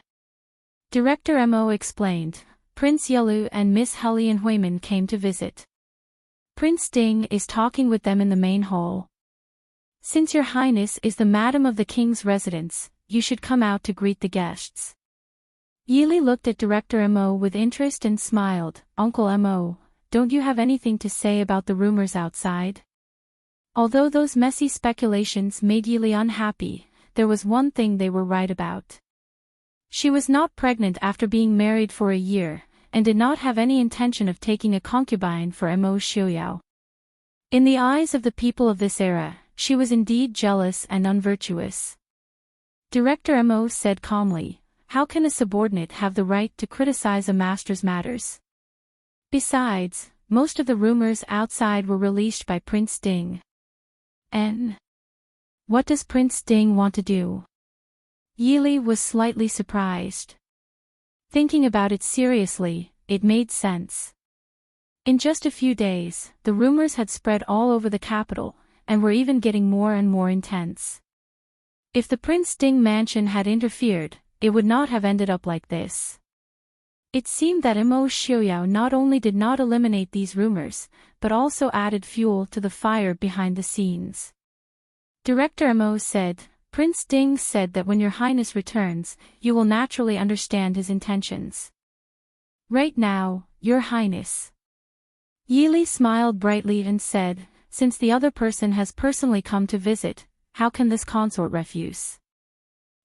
Director Mo explained, "Prince Yelu and Miss Helian Huimin came to visit. Prince Ding is talking with them in the main hall. Since your highness is the madam of the king's residence, you should come out to greet the guests." Yi Li looked at Director Mo with interest and smiled, "Uncle Mo, don't you have anything to say about the rumors outside?" Although those messy speculations made Yi Li unhappy, there was one thing they were right about. She was not pregnant after being married for a year, and did not have any intention of taking a concubine for Mo Xiuyao. In the eyes of the people of this era, she was indeed jealous and unvirtuous. Director Mo said calmly, "How can a subordinate have the right to criticize a master's matters? Besides, most of the rumors outside were released by Prince Ding. And what does Prince Ding want to do?" Yi Li was slightly surprised. Thinking about it seriously, it made sense. In just a few days, the rumors had spread all over the capital, and were even getting more and more intense. If the Prince Ding mansion had interfered, it would not have ended up like this. It seemed that Mo Xiuyao not only did not eliminate these rumors, but also added fuel to the fire behind the scenes. Director Mo said, "Prince Ding said that when your highness returns, you will naturally understand his intentions. Right now, your highness." Yi Li smiled brightly and said, "Since the other person has personally come to visit, how can this consort refuse?"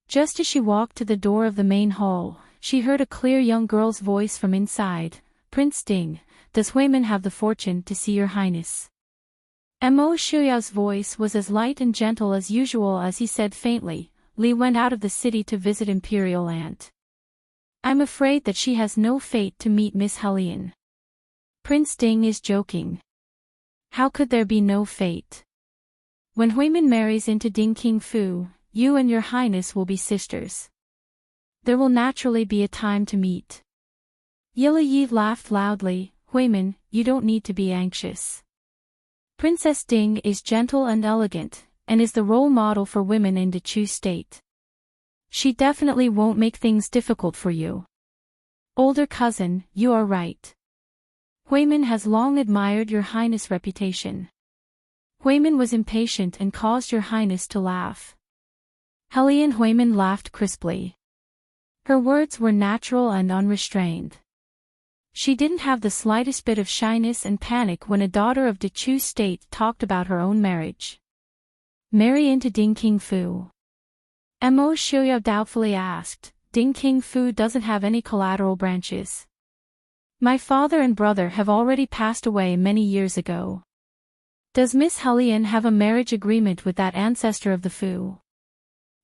Just as she walked to the door of the main hall, she heard a clear young girl's voice from inside, "Prince Ding, does Huimin have the fortune to see your highness?" Mo Xiuyao's voice was as light and gentle as usual as he said faintly, Li went out of the city to visit Imperial Aunt. I'm afraid that she has no fate to meet Miss Hellion. Prince Ding is joking. How could there be no fate? When Huimin marries into Ding King Fu, you and your highness will be sisters. There will naturally be a time to meet. Yili Yi laughed loudly, Huimin, you don't need to be anxious. Princess Ding is gentle and elegant, and is the role model for women in the Chu state. She definitely won't make things difficult for you. Older cousin, you are right. Huimin has long admired your highness' reputation. Huimin was impatient and caused your highness to laugh. Hellion Huimin laughed crisply. Her words were natural and unrestrained. She didn't have the slightest bit of shyness and panic when a daughter of the Chu state talked about her own marriage. Marry into Ding King Fu? Mo Xiuyao doubtfully asked. Ding King Fu doesn't have any collateral branches. My father and brother have already passed away many years ago. Does Miss Hellion have a marriage agreement with that ancestor of the Fu?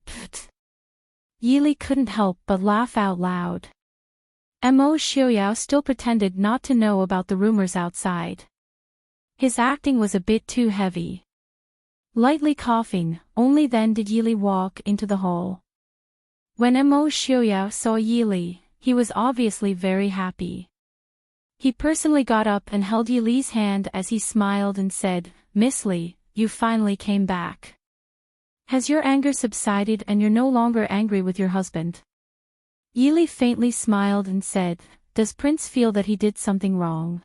Pfft. Yili couldn't help but laugh out loud. Mo Xiuyao still pretended not to know about the rumors outside. His acting was a bit too heavy. Lightly coughing, only then did Yili walk into the hall. When Mo Xiuyao saw Yili, he was obviously very happy. He personally got up and held Yili's hand as he smiled and said, Miss Li, you finally came back. Has your anger subsided and you're no longer angry with your husband? Yili faintly smiled and said, Does Prince feel that he did something wrong?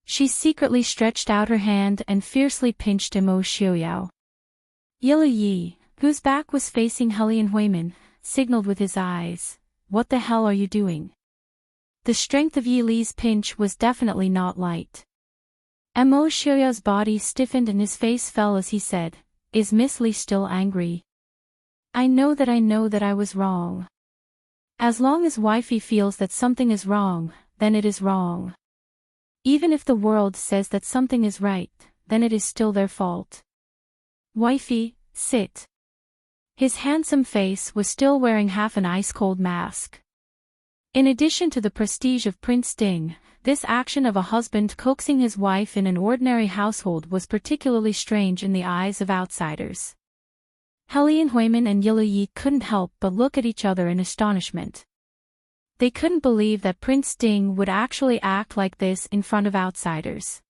She secretly stretched out her hand and fiercely pinched Mo Xiuyao. Yili Yi, whose back was facing Hellion Huimin, signaled with his eyes, What the hell are you doing? The strength of Yili's pinch was definitely not light. Mo Xiuyao's body stiffened and his face fell as he said, Is Miss Li still angry? I know that I was wrong. As long as wifey feels that something is wrong, then it is wrong. Even if the world says that something is right, then it is still their fault. Wifey, sit. His handsome face was still wearing half an ice-cold mask. In addition to the prestige of Prince Ding, this action of a husband coaxing his wife in an ordinary household was particularly strange in the eyes of outsiders. Hellion Huimin and Yili Yi couldn't help but look at each other in astonishment. They couldn't believe that Prince Ding would actually act like this in front of outsiders.